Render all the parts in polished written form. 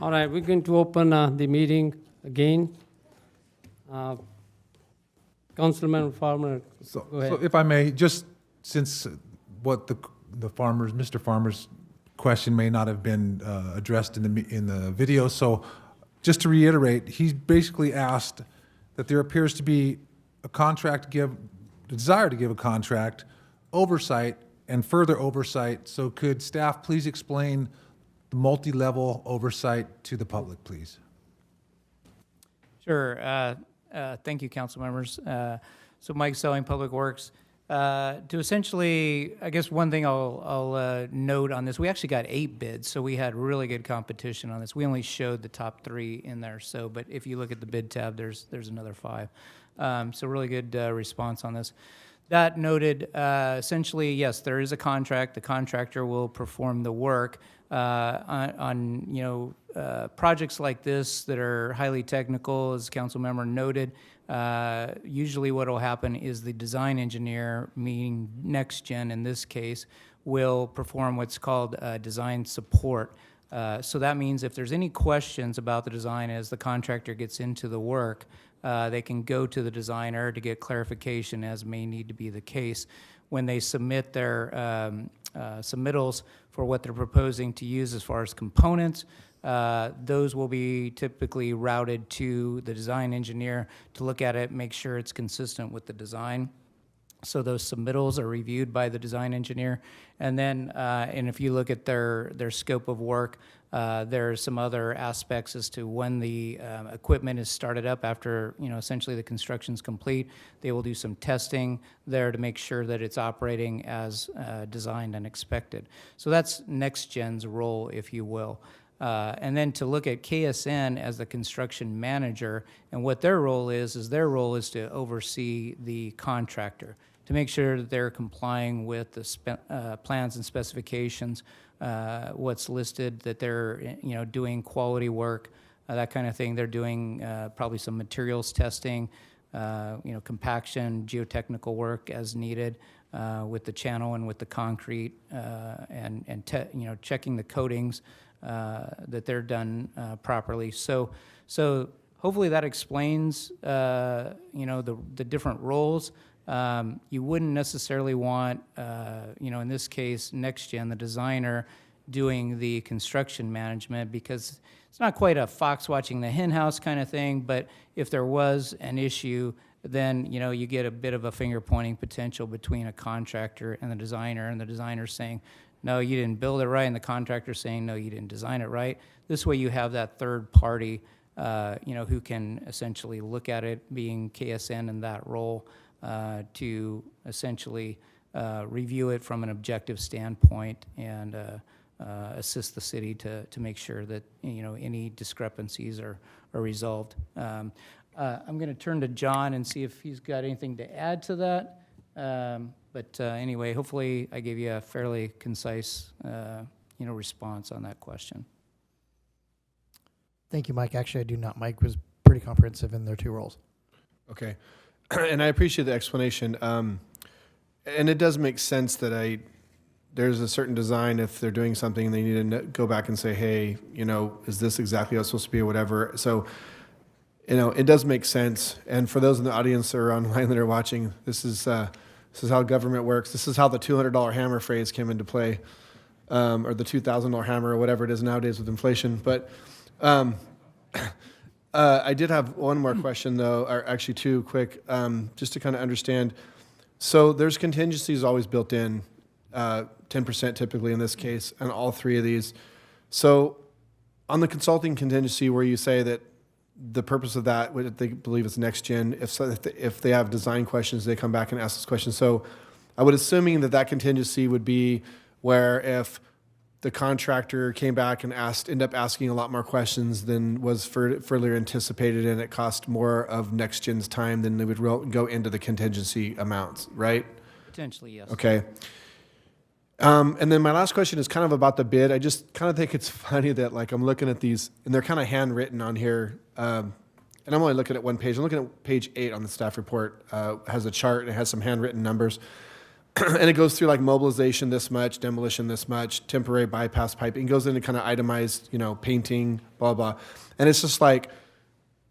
All right, we're going to open the meeting again. Councilman Farmer, go ahead. So if I may, just since what the farmers, Mr. Farmer's question may not have been addressed in the video, so just to reiterate, he basically asked that there appears to be a desire to give a contract, oversight, and further oversight. So could staff please explain the multi-level oversight to the public, please? Sure. Thank you, council members. So Mike Selling, Public Works. To essentially, I guess one thing I'll note on this, we actually got 8 bids, so we had really good competition on this. We only showed the top 3 in there, so, but if you look at the bid tab, there's another 5. So really good response on this. That noted, essentially, yes, there is a contract. The contractor will perform the work on projects like this that are highly technical, as council member noted. Usually what will happen is the design engineer, meaning NextGen in this case, will perform what's called design support. So that means if there's any questions about the design as the contractor gets into the work, they can go to the designer to get clarification, as may need to be the case. When they submit their submittals for what they're proposing to use as far as components, those will be typically routed to the design engineer to look at it, make sure it's consistent with the design. So those submittals are reviewed by the design engineer. And then, and if you look at their scope of work, there are some other aspects as to when the equipment is started up after, essentially the construction's complete. They will do some testing there to make sure that it's operating as designed and expected. So that's NextGen's role, if you will. And then to look at KSN as the construction manager, and what their role is to oversee the contractor, to make sure that they're complying with the plans and specifications, what's listed, that they're doing quality work, that kind of thing. They're doing probably some materials testing, compaction, geotechnical work as needed with the channel and with the concrete, and checking the coatings that they're done properly. So hopefully that explains the different roles. You wouldn't necessarily want, in this case, NextGen, the designer, doing the construction management, because it's not quite a fox watching the hen house kind of thing, but if there was an issue, then, you get a bit of a finger pointing potential between a contractor and the designer saying, no, you didn't build it right, and the contractor saying, no, you didn't design it right. This way you have that third party, who can essentially look at it, being KSN in that role, to essentially review it from an objective standpoint and assist the city to make sure that any discrepancies are resolved. I'm going to turn to John and see if he's got anything to add to that. But anyway, hopefully I gave you a fairly concise response on that question. Thank you, Mike. Actually, I do not. Mike was pretty comprehensive in their 2 roles. Okay. And I appreciate the explanation. And it does make sense that there's a certain design, if they're doing something, they need to go back and say, hey, is this exactly how it's supposed to be or whatever? So, it does make sense. And for those in the audience or online that are watching, this is how government works. This is how the $200 hammer phrase came into play, or the $2,000 hammer or whatever it is nowadays with inflation. But I did have one more question, though, or actually 2 quick, just to kind of understand. So there's contingencies always built in, 10% typically in this case, and all 3 of these. So on the consulting contingency, where you say that the purpose of that, what they believe is NextGen, if they have design questions, they come back and ask this question. So I would assuming that contingency would be where if the contractor came back and ended up asking a lot more questions than was further anticipated, and it cost more of NextGen's time, then they would go into the contingency amounts, right? Potentially, yes. Okay. And then my last question is kind of about the bid. I just kind of think it's funny that I'm looking at these and they're kind of handwritten on here. And I'm only looking at one page. I'm looking at page 8 on the staff report. Has a chart and it has some handwritten numbers. and it goes through like mobilization this much, demolition this much, temporary bypass piping. It goes into kind of itemized, painting, blah, blah. And it's just like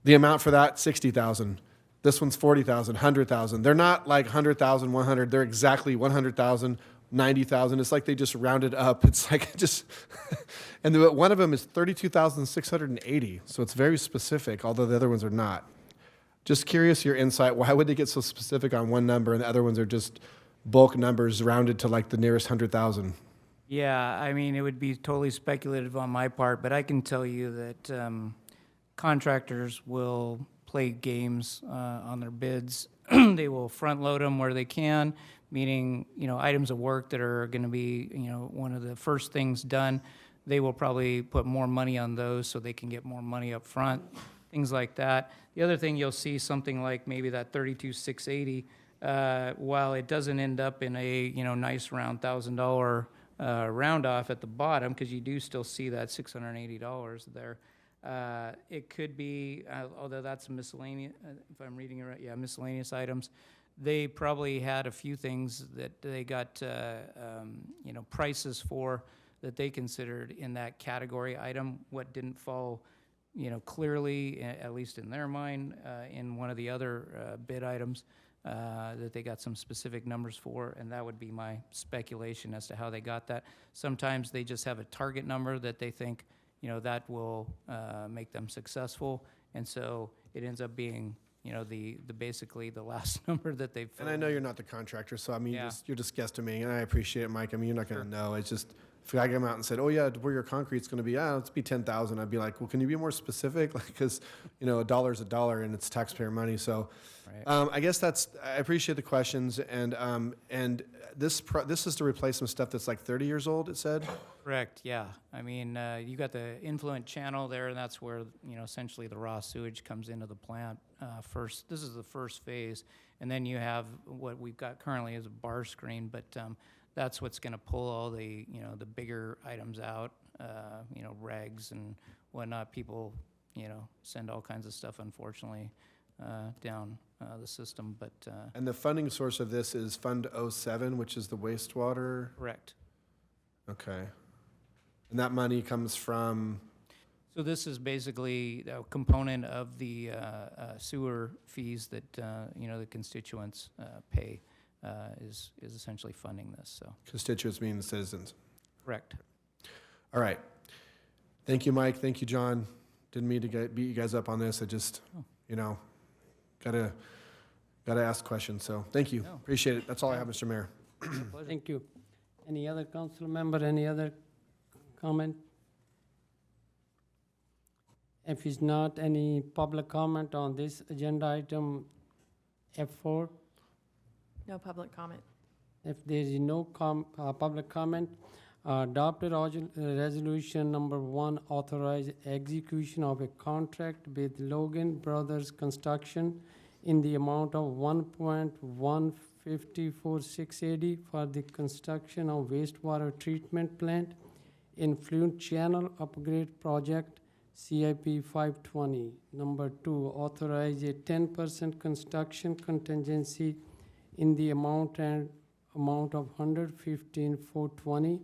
the amount for that, 60,000. This one's 40,000, 100,000. They're not like 100,000, 100. They're exactly 100,000, 90,000. It's like they just rounded up. It's like just, and one of them is 32,680. So it's very specific, although the other ones are not. Just curious your insight. Why would they get so specific on one number and the other ones are just bulk numbers rounded to like the nearest 100,000? Yeah, I mean, it would be totally speculative on my part, but I can tell you that contractors will play games on their bids. They will front load them where they can, meaning, items of work that are going to be, one of the first things done. They will probably put more money on those so they can get more money up front, things like that. The other thing you'll see something like maybe that 32,680. While it doesn't end up in a nice round $1,000 round off at the bottom, because you do still see that $680 there, it could be, although that's miscellaneous, if I'm reading it right, yeah, miscellaneous items. They probably had a few things that they got prices for that they considered in that category item. What didn't fall clearly, at least in their mind, in one of the other bid items. That they got some specific numbers for, and that would be my speculation as to how they got that. Sometimes they just have a target number that they think, that will make them successful, and so it ends up being, the basically the last number that they've. And I know you're not the contractor, so I mean, Yeah. you're just guesstimating, and I appreciate it, Mike. I mean, you're not going to know. It's just, if I come out and said, oh yeah, where your concrete's going to be, let's be 10,000. I'd be like, well, can you be more specific? Like, because, a dollar's a dollar and it's taxpayer money. So Right. I guess I appreciate the questions. And this is to replace some stuff that's like 30 years old, it said? Correct, yeah. I mean, you got the influent channel there, and that's where, essentially the raw sewage comes into the plant first. This is the first phase, and then you have what we've got currently as a bar screen, but that's what's going to pull all the, the bigger items out, regs and whatnot. People, send all kinds of stuff, unfortunately, down the system, but. And the funding source of this is Fund 07, which is the wastewater? Correct. Okay. And that money comes from, So this is basically a component of the sewer fees that, the constituents pay, is essentially funding this, so. constituents meaning citizens. Correct. All right. Thank you, Mike. Thank you, John. Didn't mean to beat you guys up on this. I just, gotta ask questions. So thank you. No. Appreciate it. That's all I have, Mr. Mayor. Thank you. Any other council member, any other comment? If it's not, any public comment on this agenda item F4? No public comment. If there is no public comment, adopted resolution number 1, authorize execution of a contract with Logan Brothers Construction in the amount of $1,154,680 for the construction of wastewater treatment plant influent channel upgrade project CIP 520. Number 2, authorize a 10% construction contingency in the amount of $115,420.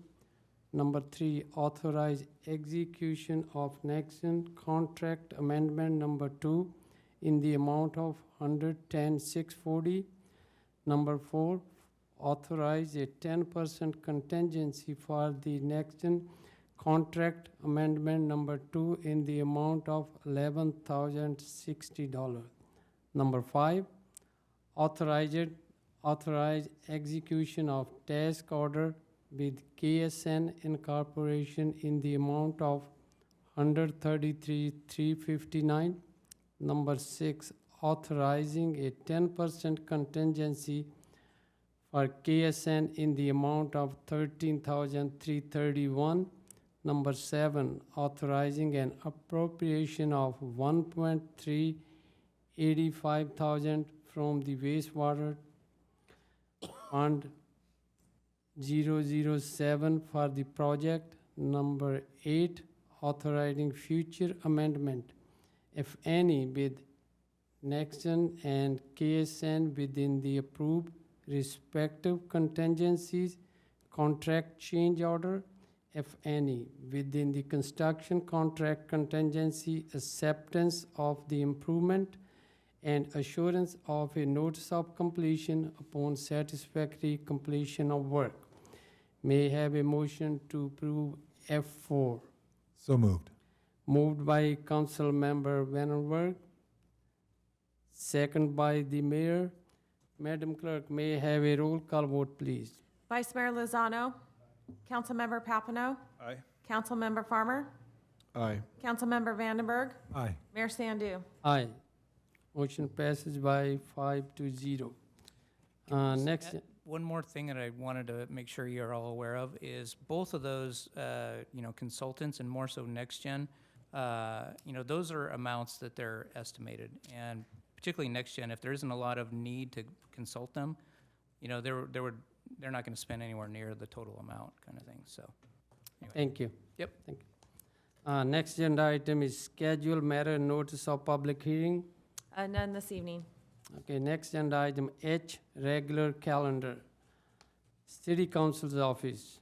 Number 3, authorize execution of Nexen contract amendment number 2 in the amount of $110,640. Number 4, authorize a 10% contingency for the Nexen contract amendment number 2 in the amount of $11,060. Number 5, authorize execution of task order with KSN Incorporation in the amount of $133,359. Number 6, authorizing a 10% contingency for KSN in the amount of $13,331. Number 7, authorizing an appropriation of $1,385,000 from the wastewater fund 007 for the project. Number 8, authorizing future amendment, if any, with Nexen and KSN within the approved respective contingencies, contract change order, if any, within the construction contract contingency, acceptance of the improvement, and assurance of a notice of completion upon satisfactory completion of work. May I have a motion to approve F4. So moved. Moved by Council Member Vandenberg, second by the Mayor. Madam Clerk, may I have a roll call vote, please? Vice Mayor Lozano. Councilmember Papineau. Aye. Councilmember Farmer. Aye. Councilmember Vandenberg. Aye. Mayor Sandu. Aye. Motion passes by 5-0. Next, One more thing that I wanted to make sure you're all aware of is both of those, consultants and more so NextGen, those are amounts that they're estimated. And particularly NextGen, if there isn't a lot of need to consult them, they're not going to spend anywhere near the total amount kind of thing, so. Anyway. thank you. Yep. Thank you. Next agenda item is schedule matter notice of public hearing. None this evening. Okay, next agenda item H, regular calendar. City Council's office.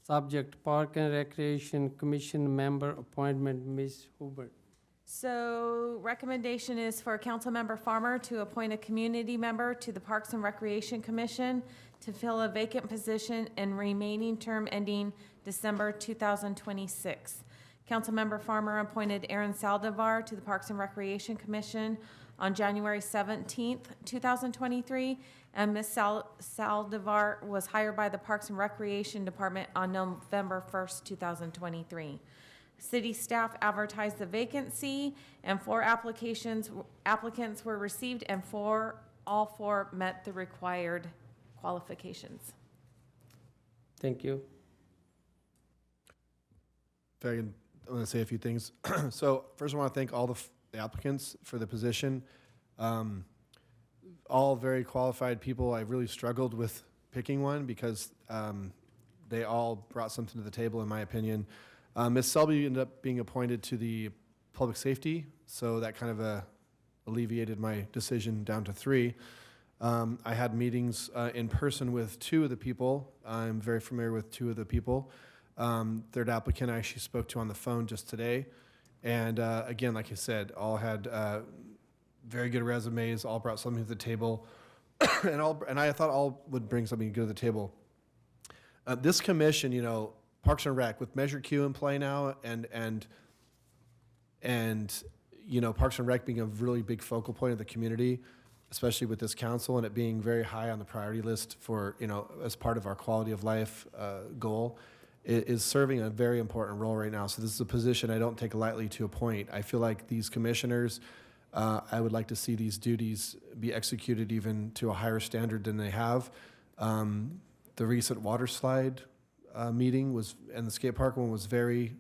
Subject, Park and Recreation Commission member appointment, Ms. Hubert. So recommendation is for Councilmember Farmer to appoint a community member to the Parks and Recreation Commission to fill a vacant position and remaining term ending December 2026. Councilmember Farmer appointed Aaron Saldivar to the Parks and Recreation Commission on January 17th, 2023, and Ms. Saldivar was hired by the Parks and Recreation Department on November 1st, 2023. City staff advertised the vacancy, and 4 applicants were received, and all four met the required qualifications. Thank you. If I want to say a few things. So first, I want to thank all the applicants for the position. All very qualified people. I really struggled with picking one because they all brought something to the table, in my opinion. Ms. Selby ended up being appointed to the public safety, so that kind of alleviated my decision down to 3. I had meetings in person with 2 of the people. I'm very familiar with 2 of the people. Third applicant I actually spoke to on the phone just today. And again, like I said, all had very good resumes, all brought something to the table. and I thought all would bring something good to the table. This commission, Parks and Rec, with Measure Q in play now, and Parks and Rec being a really big focal point of the community, especially with this council, and it being very high on the priority list for, as part of our quality of life goal, is serving a very important role right now. So this is a position I don't take lightly to appoint. I feel like these commissioners, I would like to see these duties be executed even to a higher standard than they have. The recent water slide meeting and the skate park one was very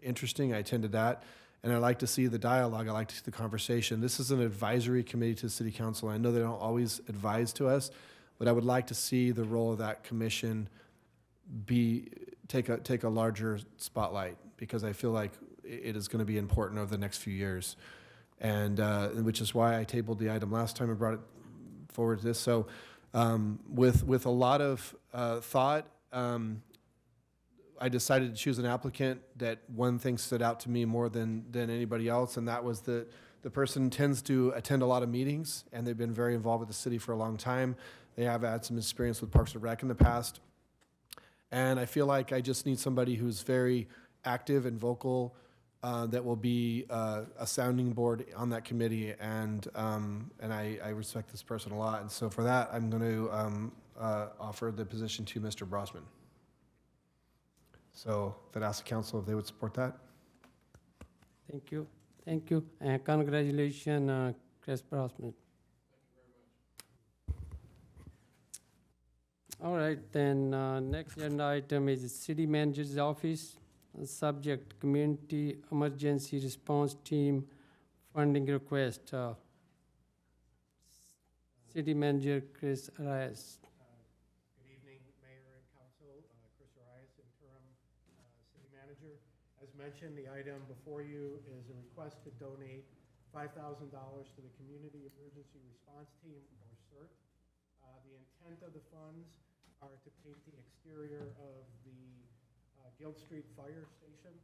interesting. I attended that. And I like to see the dialogue. I like to see the conversation. This is an advisory committee to the city council. I know they don't always advise to us, but I would like to see the role of that commission take a larger spotlight, because I feel like it is going to be important over the next few years. And which is why I tabled the item last time and brought it forward to this. So with a lot of thought, I decided to choose an applicant that one thing stood out to me more than anybody else, and that was that the person tends to attend a lot of meetings, and they've been very involved with the city for a long time. They have had some experience with Parks and Rec in the past. And I feel like I just need somebody who's very active and vocal, that will be a sounding board on that committee, and I respect this person a lot. And so for that, I'm going to offer the position to Mr. Brosman. So that asks the council if they would support that. Thank you. Thank you. And congratulations, Chris Brosman. All right, then next agenda item is the City Manager's Office. Subject, Community Emergency Response Team funding request. City Manager Chris Arias. Good evening, Mayor and Council. Chris Arias, interim city manager. As mentioned, the item before you is a request to donate $5,000 to the Community Emergency Response Team, or CERT. The intent of the funds are to paint the exterior of the Galt Street Fire Station.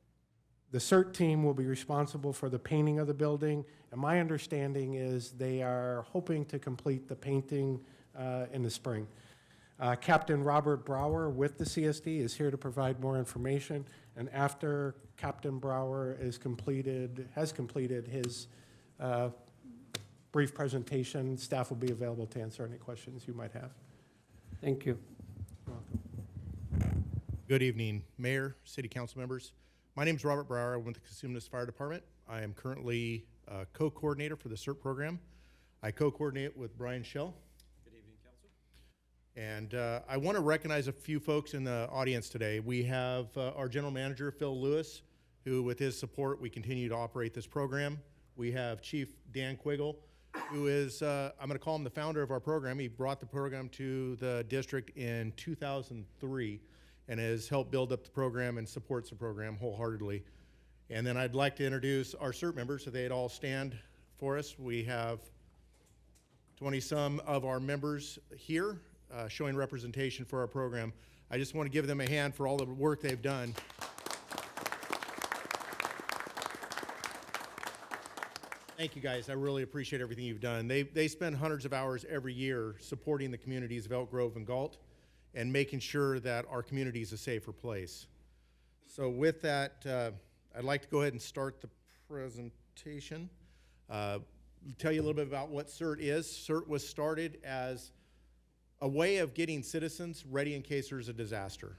The CERT team will be responsible for the painting of the building, and my understanding is they are hoping to complete the painting in the spring. Captain Robert Brower with the CSD is here to provide more information, and after Captain Brower has completed his brief presentation, staff will be available to answer any questions you might have. Thank you. Good evening, Mayor, City Council members. My name is Robert Brower. I'm with the Cosumnes Fire Department. I am currently co-coordinator for the CERT program. I co-coordinate with Brian Schell. Good evening, Council. And I want to recognize a few folks in the audience today. We have our General Manager, Phil Lewis, who with his support, we continue to operate this program. We have Chief Dan Quiggle, who is, I'm going to call him the founder of our program. He brought the program to the district in 2003 and has helped build up the program and supports the program wholeheartedly. And then I'd like to introduce our CERT members, so they'd all stand for us. We have 20-some of our members here showing representation for our program. I just want to give them a hand for all the work they've done. Thank you, guys. I really appreciate everything you've done. They spend hundreds of hours every year supporting the communities of Elk Grove and Galt and making sure that our community is a safer place. So with that, I'd like to go ahead and start the presentation. Tell you a little bit about what CERT is. CERT was started as a way of getting citizens ready in case there's a disaster.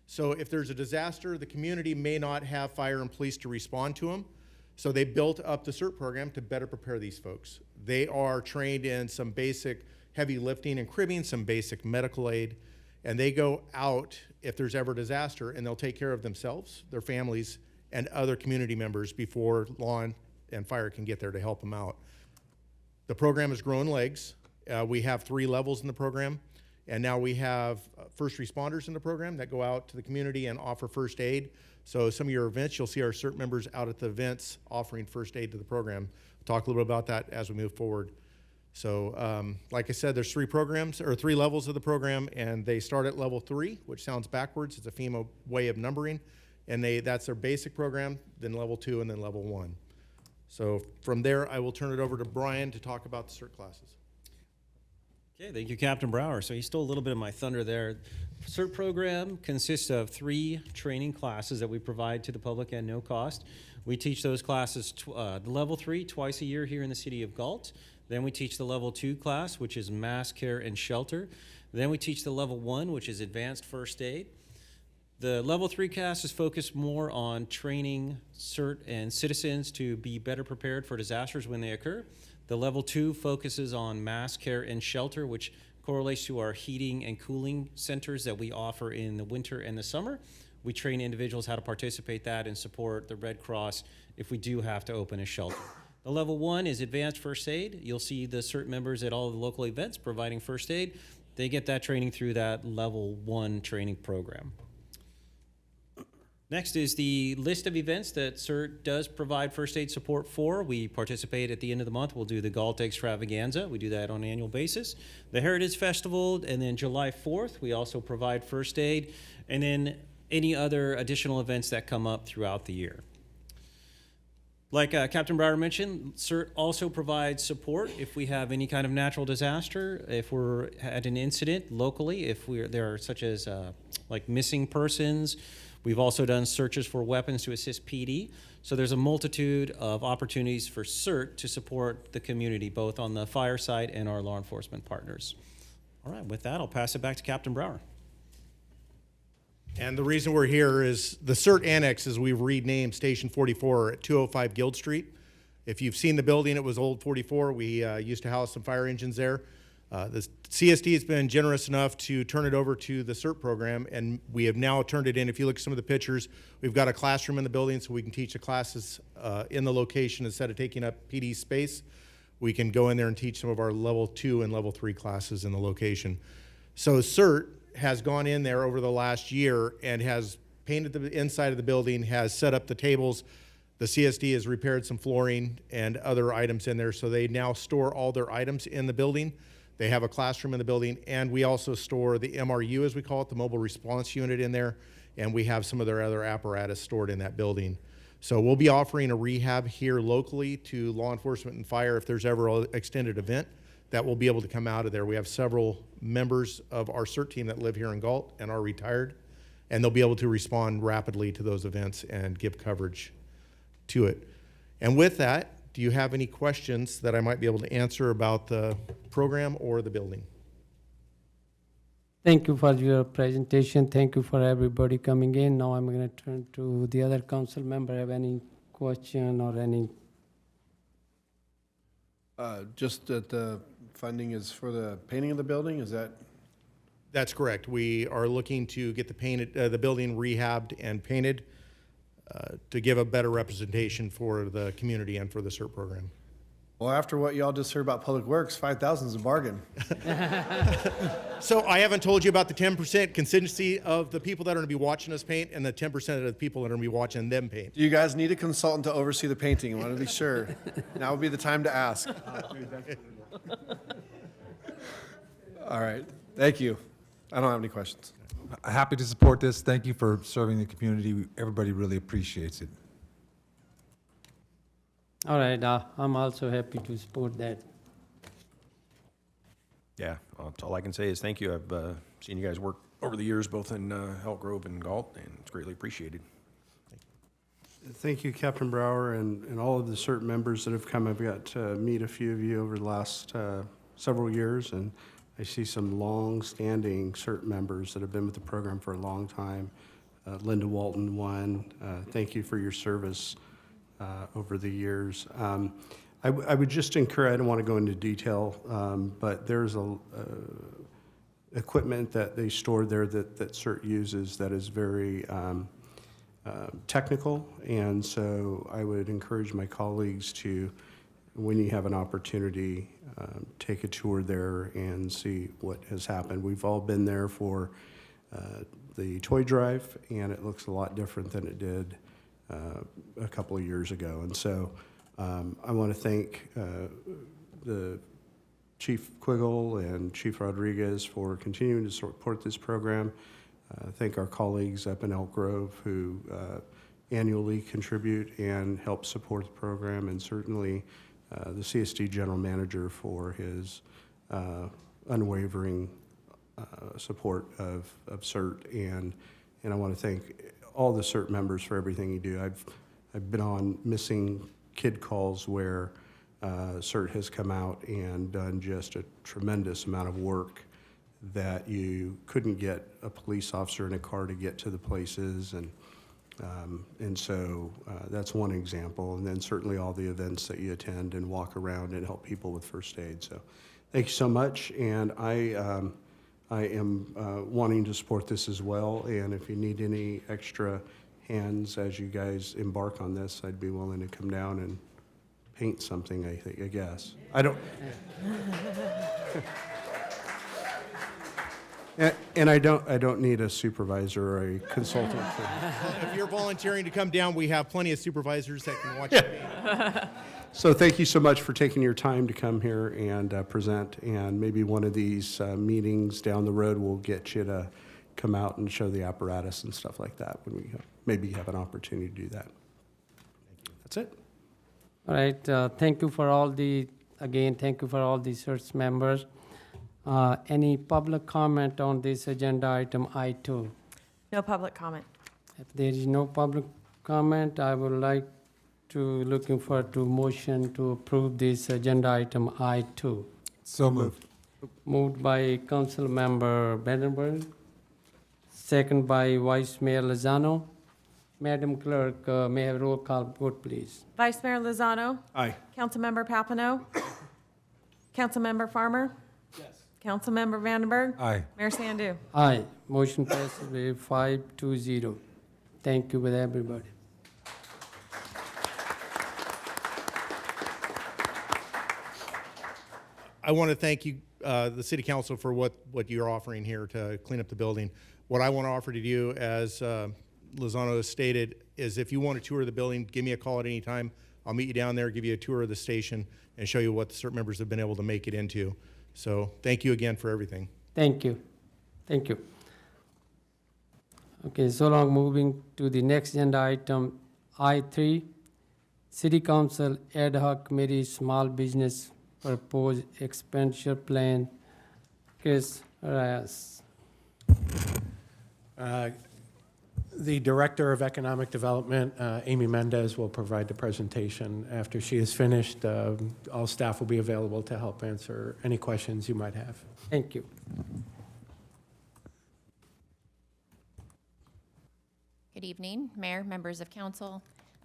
So if there's a disaster, the community may not have fire and police to respond to them. So they built up the CERT program to better prepare these folks. They are trained in some basic heavy lifting and cribbing, some basic medical aid, and they go out if there's ever a disaster, and they'll take care of themselves, their families, and other community members before law and fire can get there to help them out. The program has grown legs. We have 3 levels in the program, and now we have first responders in the program that go out to the community and offer first aid. So some of your events, you'll see our CERT members out at the events offering first aid to the program. We'll talk a little bit about that as we move forward. So like I said, there's 3 levels of the program, and they start at level 3, which sounds backwards. It's a FEMA way of numbering, and that's their basic program, then level 2, and then level 1. So from there, I will turn it over to Brian to talk about the CERT classes. Okay, thank you, Captain Brower. So he stole a little bit of my thunder there. CERT program consists of 3 training classes that we provide to the public at no cost. We teach those classes, the level 3, twice a year here in the city of Galt. Then we teach the level 2 class, which is mass care and shelter. Then we teach the level 1, which is advanced first aid. The level 3 class is focused more on training CERT and citizens to be better prepared for disasters when they occur. The level 2 focuses on mass care and shelter, which correlates to our heating and cooling centers that we offer in the winter and the summer. We train individuals how to participate that and support the Red Cross if we do have to open a shelter. The level 1 is advanced first aid. You'll see the CERT members at all the local events providing first aid. They get that training through that level 1 training program. Next is the list of events that CERT does provide first aid support for. We participate at the end of the month. We'll do the Galt Extravaganza. We do that on an annual basis. The Heritage Festival, and then July 4th, we also provide first aid, and then any other additional events that come up throughout the year. Like Captain Brower mentioned, CERT also provides support if we have any kind of natural disaster, if we're at an incident locally, if there are such as like missing persons. We've also done searches for weapons to assist PD. So there's a multitude of opportunities for CERT to support the community, both on the fire side and our law enforcement partners. All right, with that, I'll pass it back to Captain Brower. And the reason we're here is the CERT Annex, as we've renamed Station 44 at 205 Guild Street. If you've seen the building, it was old 44. We used to house some fire engines there. The CSD has been generous enough to turn it over to the CERT program, and we have now turned it in. If you look at some of the pictures, we've got a classroom in the building so we can teach the classes in the location instead of taking up PD space. We can go in there and teach some of our level 2 and level 3 classes in the location. So CERT has gone in there over the last year and has painted the inside of the building, has set up the tables. The CSD has repaired some flooring and other items in there, so they now store all their items in the building. They have a classroom in the building, and we also store the MRU, as we call it, the mobile response unit in there, and we have some of their other apparatus stored in that building. So we'll be offering a rehab here locally to law enforcement and fire if there's ever an extended event that will be able to come out of there. We have several members of our CERT team that live here in Galt and are retired, and they'll be able to respond rapidly to those events and give coverage to it. And with that, do you have any questions that I might be able to answer about the program or the building? Thank you for your presentation. Thank you for everybody coming in. Now I'm going to turn to the other council member. Have any question or any? Just that the funding is for the painting of the building, is that? That's correct. We are looking to get the building rehabbed and painted to give a better representation for the community and for the CERT program. Well, after what y'all just heard about Public Works, 5,000 is a bargain. So I haven't told you about the 10% contingency of the people that are going to be watching us paint and the 10% of the people that are going to be watching them paint. Do you guys need a consultant to oversee the painting? I want to be sure. Now would be the time to ask. All right, thank you. I don't have any questions. Happy to support this. Thank you for serving the community. Everybody really appreciates it. All right, I'm also happy to support that. Yeah, that's all I can say is thank you. I've seen you guys work over the years, both in Elk Grove and Galt, and it's greatly appreciated. Thank you, Captain Brower, and all of the CERT members that have come. I've got to meet a few of you over the last several years, and I see some long-standing CERT members that have been with the program for a long time. Linda Walton, one. Thank you for your service over the years. I would just encourage, I don't want to go into detail, but there's equipment that they store there that CERT uses that is very technical, and so I would encourage my colleagues to, when you have an opportunity, take a tour there and see what has happened. We've all been there for the toy drive, and it looks a lot different than it did a couple of years ago. And so I want to thank the Chief Quiggle and Chief Rodriguez for continuing to support this program. Thank our colleagues up in Elk Grove who annually contribute and help support the program, and certainly the CSD General Manager for his unwavering support of CERT. And I want to thank all the CERT members for everything you do. I've been on missing kid calls where CERT has come out and done just a tremendous amount of work that you couldn't get a police officer in a car to get to the places, and so that's one example. And then certainly all the events that you attend and walk around and help people with first aid. So thank you so much, and I am wanting to support this as well, and if you need any extra hands as you guys embark on this, I'd be willing to come down and paint something, I guess. I don't... And I don't need a supervisor or a consultant. If you're volunteering to come down, we have plenty of supervisors that can watch you paint. So thank you so much for taking your time to come here and present, and maybe one of these meetings down the road will get you to come out and show the apparatus and stuff like that when we maybe have an opportunity to do that. That's it. All right, thank you for all the, again, thank you for all the CERT members. Any public comment on this agenda item I2? No public comment. If there is no public comment, I would like to, looking for to motion to approve this agenda item I2. So moved. Moved by Council Member Bedenberg, second by Vice Mayor Lozano. Madam Clerk, may I have roll call vote, please? Vice Mayor Lozano? Aye. Councilmember Papineau? Councilmember Farmer? Yes. Councilmember Vandenberg? Aye. Mayor Sandu? Aye. Motion passes with 5-0. Thank you with everybody. I want to thank you, the City Council, for what you're offering here to clean up the building. What I want to offer to you, as Lozano has stated, is if you want a tour of the building, give me a call at any time. I'll meet you down there, give you a tour of the station, and show you what the CERT members have been able to make it into. So thank you again for everything. Thank you. Thank you. Okay, so long moving to the next agenda item, I3, City Council Ad Hoc Committee Small Business Proposed Expenditure Plan. Chris Reyes. The Director of Economic Development, Amy Mendez, will provide the presentation. After she is finished, all staff will be available to help answer any questions you might have. Thank you. Good evening, Mayor, members of council.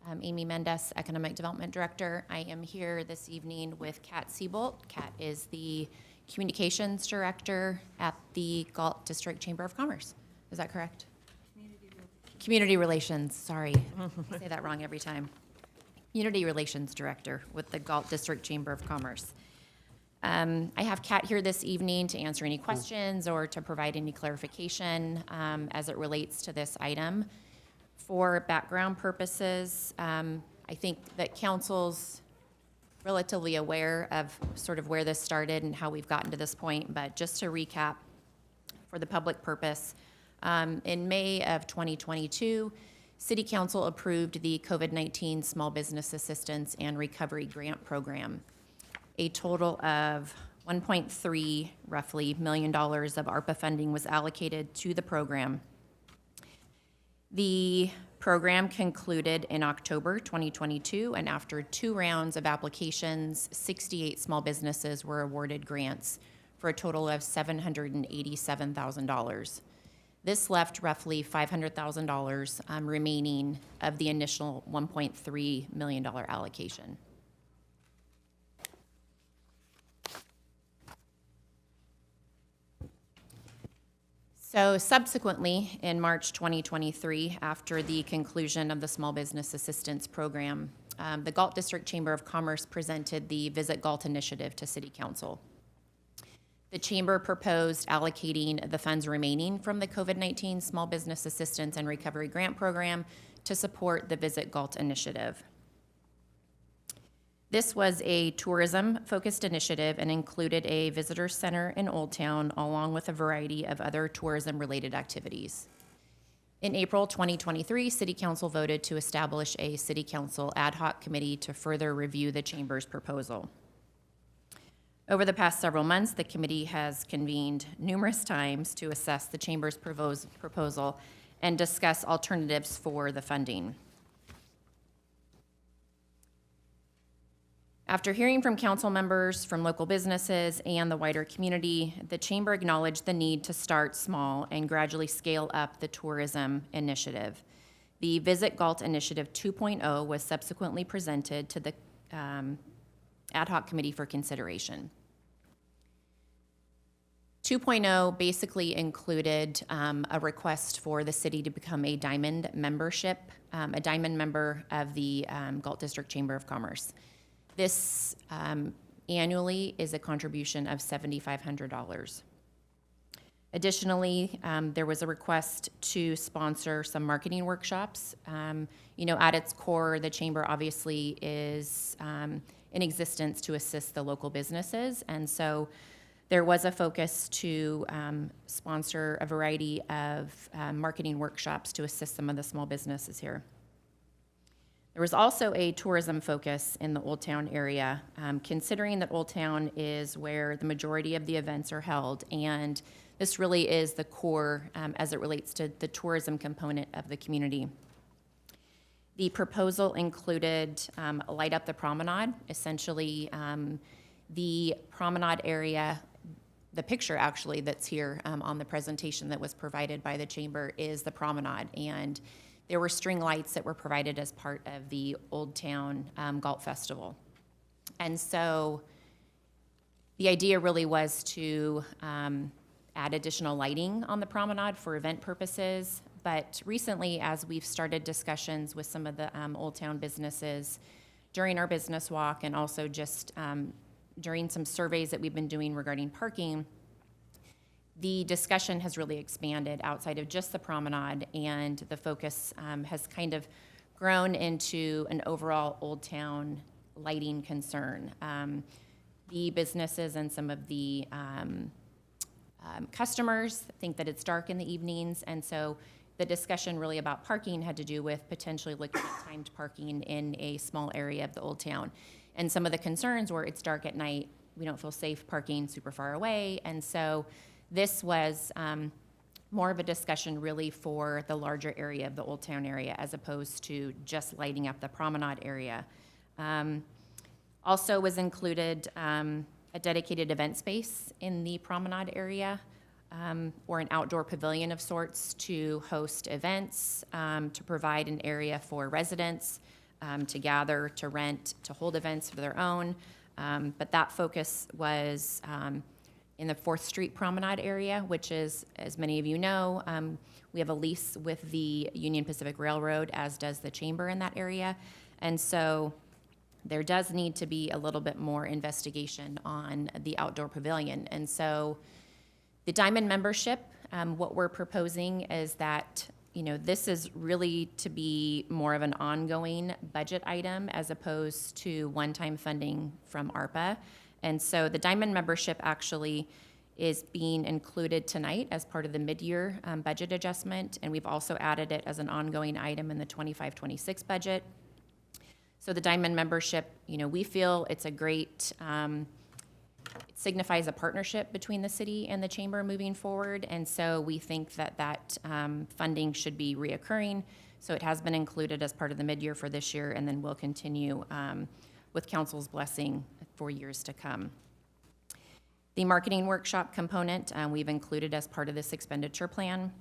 I'm Amy Mendez, Economic Development Director. I am here this evening with Kat Siebolt. Kat is the Communications Director at the Galt District Chamber of Commerce. Is that correct? Community Relations, sorry. I say that wrong every time. Community Relations Director with the Galt District Chamber of Commerce. I have Kat here this evening to answer any questions or to provide any clarification as it relates to this item. For background purposes, I think that council's relatively aware of sort of where this started and how we've gotten to this point, but just to recap for the public purpose, in May of 2022, City Council approved the COVID-19 Small Business Assistance and Recovery Grant Program. A total of $1.3 roughly million of ARPA funding was allocated to the program. The program concluded in October 2022, and after 2 rounds of applications, 68 small businesses were awarded grants for a total of $787,000. This left roughly $500,000 remaining of the initial $1.3 million allocation. So subsequently, in March 2023, after the conclusion of the Small Business Assistance Program, the Galt District Chamber of Commerce presented the Visit Galt initiative to City Council. The Chamber proposed allocating the funds remaining from the COVID-19 Small Business Assistance and Recovery Grant Program to support the Visit Galt initiative. This was a tourism-focused initiative and included a visitor center in Old Town, along with a variety of other tourism-related activities. In April 2023, City Council voted to establish a City Council ad hoc committee to further review the Chamber's proposal. Over the past several months, the committee has convened numerous times to assess the Chamber's proposal and discuss alternatives for the funding. After hearing from council members, from local businesses, and the wider community, the Chamber acknowledged the need to start small and gradually scale up the tourism initiative. The Visit Galt Initiative 2.0 was subsequently presented to the ad hoc committee for consideration. 2.0 basically included a request for the city to become a diamond membership, a diamond member of the Galt District Chamber of Commerce. This annually is a contribution of $7,500. Additionally, there was a request to sponsor some marketing workshops. At its core, the Chamber obviously is in existence to assist the local businesses, and so there was a focus to sponsor a variety of marketing workshops to assist some of the small businesses here. There was also a tourism focus in the Old Town area, considering that Old Town is where the majority of the events are held, and this really is the core as it relates to the tourism component of the community. The proposal included Light Up the Promenade. Essentially, the promenade area, the picture actually that's here on the presentation that was provided by the Chamber is the promenade, and there were string lights that were provided as part of the Old Town Galt Festival. And so the idea really was to add additional lighting on the promenade for event purposes. But recently, as we've started discussions with some of the Old Town businesses during our business walk, and also just during some surveys that we've been doing regarding parking, the discussion has really expanded outside of just the promenade, and the focus has kind of grown into an overall Old Town lighting concern. The businesses and some of the customers think that it's dark in the evenings, and so the discussion really about parking had to do with potentially looking at timed parking in a small area of the Old Town. And some of the concerns were it's dark at night, we don't feel safe parking super far away, and so this was more of a discussion really for the larger area of the Old Town area as opposed to just lighting up the promenade area. Also was included a dedicated event space in the promenade area, or an outdoor pavilion of sorts to host events, to provide an area for residents to gather, to rent, to hold events for their own. But that focus was in the 4th Street Promenade area, which is, as many of you know, we have a lease with the Union Pacific Railroad, as does the chamber in that area. And so there does need to be a little bit more investigation on the outdoor pavilion. And so the Diamond membership, what we're proposing is that, you know, this is really to be more of an ongoing budget item as opposed to one-time funding from ARPA. And so the Diamond membership actually is being included tonight as part of the mid-year budget adjustment, and we've also added it as an ongoing item in the 25-26 budget. So the Diamond membership, you know, we feel it's a great, it signifies a partnership between the city and the chamber moving forward, and so we think that that funding should be reoccurring. So it has been included as part of the mid-year for this year, and then will continue with council's blessing for years to come. The marketing workshop component we've included as part of this expenditure plan.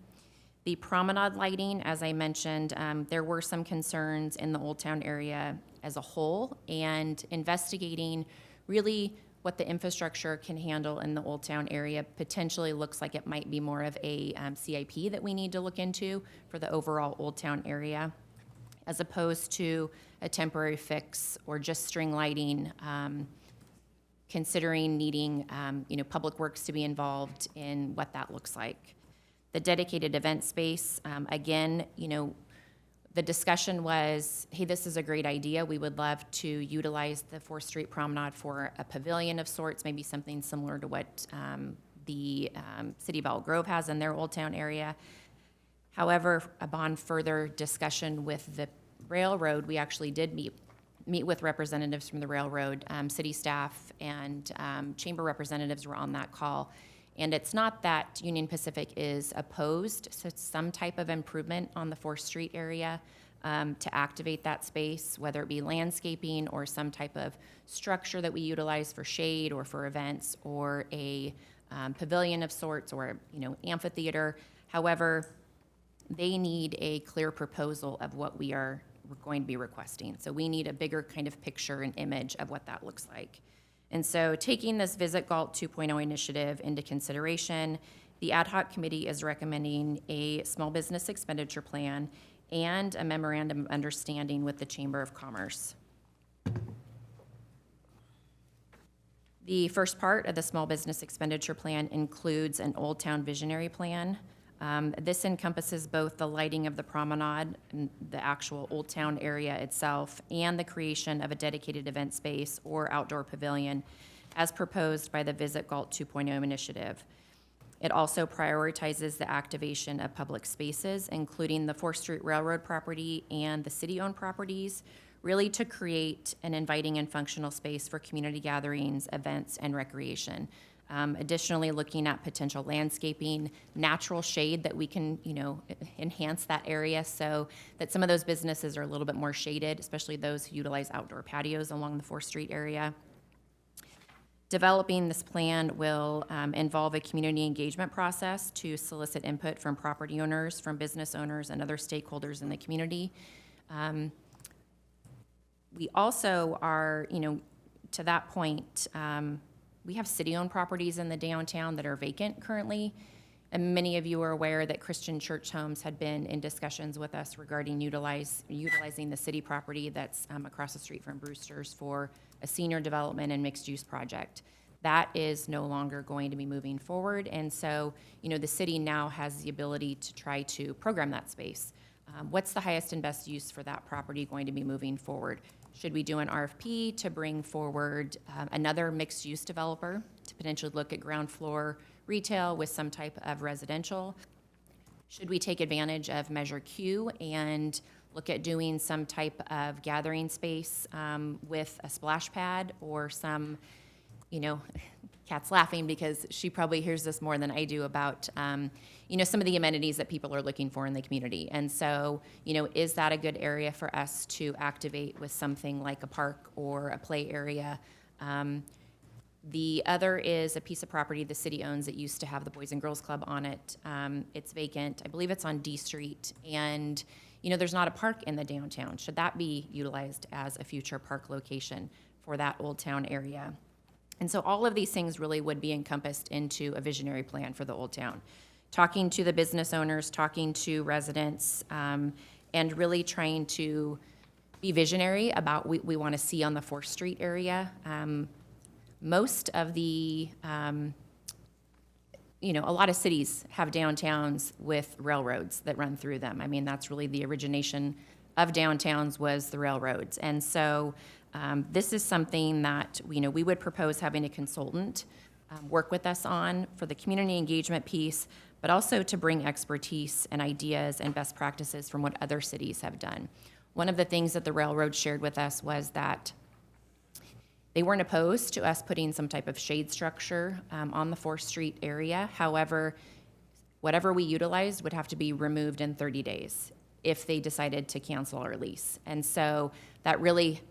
The promenade lighting, as I mentioned, there were some concerns in the Old Town area as a whole, and investigating really what the infrastructure can handle in the Old Town area potentially looks like it might be more of a CIP that we need to look into for the overall Old Town area, as opposed to a temporary fix or just string lighting, considering needing you know, Public Works to be involved in what that looks like. The dedicated event space, again, you know, the discussion was, hey, this is a great idea. We would love to utilize the 4th Street Promenade for a pavilion of sorts, maybe something similar to what the City of Elk Grove has in their Old Town area. However, upon further discussion with the railroad, we actually did meet with representatives from the railroad, city staff, and chamber representatives were on that call. And it's not that Union Pacific is opposed to some type of improvement on the 4th Street area to activate that space, whether it be landscaping or some type of structure that we utilize for shade or for events, or a pavilion of sorts, or, you know, amphitheater. However, they need a clear proposal of what we're going to be requesting. So we need a bigger kind of picture and image of what that looks like. And so taking this Visit Galt 2.0 initiative into consideration, the ad hoc committee is recommending a small business expenditure plan and a memorandum of understanding with the Chamber of Commerce. The first part of the small business expenditure plan includes an Old Town visionary plan. This encompasses both the lighting of the promenade and the actual Old Town area itself, and the creation of a dedicated event space or outdoor pavilion as proposed by the Visit Galt 2.0 initiative. It also prioritizes the activation of public spaces, including the 4th Street Railroad property and the city-owned properties, really to create an inviting and functional space for community gatherings, events, and recreation. Additionally, looking at potential landscaping, natural shade that we can, you know, enhance that area so that some of those businesses are a little bit more shaded, especially those who utilize outdoor patios along the 4th Street area. Developing this plan will involve a community engagement process to solicit input from property owners, from business owners, and other stakeholders in the community. We also are, you know, to that point, we have city-owned properties in the downtown that are vacant currently, and many of you are aware that Christian Church Homes had been in discussions with us regarding utilizing the city property that's across the street from Brewster's for a senior development and mixed-use project. That is no longer going to be moving forward, and so, you know, the city now has the ability to try to program that space. what's the highest and best use for that property going to be moving forward? Should we do an RFP to bring forward another mixed-use developer to potentially look at ground floor retail with some type of residential? Should we take advantage of Measure Q and look at doing some type of gathering space with a splash pad or some, Kat's laughing because she probably hears this more than I do about, some of the amenities that people are looking for in the community. And so, is that a good area for us to activate with something like a park or a play area? The other is a piece of property the city owns that used to have the Boys and Girls Club on it. It's vacant. I believe it's on D Street. And, there's not a park in the downtown. Should that be utilized as a future park location for that Old Town area? And so all of these things really would be encompassed into a visionary plan for the Old Town. Talking to the business owners, talking to residents, and really trying to be visionary about what we want to see on the 4th Street area. Most of the, a lot of cities have downtowns with railroads that run through them. I mean, that's really the origination of downtowns was the railroads. And so this is something that, we would propose having a consultant work with us on for the community engagement piece, but also to bring expertise and ideas and best practices from what other cities have done. One of the things that the railroad shared with us was that they weren't opposed to us putting some type of shade structure on the 4th Street area. However, whatever we utilized would have to be removed in 30 days if they decided to cancel our lease. And so that really,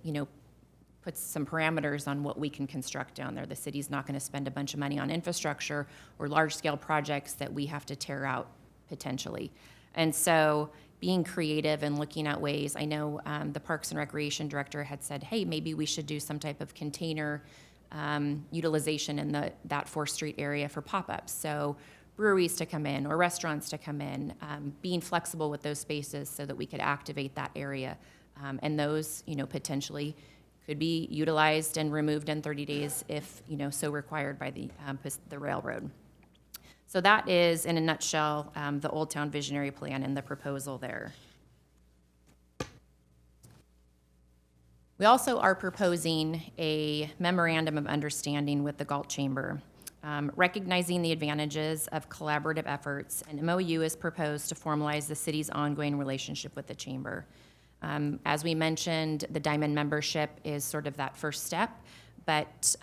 puts some parameters on what we can construct down there. The city's not going to spend a bunch of money on infrastructure or large-scale projects that we have to tear out potentially. And so being creative and looking at ways, I know the Parks and Recreation Director had said, hey, maybe we should do some type of container utilization in that 4th Street area for pop-ups. So breweries to come in or restaurants to come in, being flexible with those spaces so that we could activate that area. And those, potentially could be utilized and removed in 30 days if, so required by the railroad. So that is, in a nutshell, the Old Town Visionary Plan and the proposal there. We also are proposing a memorandum of understanding with the Galt Chamber. Recognizing the advantages of collaborative efforts, an MOU is proposed to formalize the city's ongoing relationship with the Chamber. As we mentioned, the Diamond membership is sort of that first step, but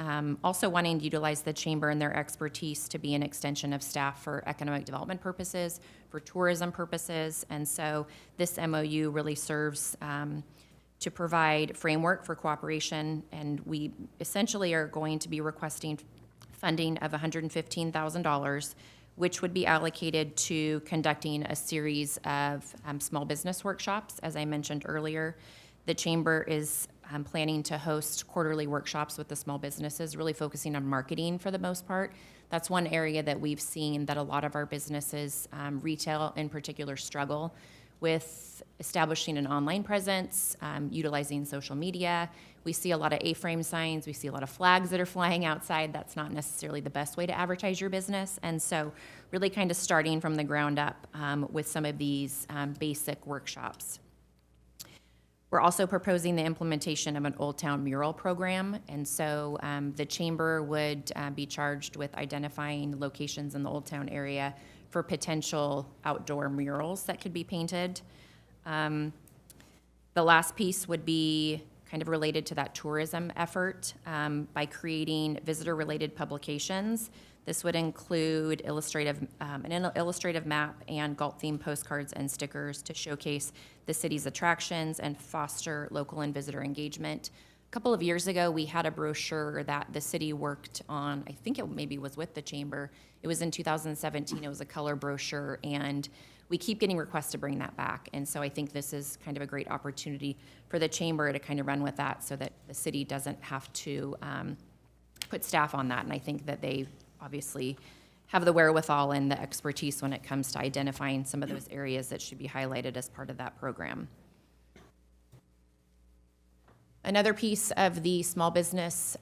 also wanting to utilize the Chamber and their expertise to be an extension of staff for economic development purposes, for tourism purposes, and so this MOU really serves to provide framework for cooperation, and we essentially are going to be requesting funding of $115,000, which would be allocated to conducting a series of small business workshops. As I mentioned earlier, the Chamber is planning to host quarterly workshops with the small businesses, really focusing on marketing for the most part. That's one area that we've seen that a lot of our businesses, retail in particular, struggle with establishing an online presence, utilizing social media. We see a lot of A-frame signs. We see a lot of flags that are flying outside. That's not necessarily the best way to advertise your business. And so really kind of starting from the ground up with some of these basic workshops. We're also proposing the implementation of an Old Town mural program. And so the Chamber would be charged with identifying locations in the Old Town area for potential outdoor murals that could be painted. The last piece would be kind of related to that tourism effort by creating visitor-related publications. This would include an illustrative map and Galt-themed postcards and stickers to showcase the city's attractions and foster local and visitor engagement. A couple of years ago, we had a brochure that the city worked on. I think it maybe was with the Chamber. It was in 2017. It was a color brochure, and we keep getting requests to bring that back. And so I think this is kind of a great opportunity for the Chamber to kind of run with that so that the city doesn't have to put staff on that. And I think that they obviously have the wherewithal and the expertise when it comes to identifying some of those areas that should be highlighted as part of that program. Another piece of the small business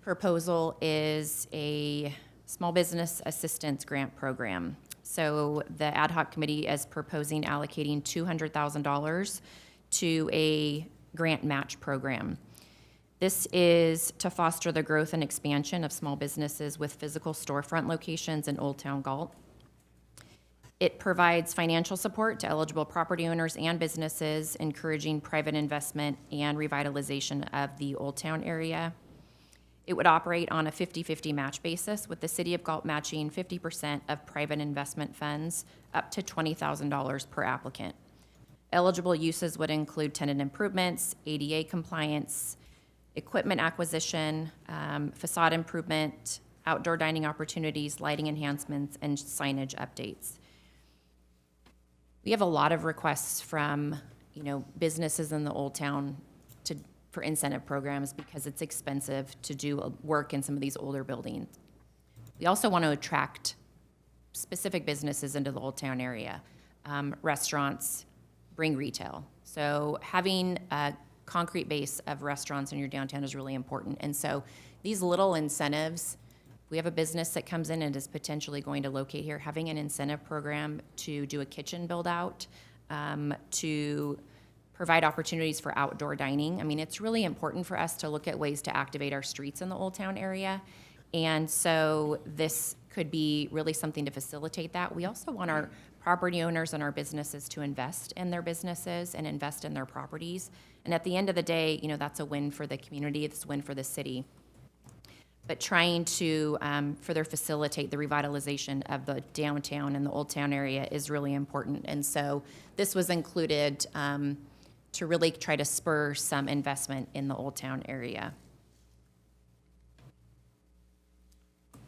proposal is a small business assistance grant program. So the ad hoc committee is proposing allocating $200,000 to a grant match program. This is to foster the growth and expansion of small businesses with physical storefront locations in Old Town Galt. It provides financial support to eligible property owners and businesses, encouraging private investment and revitalization of the Old Town area. It would operate on a 50-50 match basis, with the City of Galt matching 50% of private investment funds up to $20,000 per applicant. Eligible uses would include tenant improvements, ADA compliance, equipment acquisition, facade improvement, outdoor dining opportunities, lighting enhancements, and signage updates. We have a lot of requests from, businesses in the Old Town for incentive programs because it's expensive to do work in some of these older buildings. We also want to attract specific businesses into the Old Town area. Restaurants bring retail. So having a concrete base of restaurants in your downtown is really important. And so these little incentives, we have a business that comes in and is potentially going to locate here, having an incentive program to do a kitchen build out, to provide opportunities for outdoor dining. I mean, it's really important for us to look at ways to activate our streets in the Old Town area. And so this could be really something to facilitate that. We also want our property owners and our businesses to invest in their businesses and invest in their properties. And at the end of the day, that's a win for the community, it's a win for the city. But trying to further facilitate the revitalization of the downtown and the Old Town area is really important. And so this was included to really try to spur some investment in the Old Town area.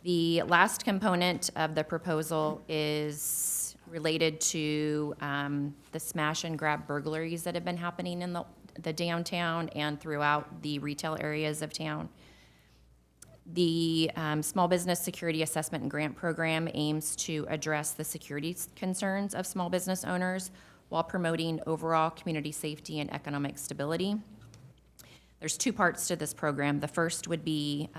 The last component of the proposal is related to the smash and grab burglaries that have been happening in the downtown and throughout the retail areas of town. The Small Business Security Assessment and Grant Program aims to address the security concerns of small business owners while promoting overall community safety and economic stability. There's two parts to this program. The first would be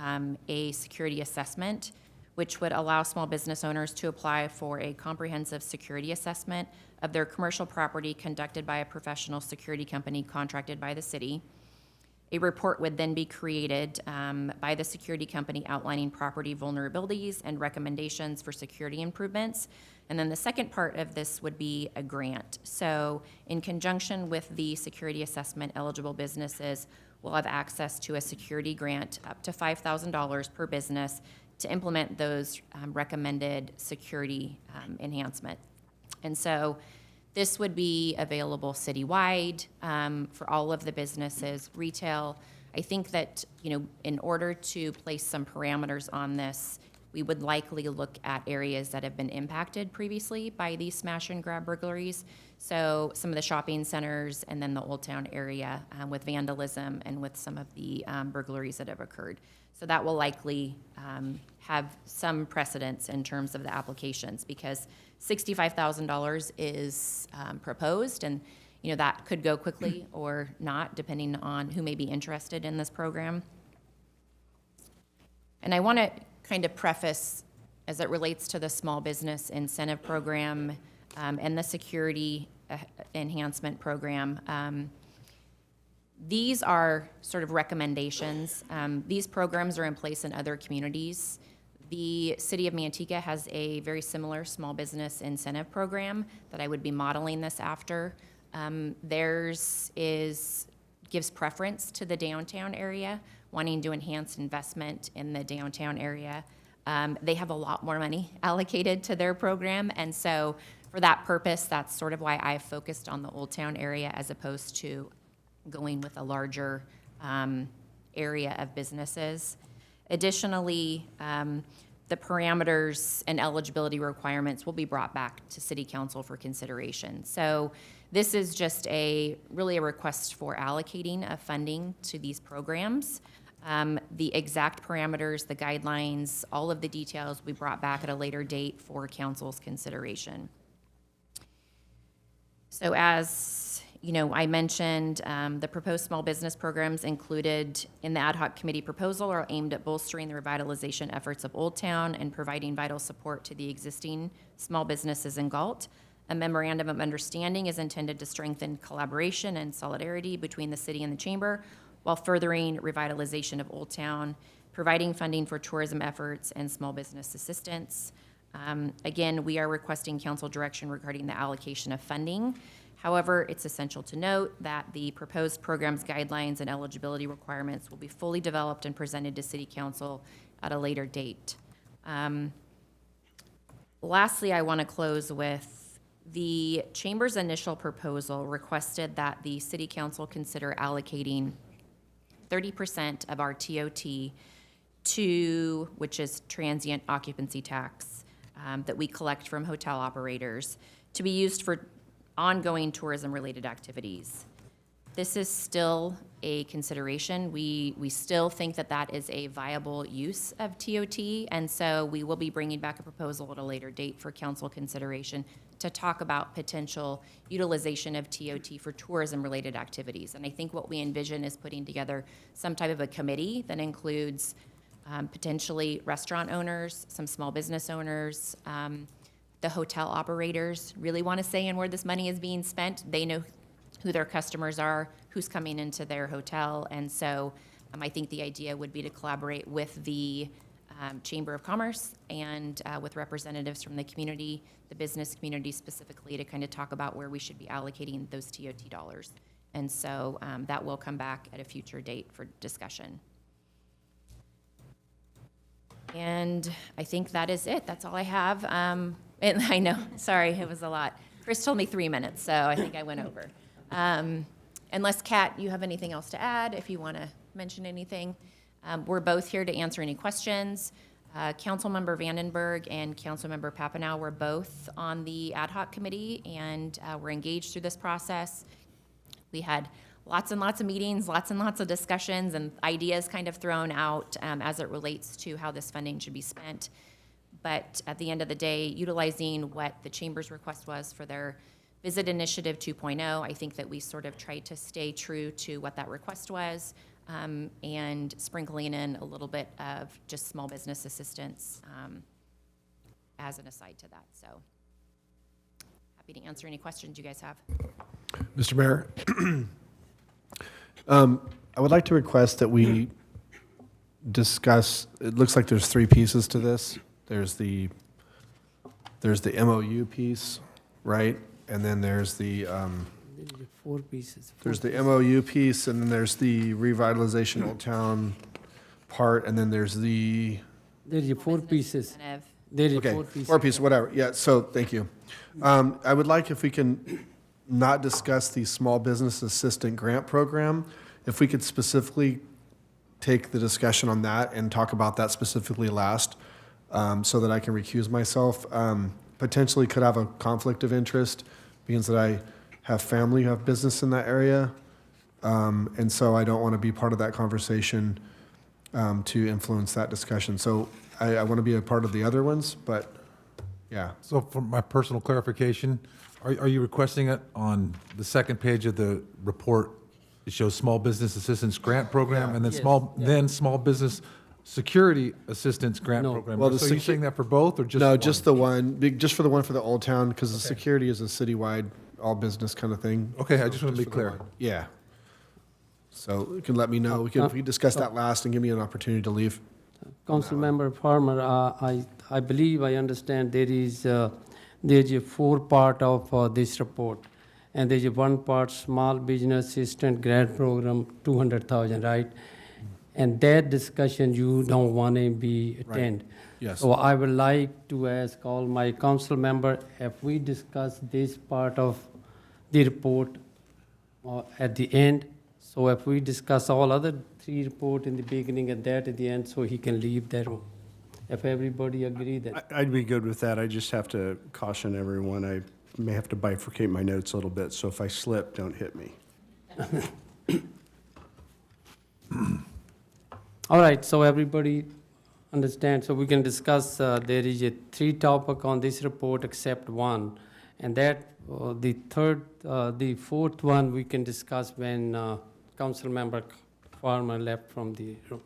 a security assessment, which would allow small business owners to apply for a comprehensive security assessment of their commercial property conducted by a professional security company contracted by the city. A report would then be created by the security company outlining property vulnerabilities and recommendations for security improvements. And then the second part of this would be a grant. So in conjunction with the security assessment, eligible businesses will have access to a security grant up to $5,000 per business to implement those recommended security enhancement. And so this would be available citywide for all of the businesses, retail. I think that, in order to place some parameters on this, we would likely look at areas that have been impacted previously by these smash and grab burglaries. So some of the shopping centers and then the Old Town area with vandalism and with some of the burglaries that have occurred. So that will likely have some precedence in terms of the applications because $65,000 is proposed, and that could go quickly or not, depending on who may be interested in this program. And I want to kind of preface, as it relates to the small business incentive program and the security enhancement program, these are sort of recommendations. These programs are in place in other communities. The City of Manteca has a very similar small business incentive program that I would be modeling this after. Theirs gives preference to the downtown area, wanting to enhance investment in the downtown area. They have a lot more money allocated to their program, and so for that purpose, that's sort of why I focused on the Old Town area as opposed to going with a larger area of businesses. Additionally, the parameters and eligibility requirements will be brought back to City Council for consideration. So this is just really a request for allocating of funding to these programs. The exact parameters, the guidelines, all of the details will be brought back at a later date for Council's consideration. So as You know, I mentioned the proposed small business programs included in the ad hoc committee proposal are aimed at bolstering the revitalization efforts of Old Town and providing vital support to the existing small businesses in Galt. A memorandum of understanding is intended to strengthen collaboration and solidarity between the city and the chamber while furthering revitalization of Old Town, providing funding for tourism efforts and small business assistance. Again, we are requesting council direction regarding the allocation of funding. However, it's essential to note that the proposed program's guidelines and eligibility requirements will be fully developed and presented to City Council at a later date. Lastly, I want to close with the Chamber's initial proposal requested that the City Council consider allocating 30% of our TOT to, which is transient occupancy tax, that we collect from hotel operators, to be used for ongoing tourism-related activities. This is still a consideration. We still think that that is a viable use of TOT, and so we will be bringing back a proposal at a later date for council consideration to talk about potential utilization of TOT for tourism-related activities. And I think what we envision is putting together some type of a committee that includes potentially restaurant owners, some small business owners, the hotel operators really want to say in where this money is being spent. They know who their customers are, who's coming into their hotel. And so I think the idea would be to collaborate with the Chamber of Commerce and with representatives from the community, the business community specifically, to kind of talk about where we should be allocating those TOT dollars. And so that will come back at a future date for discussion. And I think that is it. That's all I have. And I know, sorry, it was a lot. Chris told me 3 minutes, so I think I went over. Unless, Kat, you have anything else to add, if you want to mention anything. We're both here to answer any questions. Councilmember Vandenberg and Councilmember Papineau were both on the ad hoc committee and were engaged through this process. We had lots and lots of meetings, lots and lots of discussions and ideas kind of thrown out as it relates to how this funding should be spent. But at the end of the day, utilizing what the Chamber's request was for their Visit Initiative 2.0, I think that we sort of tried to stay true to what that request was, and sprinkling in a little bit of just small business assistance as an aside to that. So happy to answer any questions you guys have. Mr. Mayor, I would like to request that we discuss, it looks like there's 3 pieces to this. There's the MOU piece, right? And then there's the 4 pieces. there's the MOU piece, and then there's the revitalization Old Town part, and then there's the There's 4 pieces. Incentive. There is okay, 4 pieces. 4 pieces, whatever. Yeah. So thank you. I would like if we can not discuss the small business assistant grant program, if we could specifically take the discussion on that and talk about that specifically last, so that I can recuse myself. Potentially could have a conflict of interest, means that I have family who have business in that area. And so I don't want to be part of that conversation to influence that discussion. So I want to be a part of the other ones, but yeah. So for my personal clarification, are you requesting it on the second page of the report? It shows Small Business Assistance Grant Program and then Yes, Small Business Security Assistance Grant No. Program. Well, the So are you secu- saying that for both or just No, one? just the one, just for the one for the Old Town, because the security is a citywide, all business kind of thing. Okay, I just want to be for the clear. one. Yeah. So you can let me know. We can discuss that last and give me an opportunity to leave. Councilmember Farmer, I believe I understand there's a 4-part of this report. And there's a 1 part Small Business Assistant Grant Program, 200,000, right? And that discussion you don't want to be attend. Yes. So I would like to ask all my council member, if we discuss this part of the report at the end, so if we discuss all other 3 report in the beginning and that at the end, so he can leave that room. If everybody agree that. I'd be good with that. I just have to caution everyone, I may have to bifurcate my notes a little bit, so if I slip, don't hit me. All right, so everybody understand, so we can discuss, there is a 3 topic on this report except one, and that The fourth one, we can discuss when council member Farmer left from the room.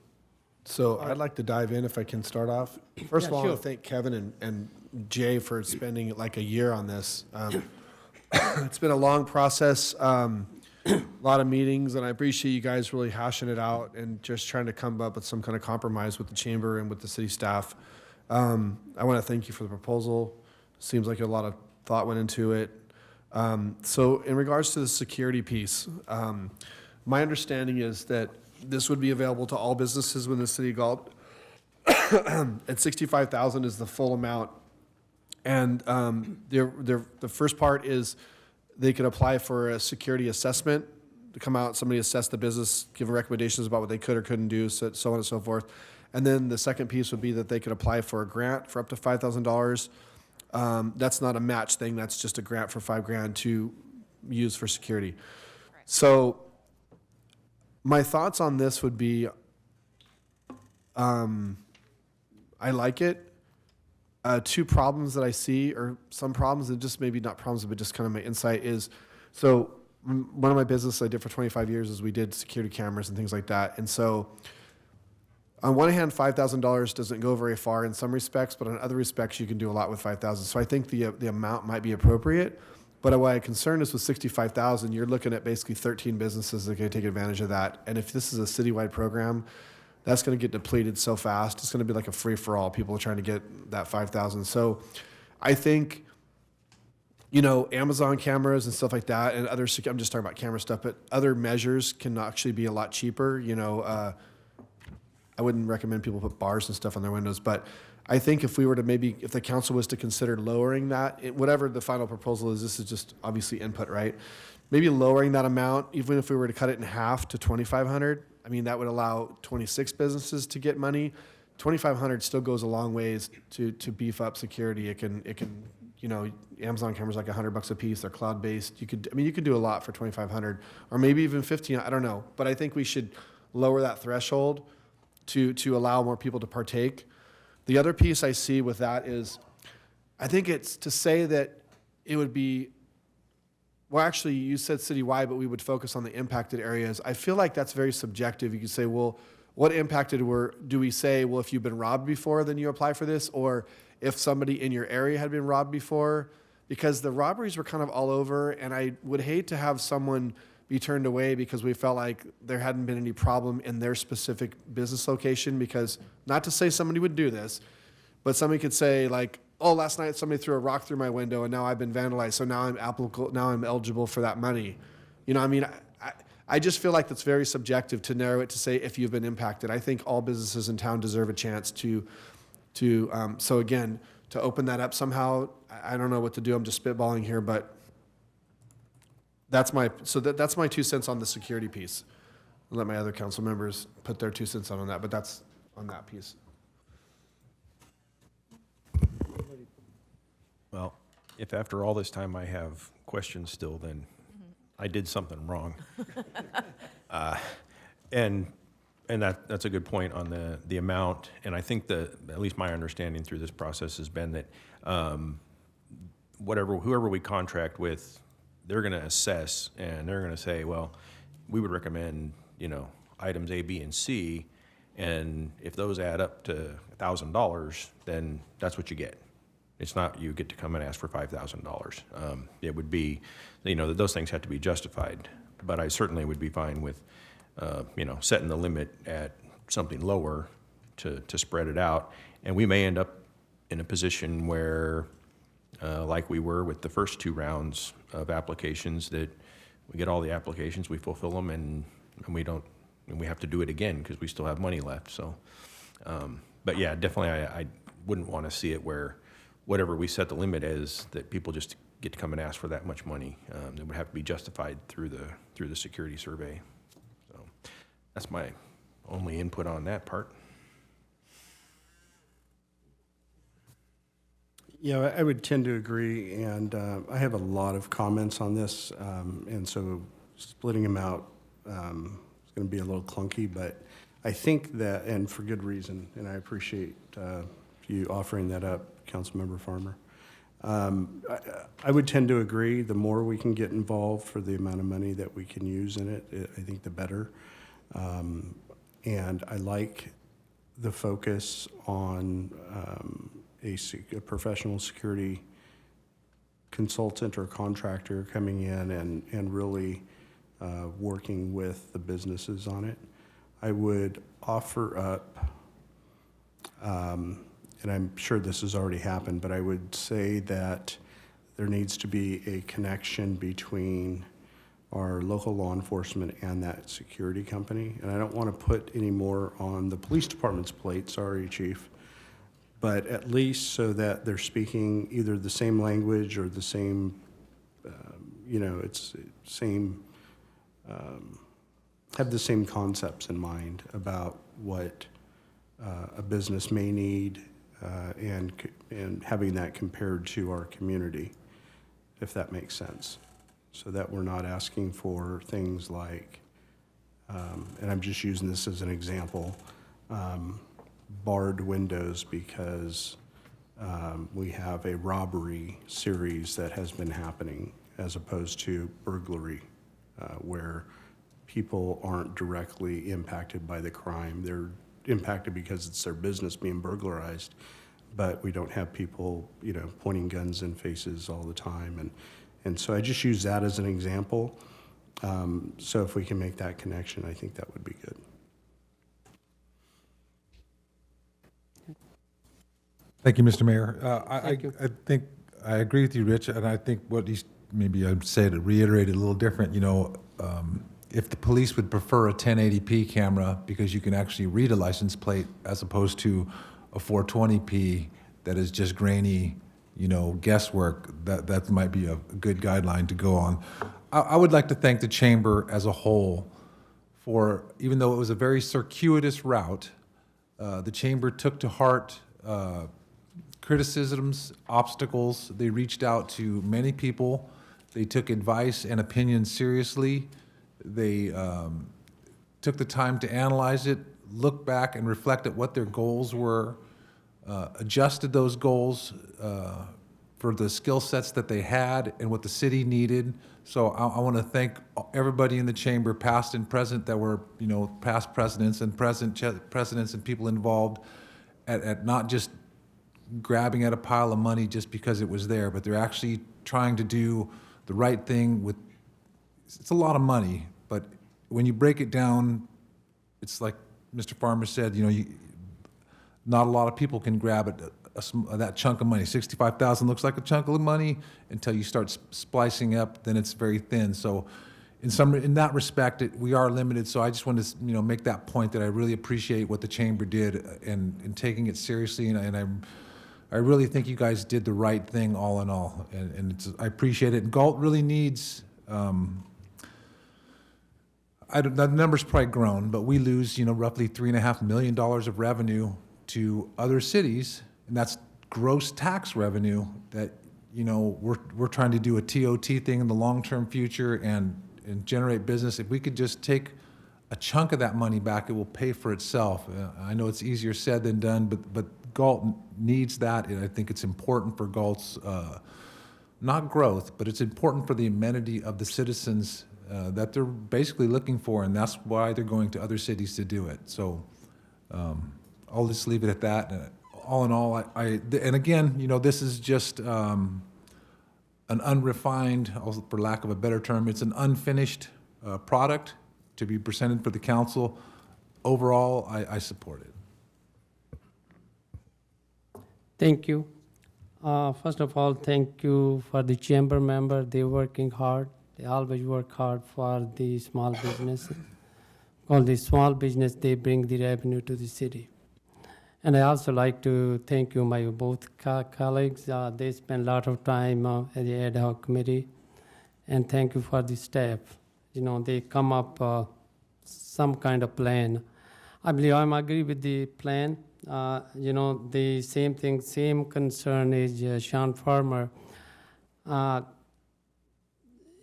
So I'd like to dive in if I can start off. First of Yeah, all, I want sure. to thank Kevin and Jay for spending like a year on this. It's been a long process, a lot of meetings, and I appreciate you guys really hashing it out and just trying to come up with some kind of compromise with the chamber and with the city staff. I want to thank you for the proposal. Seems like a lot of thought went into it. So in regards to the security piece, my understanding is that this would be available to all businesses within the city of Galt. At $65,000 is the full amount. And the first part is they could apply for a security assessment to come out, somebody assess the business, give recommendations about what they could or couldn't do, so on and so forth. And then the second piece would be that they could apply for a grant for up to $5,000. That's not a match thing, that's just a grant for $5,000 to use for security. So my thoughts on this would be, I like it. Two problems that I see, or some problems, and just maybe not problems, but just kind of my insight is, so one of my businesses I did for 25 years is we did security cameras and things like that. And so on one hand, $5,000 doesn't go very far in some respects, but in other respects, you can do a lot with $5,000. So I think the amount might be appropriate. But what I'm concerned is with $65,000, you're looking at basically 13 businesses that can take advantage of that. And if this is a citywide program, that's going to get depleted so fast. It's going to be like a free-for-all. People are trying to get that $5,000. So I think, you know, Amazon cameras and stuff like that and other, I'm just talking about camera stuff, but other measures can actually be a lot cheaper. You know, I wouldn't recommend people put bars and stuff on their windows, but I think if we were to maybe, if the council was to consider lowering that, whatever the final proposal is, this is just obviously input, right? Maybe lowering that amount, even if we were to cut it in half to 2,500, I mean, that would allow 26 businesses to get money. 2,500 still goes a long ways to beef up security. It can, you know, Amazon cameras like $100 a piece. They're cloud-based. You could do a lot for 2,500, or maybe even 15. I don't know, but I think we should lower that threshold to allow more people to partake. The other piece I see with that is, I think it's to say that it would be, well, actually, you said citywide, but we would focus on the impacted areas. I feel like that's very subjective. You could say, well, what impacted do we say, well, if you've been robbed before, then you apply for this? Or if somebody in your area had been robbed before? Because the robberies were kind of all over, and I would hate to have someone be turned away because we felt like there hadn't been any problem in their specific business location. Because, not to say somebody would do this, but somebody could say, like, oh, last night somebody threw a rock through my window and now I've been vandalized, so now I'm eligible for that money. You know, I mean, I just feel like that's very subjective to narrow it to say if you've been impacted. I think all businesses in town deserve a chance to so again, to open that up somehow, I don't know what to do, I'm just spitballing here, but that's my 2 cents on the security piece. I'll let my other council members put their 2 cents on that, but that's on that piece. Well, if after all this time I have questions still, then I did something wrong. And that's a good point on the amount. And I think at least my understanding through this process has been that whoever we contract with, they're going to assess and they're going to say, well, we would recommend, you know, items A, B, and C, and if those add up to $1,000, then that's what you get. It's not you get to come and ask for $5,000. It would be, you know, those things have to be justified. But I certainly would be fine with, you know, setting the limit at something lower to spread it out. And we may end up in a position where, like we were with the first 2 rounds of applications, that we get all the applications, we fulfill them, and we have to do it again because we still have money left. So, but yeah, definitely, I wouldn't want to see it where whatever we set the limit is, that people just get to come and ask for that much money. It would have to be justified through the security survey. So that's my only input on that part. Yeah, I would tend to agree, and I have a lot of comments on this, and so splitting them out is going to be a little clunky, but I think that, and for good reason, and I appreciate you offering that up, Councilmember Farmer. I would tend to agree. The more we can get involved for the amount of money that we can use in it, I think the better. And I like the focus on a professional security consultant or contractor coming in and really working with the businesses on it. I would offer up, and I'm sure this has already happened, but I would say that there needs to be a connection between our local law enforcement and that security company. And I don't want to put any more on the police department's plate, sorry, chief, but at least so that they're speaking either the same language or the same, have the same concepts in mind about what a business may need, and having that compared to our community, if that makes sense. So that we're not asking for things like, and I'm just using this as an example, barred windows because we have a robbery series that has been happening, as opposed to burglary, where people aren't directly impacted by the crime. They're impacted because it's their business being burglarized, but we don't have people, pointing guns in faces all the time. And so I just use that as an example. So if we can make that connection, I think that would be good. Thank you, Mr. Mayor. Thank you. I think I agree with you, Rich, and I think what he's, maybe I'd say to reiterate it a little different, if the police would prefer a 1080p camera because you can actually read a license plate as opposed to a 420p that is just grainy, guesswork, that might be a good guideline to go on. I would like to thank the chamber as a whole for, even though it was a very circuitous route, the chamber took to heart criticisms, obstacles. They reached out to many people. They took advice and opinions seriously. They took the time to analyze it, look back and reflect at what their goals were, adjusted those goals for the skill sets that they had and what the city needed. So I want to thank everybody in the chamber, past and present, that were, past presidents and present presidents and people involved at not just grabbing at a pile of money just because it was there, but they're actually trying to do the right thing with, it's a lot of money, but when you break it down, it's like Mr. Farmer said, not a lot of people can grab it, that chunk of money. 65,000 looks like a chunk of money until you start splicing up, then it's very thin. So in that respect, we are limited. So I just wanted to, make that point that I really appreciate what the chamber did and taking it seriously. And I really think you guys did the right thing all in all. And I appreciate it. And Galt really needs, the number's probably grown, but we lose, roughly $3.5 million of revenue to other cities, and that's gross tax revenue that, we're trying to do a TOT thing in the long-term future and generate business. If we could just take a chunk of that money back, it will pay for itself. I know it's easier said than done, but Galt needs that, and I think it's important for Galt's, not growth, but it's important for the amenity of the citizens that they're basically looking for, and that's why they're going to other cities to do it. So I'll just leave it at that. All in all, and again, this is just an unrefined, for lack of a better term, it's an unfinished product to be presented for the council. Overall, I support it. Thank you. First of all, thank you for the chamber member. They're working hard. They always work hard for the small business. All the small business, they bring the revenue to the city. And I also like to thank you, my both colleagues. They spend a lot of time at the ad hoc committee. And thank you for the staff. They come up some kind of plan. I believe I agree with the plan. The same thing, same concern is Sean Farmer. There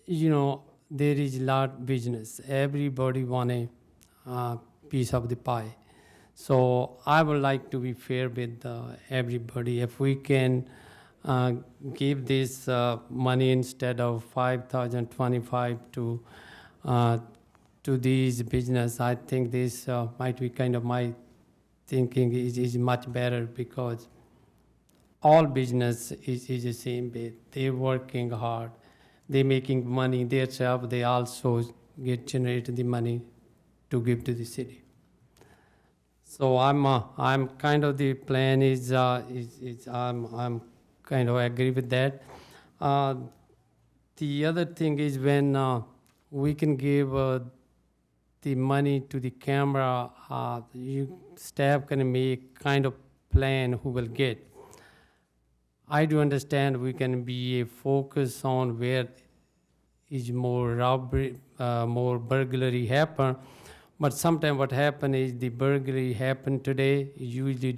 is a lot business. Everybody want a piece of the pie. So I would like to be fair with everybody. If we can uh, give this money instead of 5,025 to these business. I think this might be kind of my thinking is much better because all business is the same way. They're working hard. They're making money themselves. They also generate the money to give to the city. So I'm kind of the plan is I'm kind of agree with that. The other thing is when we can give the money to the camera, staff can make kind of plan who will get. I do understand we can be a focus on where is more robbery, more burglary happen, but sometimes what happen is the burglary happen today, usually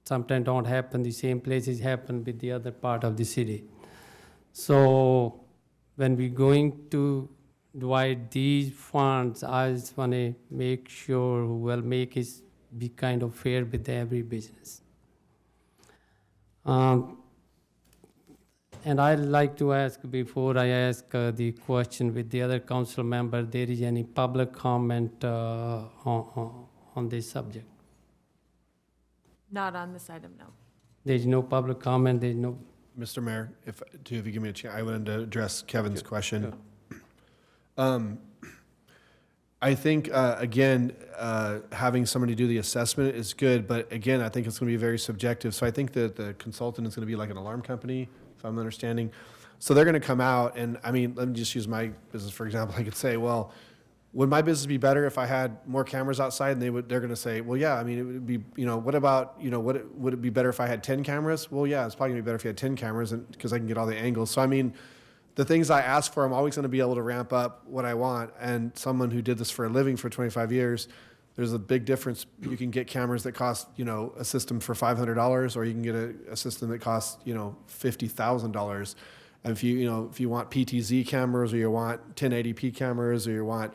sometimes don't happen the same places happen with the other part of the city. So when we going to divide these funds, I just want to make sure we'll make it be kind of fair with every business. And I'd like to ask, before I ask the question with the other council member, there is any public comment on this subject? Not on this item, no. There's no public comment, there's no, Mr. Mayor, if you give me a chance, I wanted to address Kevin's question. I think, again, having somebody do the assessment is good, but again, I think it's going to be very subjective. So I think that the consultant is going to be like an alarm company, if I'm understanding. So they're going to come out, and I mean, let me just use my business for example. I could say, well, would my business be better if I had more cameras outside? And they're going to say, well, yeah. I mean, it would be, what about, would it be better if I had 10 cameras? Well, yeah, it's probably going to be better if you had 10 cameras, because I can get all the angles. So I mean, the things I ask for, I'm always going to be able to ramp up what I want. And someone who did this for a living for 25 years, there's a big difference. You can get cameras that cost, a system for $500, or you can get a system that costs, $50,000. And if you want PTZ cameras, or you want 1080p cameras, or you want,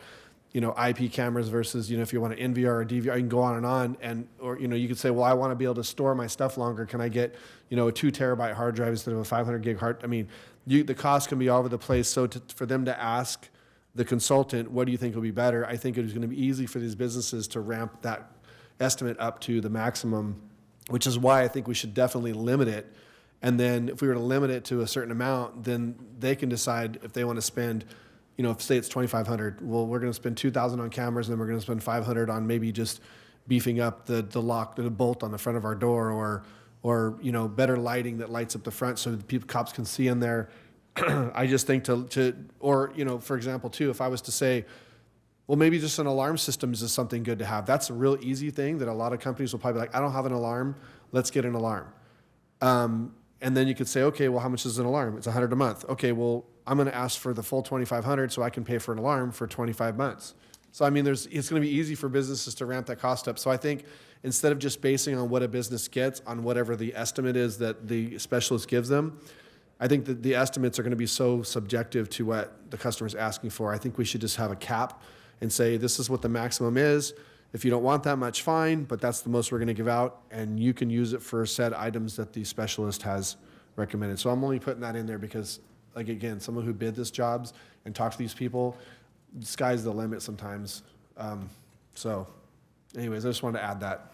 IP cameras versus, if you want an NVR or DVR, you can go on, or, you could say, well, I want to be able to store my stuff longer. Can I get, a 2 terabyte hard drive instead of a 500 gig hard? I mean, the cost can be all over the place. So for them to ask the consultant, what do you think will be better? I think it is going to be easy for these businesses to ramp that estimate up to the maximum, which is why I think we should definitely limit it. And then if we were to limit it to a certain amount, then they can decide if they want to spend, if say it's $2,500, well, we're going to spend $2,000 on cameras, and then we're going to spend $500 on maybe just beefing up the lock, the bolt on the front of our door, or better lighting that lights up the front so the cops can see in there. I just think for example, too, if I was to say, well, maybe just an alarm system is just something good to have. That's a real easy thing that a lot of companies will probably be like, I don't have an alarm, let's get an alarm. And then you could say, okay, well, how much is an alarm? It's $100 a month. Okay, well, I'm going to ask for the full $2,500 so I can pay for an alarm for 25 months. So, I mean, it's going to be easy for businesses to ramp that cost up. So I think instead of just basing on what a business gets on whatever the estimate is that the specialist gives them, I think that the estimates are going to be so subjective to what the customer is asking for. I think we should just have a cap and say, this is what the maximum is. If you don't want that much, fine, but that's the most we're going to give out, and you can use it for said items that the specialist has recommended. So I'm only putting that in there because, like, again, someone who bid this jobs and talked to these people, the sky's the limit sometimes. So anyways, I just wanted to add that.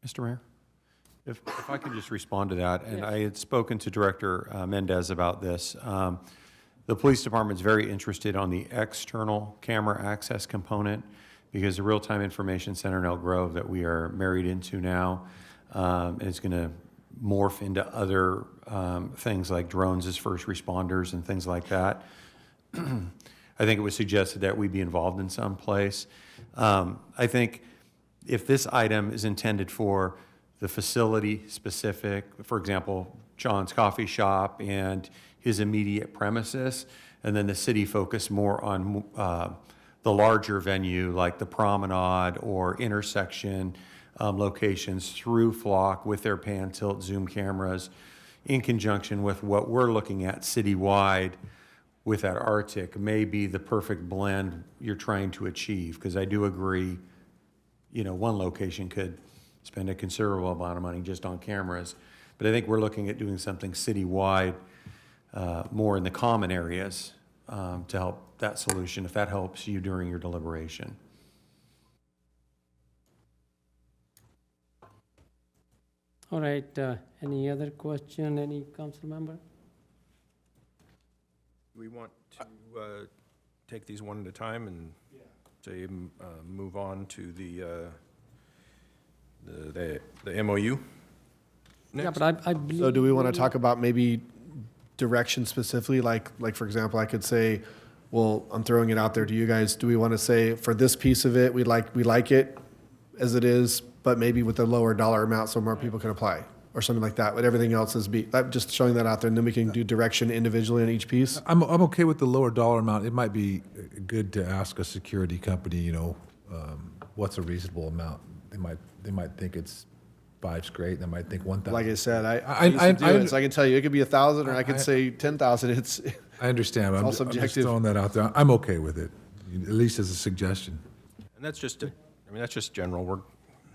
Mr. Mayor? If I could just respond to that, and I had spoken to Director Mendez about this. The police department's very interested on the external camera access component, because the Real-Time Information Center in Elk Grove that we are married into now is going to morph into other things like drones as first responders and things like that. I think it was suggested that we be involved in some place. I think if this item is intended for the facility specific, for example, John's coffee shop and his immediate premises, and then the city focus more on the larger venue like the promenade or intersection locations through Flock with their pan tilt zoom cameras, in conjunction with what we're looking at citywide with that Arctic, may be the perfect blend you're trying to achieve. Because I do agree, one location could spend a considerable amount of money just on cameras. But I think we're looking at doing something citywide, more in the common areas, to help that solution, if that helps you during your deliberation. All right, any other question, any council member? We want to take these one at a time and say, move on to the MOU Yeah, next? but I believe. So do we want to talk about maybe direction specifically? Like for example, I could say, well, I'm throwing it out there to you guys. Do we want to say for this piece of it, we like it as it is, but maybe with a lower dollar amount so more people can apply or something like that, but everything else is I'm just showing that out there, and then we can do direction individually on each piece? I'm okay with the lower dollar amount. It might be good to ask a security company, you know, what's a reasonable amount. They might think it's 5's great. They might think 1,000. Like I said, I used to do it, so I can tell you, it could be 1,000 or I could say 10,000. It's I understand. all I'm just subjective. throwing that out there. I'm okay with it, at least as a suggestion. And that's just, that's just general.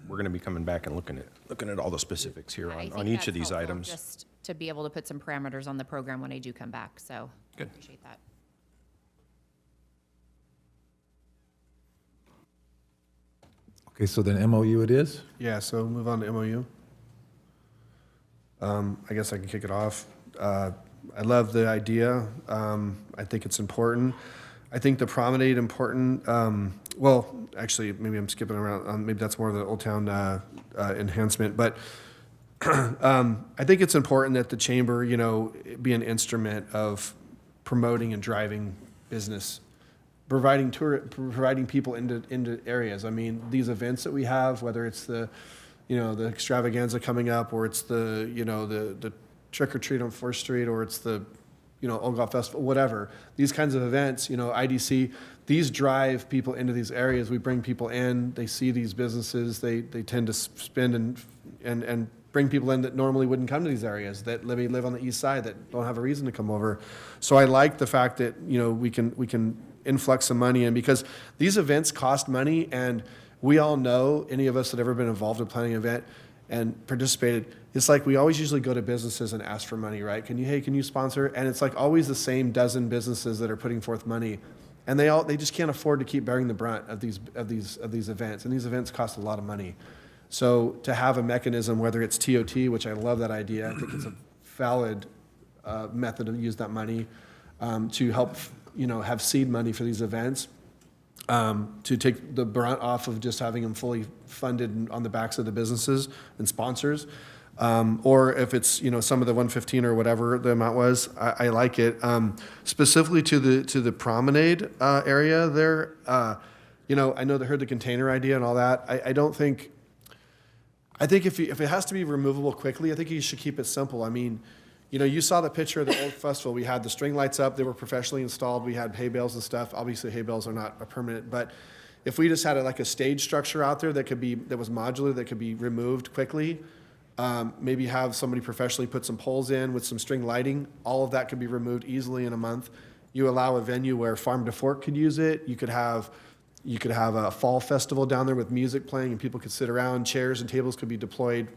We're going to be coming back and looking at all the specifics here I think on each that's of these helpful items. Just to be able to put some parameters on the program when I do come back, so I Good. appreciate that. Okay, so then MOU it is? Yeah, so move on to MOU. I guess I can kick it off. I love the idea. I think it's important. I think the promenade important. Well, actually, maybe I'm skipping around. Maybe that's more of the Old Town enhancement. But I think it's important that the chamber, you know, be an instrument of promoting and driving business, providing people into areas. I mean, these events that we have, whether it's the extravaganza coming up, or it's the trick or treat on 4th Street, or it's the Old Galt Festival, whatever. These kinds of events, IDC, these drive people into these areas. We bring people in, they see these businesses, they tend to spend and bring people in that normally wouldn't come to these areas, that live on the east side, that don't have a reason to come over. So I like the fact that, we can influx some money in, because these events cost money, and we all know, any of us that have ever been involved in planning an event and participated, it's like we always usually go to businesses and ask for money, right? Can you sponsor? And it's like always the same dozen businesses that are putting forth money, and they just can't afford to keep bearing the brunt of these events, and these events cost a lot of money. So to have a mechanism, whether it's TOT, which I love that idea, I think it's a valid method to use that money to help have seed money for these events, to take the brunt off of just having them fully funded on the backs of the businesses and sponsors. Or if it's, some of the 115 or whatever the amount was, I like it. Specifically to the promenade area there, I know they heard the container idea and all that. I think if it has to be removable quickly, I think you should keep it simple. I mean, you saw the picture of the old festival. We had the string lights up. They were professionally installed. We had hay bales and stuff. Obviously, hay bales are not a permanent, but if we just had a stage structure out there that was modular, that could be removed quickly, maybe have somebody professionally put some poles in with some string lighting, all of that could be removed easily in a month. You allow a venue where Farm to Fork could use it. You could have a fall festival down there with music playing, and people could sit around. Chairs and tables could be deployed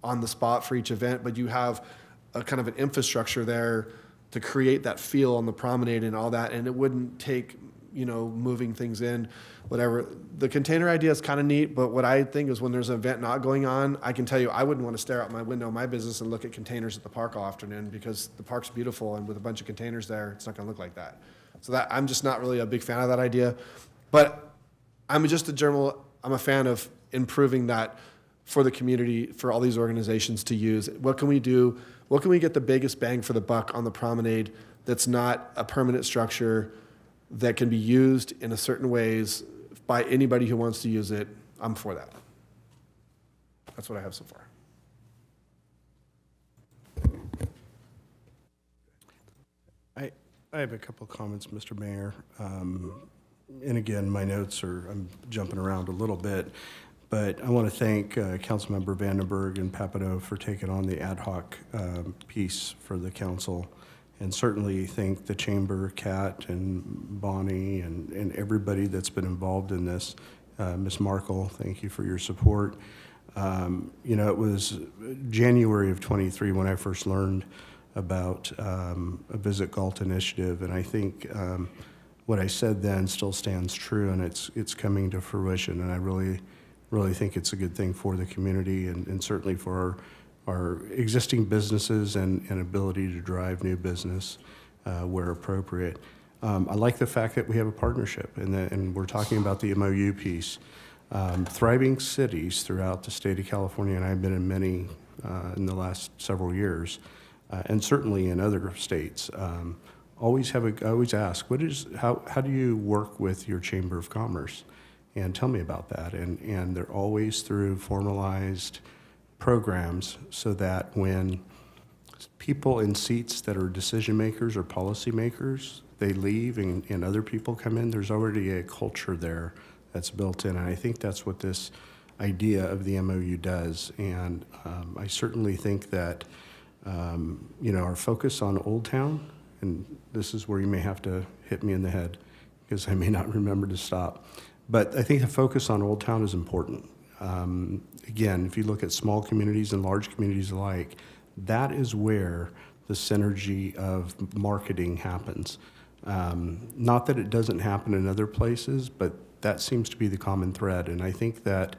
on the spot for each event, but you have a kind of an infrastructure there to create that feel on the promenade and all that, and it wouldn't take, moving things in, whatever. The container idea is kind of neat, but what I think is when there's an event not going on, I can tell you I wouldn't want to stare out my window of my business and look at containers at the park all afternoon, because the park's beautiful, and with a bunch of containers there, it's not going to look like that. So I'm just not really a big fan of that idea. But I'm a fan of improving that for the community, for all these organizations to use. What can we do? What can we get the biggest bang for the buck on the promenade that's not a permanent structure, that can be used in a certain ways by anybody who wants to use it? I'm for that. That's what I have so far. I have a couple of comments, Mr. Mayor. And again, my notes I'm jumping around a little bit, but I want to thank Councilmember Vandenberg and Papineau for taking on the ad hoc piece for the council, and certainly thank the Chamber, Kat and Bonnie and everybody that's been involved in this. Ms. Markle, thank you for your support. You know, it was January of '23 when I first learned about a Visit Galt initiative, and I think what I said then still stands true, and it's coming to fruition, and I really think it's a good thing for the community and certainly for our existing businesses and ability to drive new business where appropriate. I like the fact that we have a partnership and we're talking about the MOU piece. Thriving cities throughout the state of California, and I've been in many in the last several years, and certainly in other states, I always ask, how do you work with your Chamber of Commerce? And tell me about that. And they're always through formalized programs so that when people in seats that are decision makers or policy makers, they leave and other people come in, there's already a culture there that's built in. And I think that's what this idea of the MOU does. And I certainly think that, you know, our focus on Old Town, and this is where you may have to hit me in the head because I may not remember to stop. But I think the focus on Old Town is important. Again, if you look at small communities and large communities alike, that is where the synergy of marketing happens. Not that it doesn't happen in other places, but that seems to be the common thread. And I think that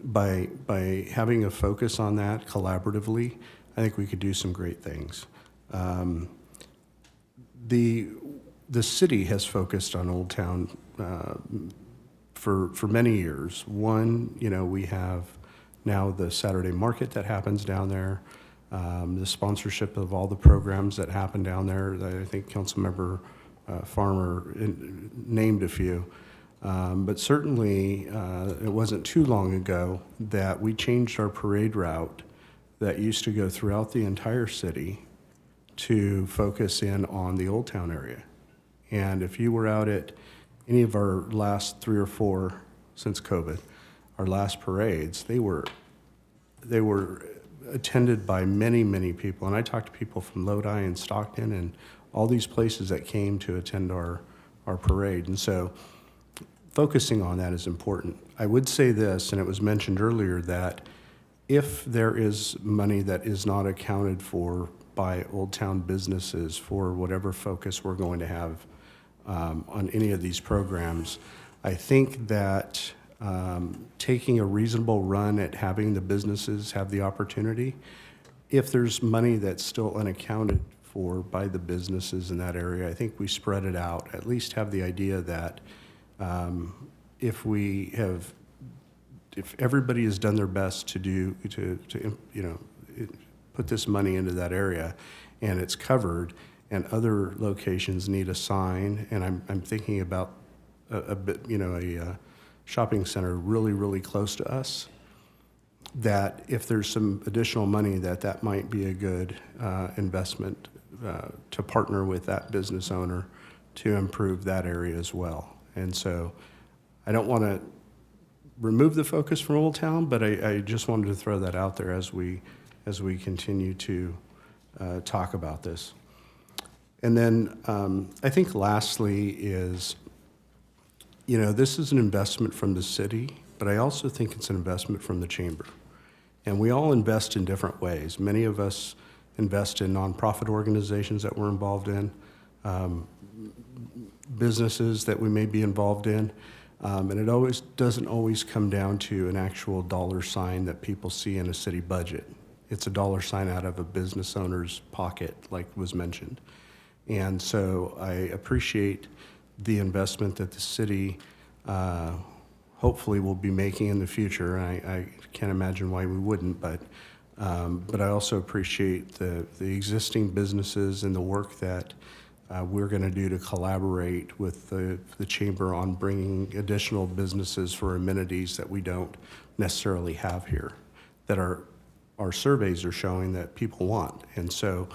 by having a focus on that collaboratively, I think we could do some great things. The city has focused on Old Town for many years. One, you know, we have now the Saturday market that happens down there, the sponsorship of all the programs that happen down there. I think Councilmember Farmer named a few. But certainly, it wasn't too long ago that we changed our parade route that used to go throughout the entire city to focus in on the Old Town area. And if you were out at any of our last 3 or 4 since COVID, our last parades, they were attended by many, many people. And I talked to people from Lodi and Stockton and all these places that came to attend our parade. And so focusing on that is important. I would say this, and it was mentioned earlier, that if there is money that is not accounted for by Old Town businesses for whatever focus we're going to have on any of these programs, I think that taking a reasonable run at having the businesses have the opportunity, if there's money that's still unaccounted for by the businesses in that area, I think we spread it out, at least have the idea that if everybody has done their best to put this money into that area and it's covered and other locations need a sign, and I'm thinking about a shopping center really, really close to us, that if there's some additional money that might be a good investment to partner with that business owner to improve that area as well. And so I don't want to remove the focus from Old Town, but I just wanted to throw that out there as we continue to talk about this. And then I think lastly is, you know, this is an investment from the city, but I also think it's an investment from the chamber. And we all invest in different ways. Many of us invest in nonprofit organizations that we're involved in, businesses that we may be involved in, and it doesn't always come down to an actual dollar sign that people see in a city budget. It's a dollar sign out of a business owner's pocket, like was mentioned. And so I appreciate the investment that the city hopefully will be making in the future. I can't imagine why we wouldn't, but I also appreciate the existing businesses and the work that we're going to do to collaborate with the chamber on bringing additional businesses for amenities that we don't necessarily have here, that our surveys are showing that people want. And so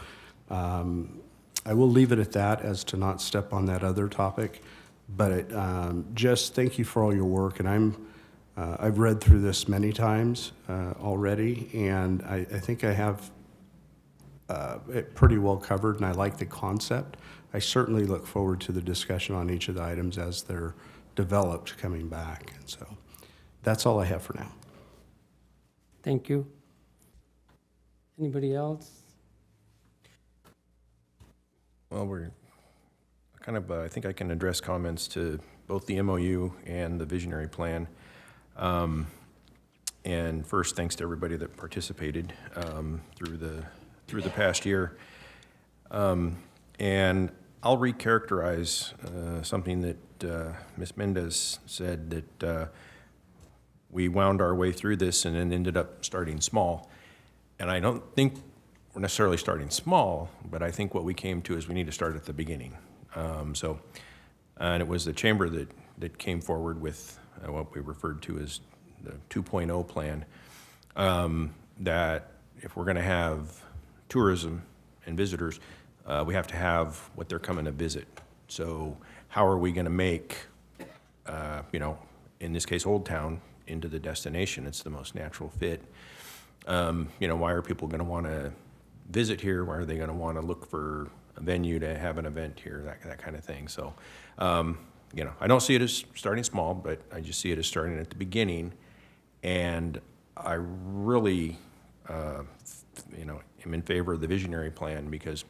I will leave it at that as to not step on that other topic, but just thank you for all your work. And I've read through this many times already, and I think I have it pretty well covered, and I like the concept. I certainly look forward to the discussion on each of the items as they're developed coming back. And so That's all I have for now. Thank you. Anybody else? Well, we're kind of, I think I can address comments to both the MOU and the visionary plan. And first, thanks to everybody that participated through the past year. And I'll recharacterize something that Ms. Mendez said, that we wound our way through this and then ended up starting small. And I don't think we're necessarily starting small, but I think what we came to is we need to start at the beginning. And it was the chamber that came forward with what we referred to as the 2.0 plan, that if we're going to have tourism and visitors, we have to have what they're coming to visit. So how are we going to make, in this case, Old Town into the destination? It's the most natural fit. Why are people going to want to visit here? Why are they going to want to look for a venue to have an event here? That kind of thing. So, I don't see it as starting small, but I just see it as starting at the beginning. And I really, am in favor of the visionary plan because,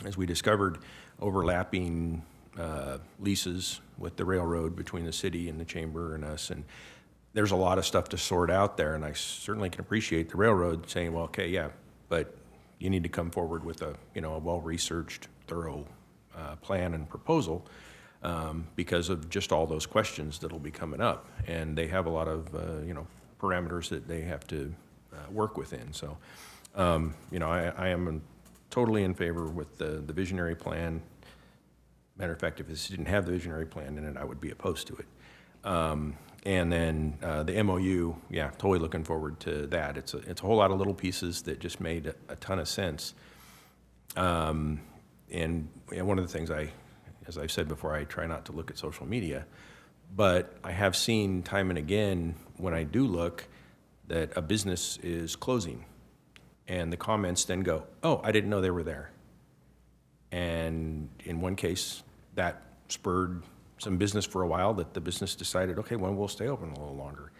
as we discovered, overlapping leases with the railroad between the city and the chamber and us, and there's a lot of stuff to sort out there. And I certainly can appreciate the railroad saying, well, okay, yeah, but you need to come forward with a well-researched, thorough plan and proposal because of just all those questions that'll be coming up. And they have a lot of, parameters that they have to work within. So, I am totally in favor with the visionary plan. Matter of fact, if this didn't have the visionary plan in it, I would be opposed to it. And then the MOU, yeah, totally looking forward to that. It's a whole lot of little pieces that just made a ton of sense. And one of the things as I've said before, I try not to look at social media, but I have seen time and again when I do look that a business is closing, and the comments then go, "Oh, I didn't know they were there." And in one case, that spurred some business for a while that the business decided, okay, well, we'll stay open a little longer.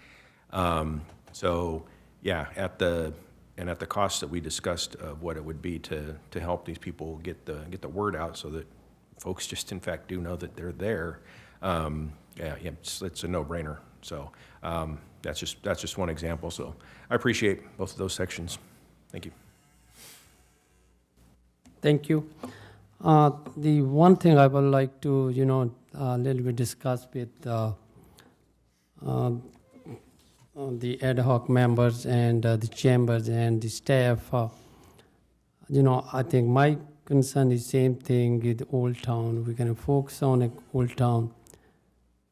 So yeah, at the cost that we discussed of what it would be to help these people get the word out so that folks just in fact do know that they're there. It's a no-brainer. So that's just one example. So I appreciate both of those sections. Thank you. Thank you. The one thing I would like to, a little bit discuss with the ad hoc members and the chambers and the staff. I think my concern is same thing with Old Town. We're going to focus on Old Town,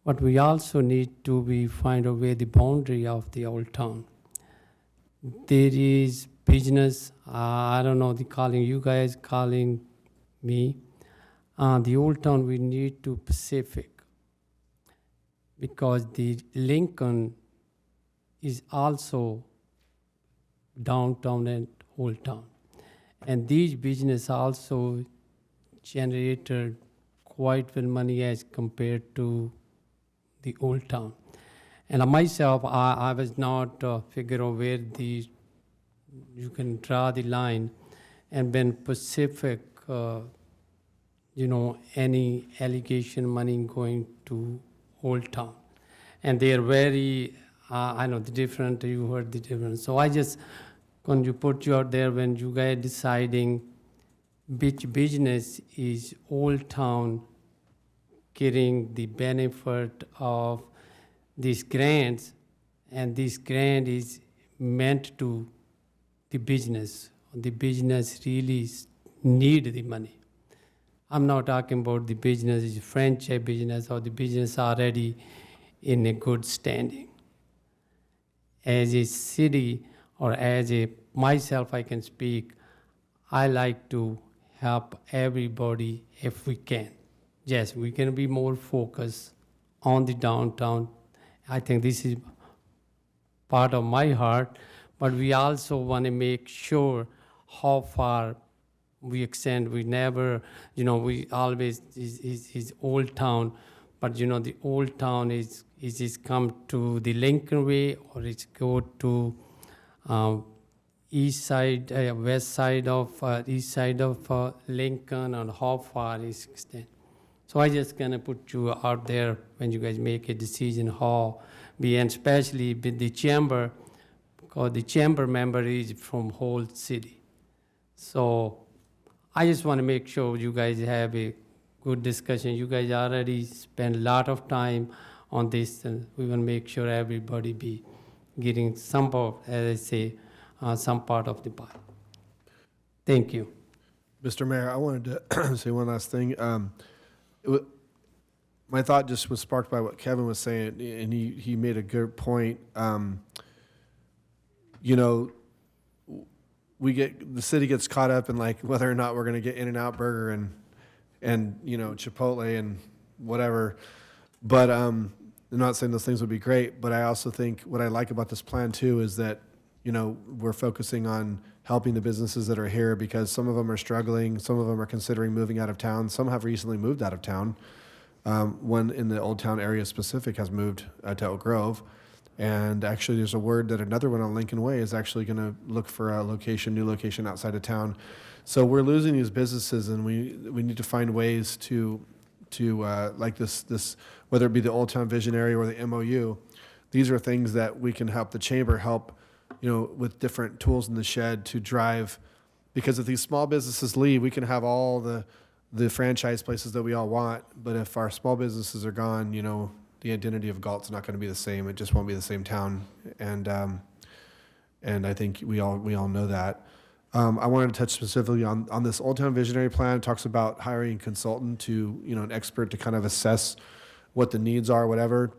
but we also need to find a way the boundary of the Old Town. There is business. I don't know, you guys calling me. The Old Town, we need to Pacific because the Lincoln is also downtown and Old Town. And these business also generated quite well money as compared to the Old Town. And myself, I was not figure out where you can draw the line, and when Pacific, any allegation money going to Old Town. And they are very, I know the different, you heard the difference. So I just, when you put you out there, when you guys deciding which business is Old Town getting the benefit of these grants, and this grant is meant to the business. The business really need the money. I'm not talking about the business is franchise business or the business already in a good standing. As a city or myself, I can speak, I like to help everybody if we can. Yes, we can be more focused on the downtown. I think this is part of my heart, but we also want to make sure how far we extend. We never, we always is Old Town, But the old town is it come to the Lincoln Way, or it's go to east side, west side of east side of Lincoln, and how far is extend. So I just gonna put you out there when you guys make a decision how and especially with the chamber, because the chamber member is from whole city. So I just want to make sure you guys have a good discussion. You guys already spend a lot of time on this, and we want to make sure everybody be getting some part, as I say, some part of the pie. Thank you. Mr. Mayor, I wanted to say one last thing. My thought just was sparked by what Kevin was saying, and he made a good point. The city gets caught up in like whether or not we're going to get In-N-Out Burger and Chipotle and whatever. But I'm not saying those things would be great, but I also think what I like about this plan too is that we're focusing on helping the businesses that are here, because some of them are struggling, some of them are considering moving out of town, some have recently moved out of town. One in the Old Town area specific has moved to Oak Grove. And actually, there's a word that another one on Lincoln Way is actually going to look for a new location outside of town. So we're losing these businesses, and we need to find ways to like this, whether it be the Old Town Vision area or the MOU. These are things that we can help the chamber help, with different tools in the shed to drive. Because if these small businesses leave, we can have all the franchise places that we all want. But if our small businesses are gone, the identity of Galt's not going to be the same. It just won't be the same town, and I think we all know that. I wanted to touch specifically on this Old Town Visionary Plan. It talks about hiring a consultant to an expert to kind of assess what the needs are, whatever.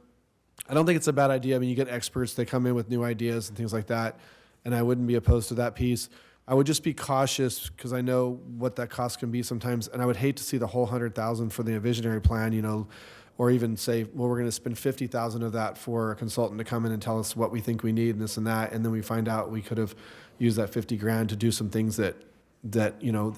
I don't think it's a bad idea. I mean, you get experts; they come in with new ideas and things like that, and I wouldn't be opposed to that piece. I would just be cautious because I know what that cost can be sometimes, and I would hate to see the whole $100,000 for the visionary plan, or even say, well, we're going to spend $50,000 of that for a consultant to come in and tell us what we think we need and this and that, and then we find out we could have used that $50,000 to do some things that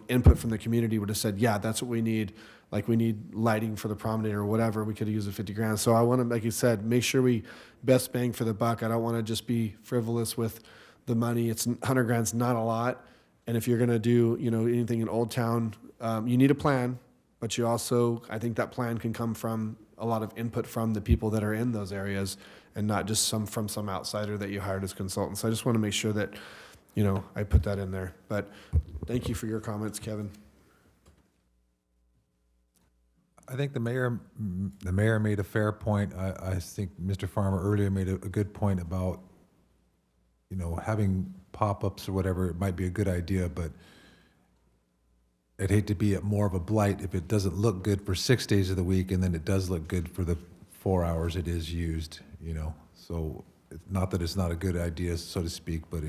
input from the community would have said, yeah, that's what we need. Like we need lighting for the promenade or whatever. We could have used the $50,000. So I want to, like you said, make sure we best bang for the buck. I don't want to just be frivolous with the money. It's $100,000's not a lot, and if you're going to do anything in Old Town, you need a plan. But you also, I think that plan can come from a lot of input from the people that are in those areas, and not just from some outsider that you hired as consultants. So I just want to make sure that I put that in there. But thank you for your comments, Kevin. I think the mayor made a fair point. I think Mr. Farmer earlier made a good point about, having pop-ups or whatever. It might be a good idea, but I'd hate to be at more of a blight if it doesn't look good for 6 days of the week, and then it does look good for the 4 hours it is used, So not that it's not a good idea, so to speak, but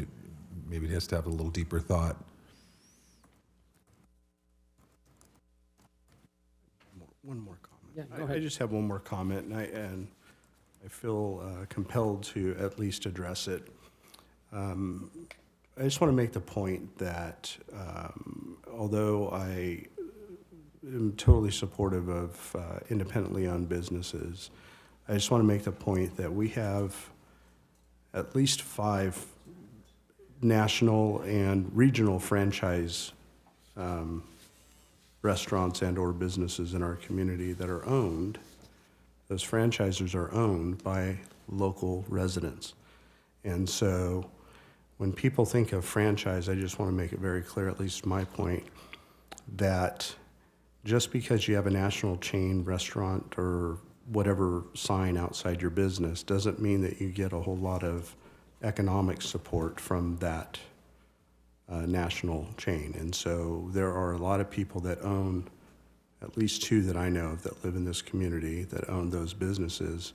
maybe it has to have a little deeper thought. One more comment. Yeah, go ahead. I just have one more comment, and I feel compelled to at least address it. I just want to make the point that although I am totally supportive of independently owned businesses, I just want to make the point that we have at least 5 national and regional franchise restaurants and or businesses in our community that are owned. Those franchisers are owned by local residents. And so when people think of franchise, I just want to make it very clear, at least my point, that just because you have a national chain restaurant or whatever sign outside your business doesn't mean that you get a whole lot of economic support from that national chain. And so there are a lot of people that own, at least 2 that I know of that live in this community, that own those businesses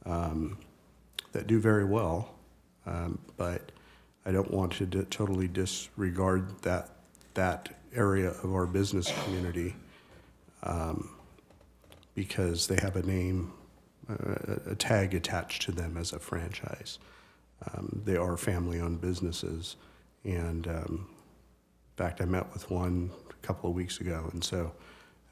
that do very well. But I don't want to totally disregard that area of our business community because they have a name, a tag attached to them as a franchise. They are family-owned businesses, and in fact, I met with one a couple of weeks ago,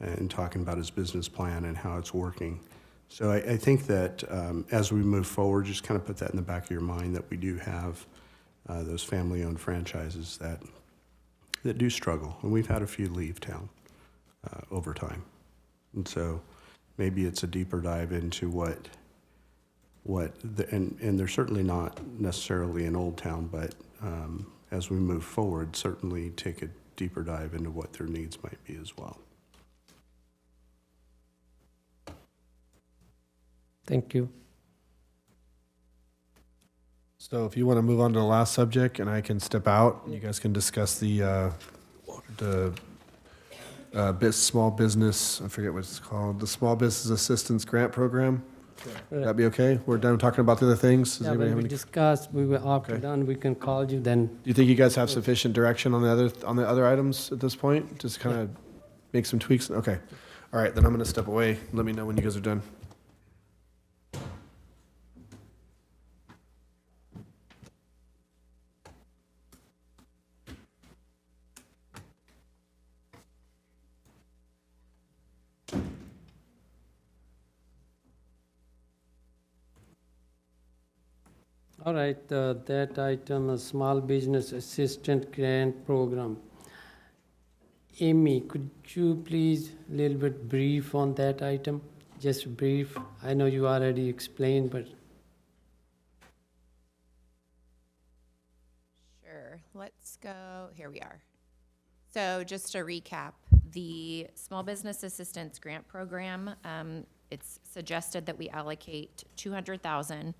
and talking about his business plan and how it's working. So I think that as we move forward, just kind of put that in the back of your mind that we do have those family-owned franchises that do struggle, and we've had a few leave town over time. And so maybe it's a deeper dive into and they're certainly not necessarily in Old Town, but as we move forward, certainly take a deeper dive into what their needs might be as well. Thank you. So if you want to move on to the last subject, and I can step out, you guys can discuss the small business, I forget what it's called, the Small Business Assistance Grant Program. Would that be okay? We're done talking about the other things? Does Yeah, anybody when have we any? discuss, we were after Okay. done, we can call you then. Do you think you guys have sufficient direction on the other items at this point? Just kind of make some tweaks? Okay. All right, then I'm going to step away. Let me know when you guys are done. All right, that item, a Small Business Assistant Grant Program. Amy, could you please a little bit brief on that item? Just brief. I know you already explained, but Sure, let's go, here we are. So just to recap, the Small Business Assistance Grant Program, it's suggested that we allocate $200,000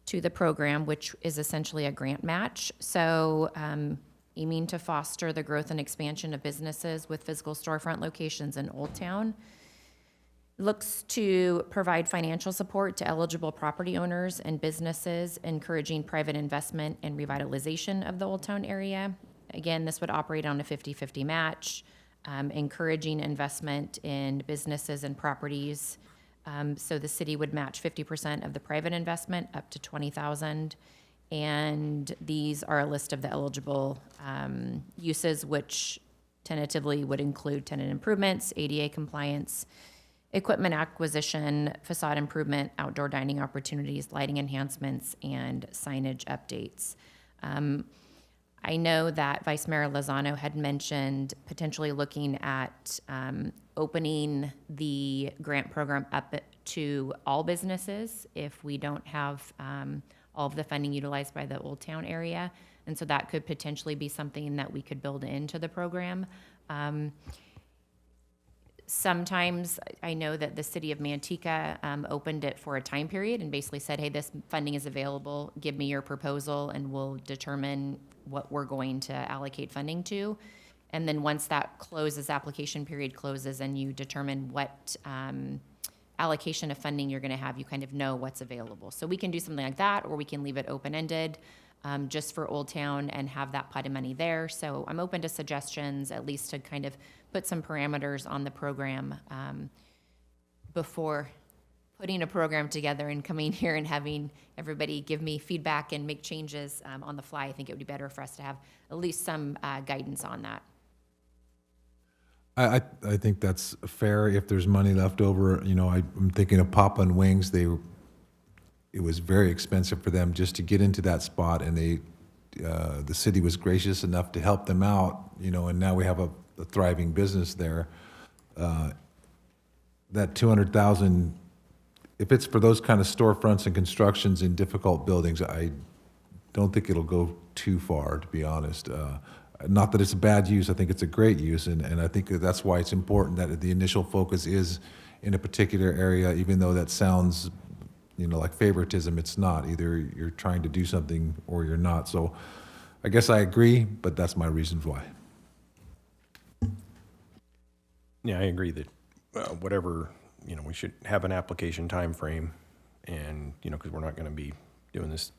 to the program, which is essentially a grant match. So aiming to foster the growth and expansion of businesses with physical storefront locations in Old Town. Looks to provide financial support to eligible property owners and businesses, encouraging private investment and revitalization of the Old Town area. Again, this would operate on a 50-50 match, encouraging investment in businesses and properties. So the city would match 50% of the private investment up to $20,000. And these are a list of the eligible uses, which tentatively would include tenant improvements, ADA compliance, equipment acquisition, facade improvement, outdoor dining opportunities, lighting enhancements, and signage updates. I know that Vice Mayor Lozano had mentioned potentially looking at opening the grant program up to all businesses if we don't have all of the funding utilized by the Old Town area. And so that could potentially be something that we could build into the program. Sometimes I know that the city of Manteca opened it for a time period and basically said, hey, this funding is available, give me your proposal and we'll determine what we're going to allocate funding to. And then once that closes, application period closes and you determine what allocation of funding you're gonna have, you kind of know what's available. So we can do something like that, or we can leave it open-ended just for Old Town and have that pot of money there. So I'm open to suggestions, at least to kind of put some parameters on the program before putting a program together and coming here and having everybody give me feedback and make changes on the fly. I think it would be better for us to have at least some guidance on that. I think that's fair if there's money left over. You know, I'm thinking of Papa and Wings. It was very expensive for them just to get into that spot, and the city was gracious enough to help them out, you know, and now we have a thriving business there. That 200,000, if it's for those kind of storefronts and constructions in difficult buildings, I don't think it'll go too far, to be honest. Not that it's a bad use, I think it's a great use, and I think that's why it's important that the initial focus is in a particular area, even though that sounds, you know, like favoritism. It's not. Either you're trying to do something or you're not. So I guess I agree, but that's my reasons why. Yeah, I agree that whatever, you know, we should have an application time frame, and, you know, because we're not going to be doing this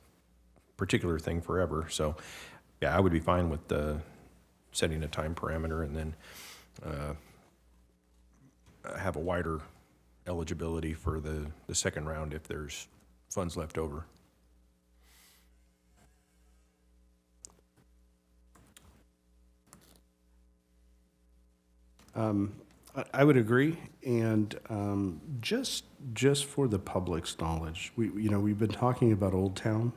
particular thing forever. So, yeah, I would be fine with setting a time parameter and then have a wider eligibility for the second round if there's funds left over. I would agree, and just for the public's knowledge, we've been talking about Old Town,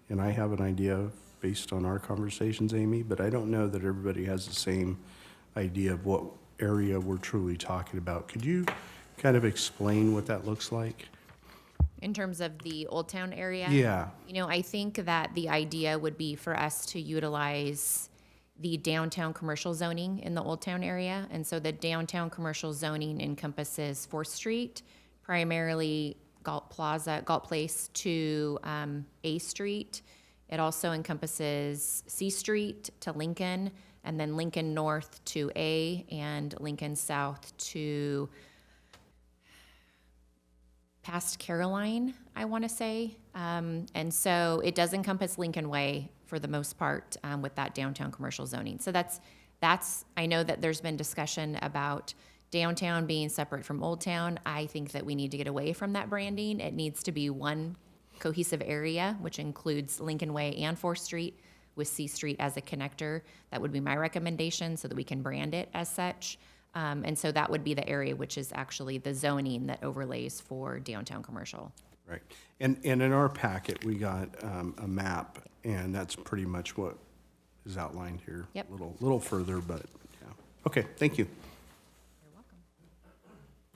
and I have an idea based on our conversations, Amy, but I don't know that everybody has the same idea of what area we're truly talking about. Could you kind of explain what that looks like? In terms of the Old Town area? Yeah. I think that the idea would be for us to utilize the downtown commercial zoning in the Old Town area. And so the downtown commercial zoning encompasses 4th Street, primarily Galt Place to A Street. It also encompasses C Street to Lincoln, and then Lincoln North to A, and Lincoln South to past Caroline, I want to say. And so it does encompass Lincoln Way for the most part with that downtown commercial zoning. So that's, I know that there's been discussion about downtown being separate from Old Town. I think that we need to get away from that branding. It needs to be one cohesive area, which includes Lincoln Way and 4th Street with C Street as a connector. That would be my recommendation so that we can brand it as such. And so that would be the area which is actually the zoning that overlays for downtown commercial. Right. And in our packet, we got a map, and that's pretty much what is outlined here. Yep. Little further, but yeah. Okay, thank you. You're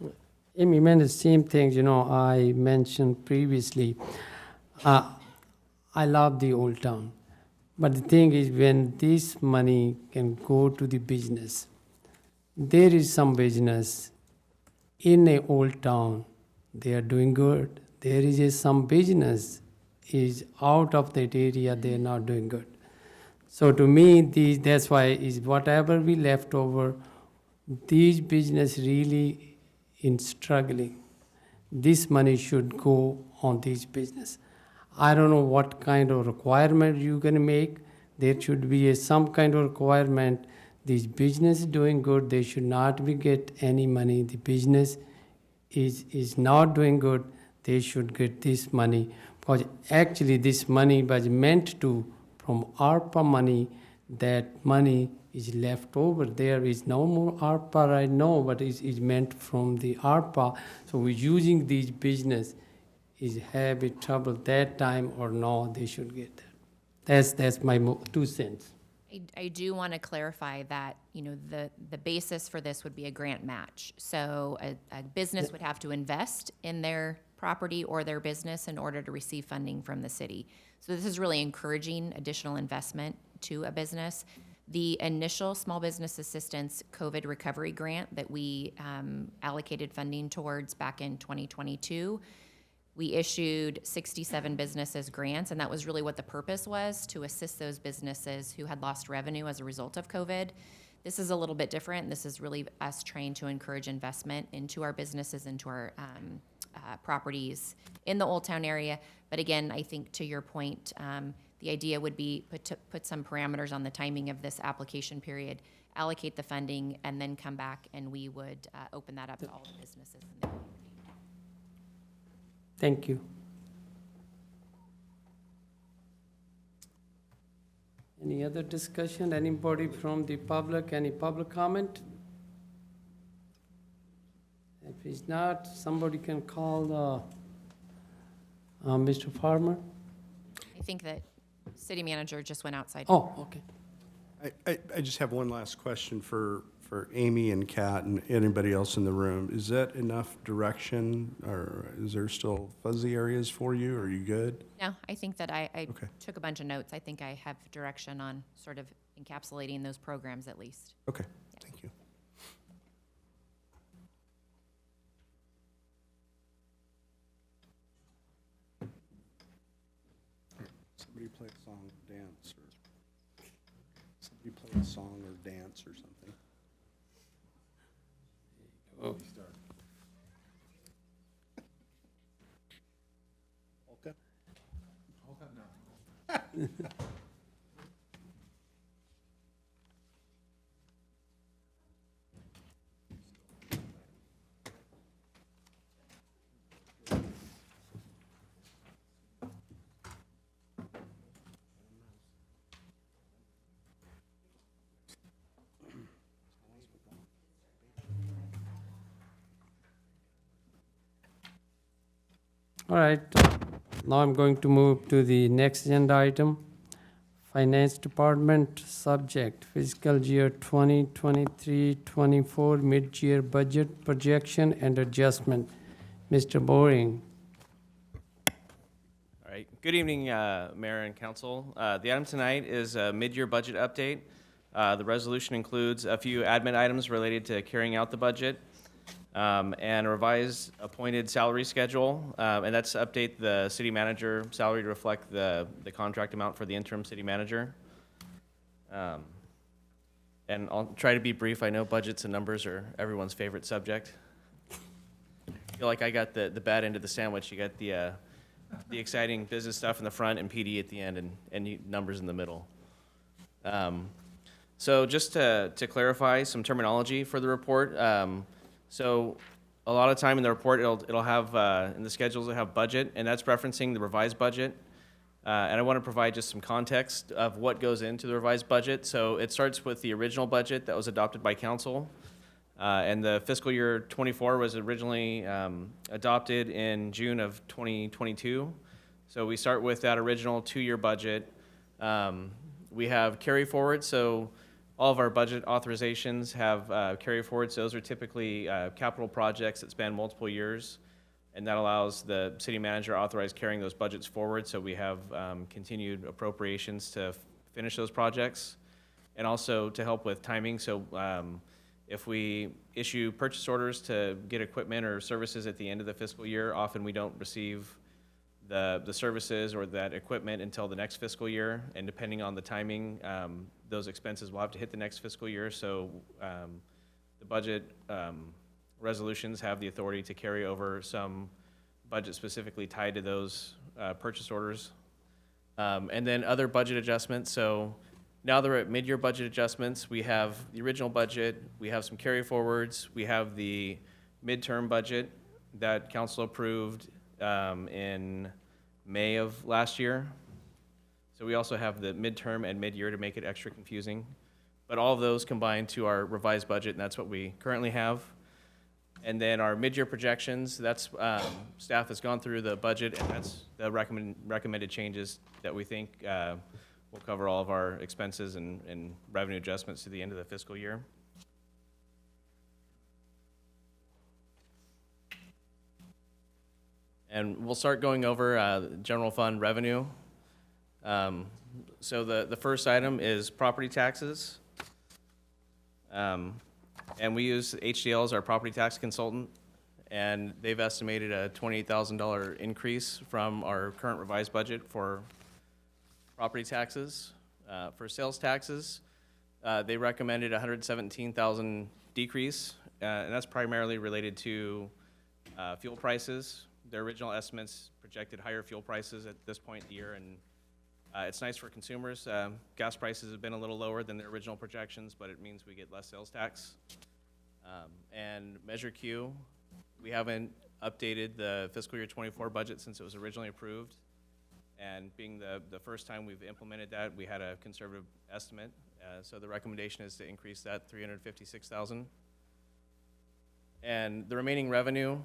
welcome. Amy meant the same things, I mentioned previously. I love the Old Town. But the thing is, when this money can go to the business, there is some business in a Old Town, they are doing good. There is some business is out of that area, they are not doing good. So to me, that's why is whatever we left over, these business really in struggling, this money should go on this business. I don't know what kind of requirement you're going to make. There should be some kind of requirement. This business is doing good. They should not be get any money. The business is not doing good. They should get this money. Because actually this money was meant to, from ARPA money, that money is left over. There is no more ARPA right now, but it's meant from the ARPA. So we're using these business is have a trouble that time or no, they should get that. That's my 2 cents. I do want to clarify that, the basis for this would be a grant match. So a business would have to invest in their property or their business in order to receive funding from the city. So this is really encouraging additional investment to a business. The initial small business assistance COVID recovery grant that we allocated funding towards back in 2022, we issued 67 businesses grants, and that was really what the purpose was, to assist those businesses who had lost revenue as a result of COVID. This is a little bit different. This is really us trying to encourage investment into our businesses, into our properties in the Old Town area. But again, I think to your point, the idea would be put some parameters on the timing of this application period, allocate the funding, and then come back and we would open that up to all the businesses in the community. Thank you. Any other discussion? Anybody from the public? Any public comment? If it's not, somebody can call Mr. Farmer. I think that city manager just went outside. Oh, okay. I just have one last question for Amy and Kat and anybody else in the room. Is that enough direction, or is there still fuzzy areas for you? Are you good? No, I think that I Okay. took a bunch of notes. I think I have direction on sort of encapsulating those programs at least. Okay, thank you. Somebody play a song, dance, or somebody play a song or dance or something. Oh. Polka? Polka, no. All right, now I'm going to move to the next agenda item. Finance Department, subject fiscal year 2023-24 mid-year budget projection and adjustment. Mr. Boring. All right. Good evening, Mayor and Council. The item tonight is a mid-year budget update. The resolution includes a few admin items related to carrying out the budget and a revised appointed salary schedule, and that's to update the city manager salary to reflect the contract amount for the interim city manager. And I'll try to be brief. I know budgets and numbers are everyone's favorite subject. I feel like I got the bad end of the sandwich. You got the exciting business stuff in the front and PD at the end, and numbers in the middle. So just to clarify some terminology for the report. So a lot of time in the report, it'll have, in the schedules, it'll have budget, and that's referencing the revised budget. And I want to provide just some context of what goes into the revised budget. So it starts with the original budget that was adopted by council. And the fiscal year 24 was originally adopted in June of 2022. So we start with that original 2-year budget. We have carry forward, so all of our budget authorizations have carry forward. So those are typically capital projects that span multiple years, and that allows the city manager authorized carrying those budgets forward. So we have continued appropriations to finish those projects, and also to help with timing. So if we issue purchase orders to get equipment or services at the end of the fiscal year, often we don't receive the services or that equipment until the next fiscal year, and depending on the timing, those expenses will have to hit the next fiscal year. So the budget resolutions have the authority to carry over some budget specifically tied to those purchase orders. And then other budget adjustments. So now they're at mid-year budget adjustments. We have the original budget, we have some carry forwards, we have the midterm budget that council approved in May of last year. So we also have the midterm and mid-year to make it extra confusing. But all of those combine to our revised budget, and that's what we currently have. And then our mid-year projections, that's, staff has gone through the budget, and that's the recommended changes that we think will cover all of our expenses and revenue adjustments to the end of the fiscal year. And we'll start going over general fund revenue. So the first item is property taxes. And we use HDL as our property tax consultant, and they've estimated a $28,000 increase from our current revised budget for property taxes. For sales taxes, they recommended a $117,000 decrease, and that's primarily related to fuel prices. Their original estimates projected higher fuel prices at this point in the year, and it's nice for consumers. Gas prices have been a little lower than their original projections, but it means we get less sales tax. And Measure Q, we haven't updated the fiscal year 24 budget since it was originally approved. And being the first time we've implemented that, we had a conservative estimate. So the recommendation is to increase that $356,000. And the remaining revenue,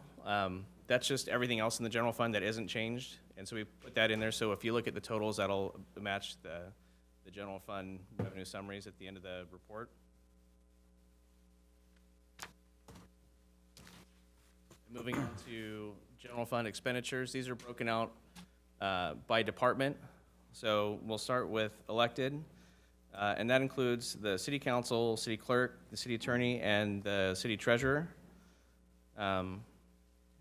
that's just everything else in the general fund that isn't changed. And so we put that in there. So if you look at the totals, that'll match the general fund revenue summaries at the end of the report. Moving on to general fund expenditures, these are broken out by department. So we'll start with elected, and that includes the city council, city clerk, the city attorney, and the city treasurer.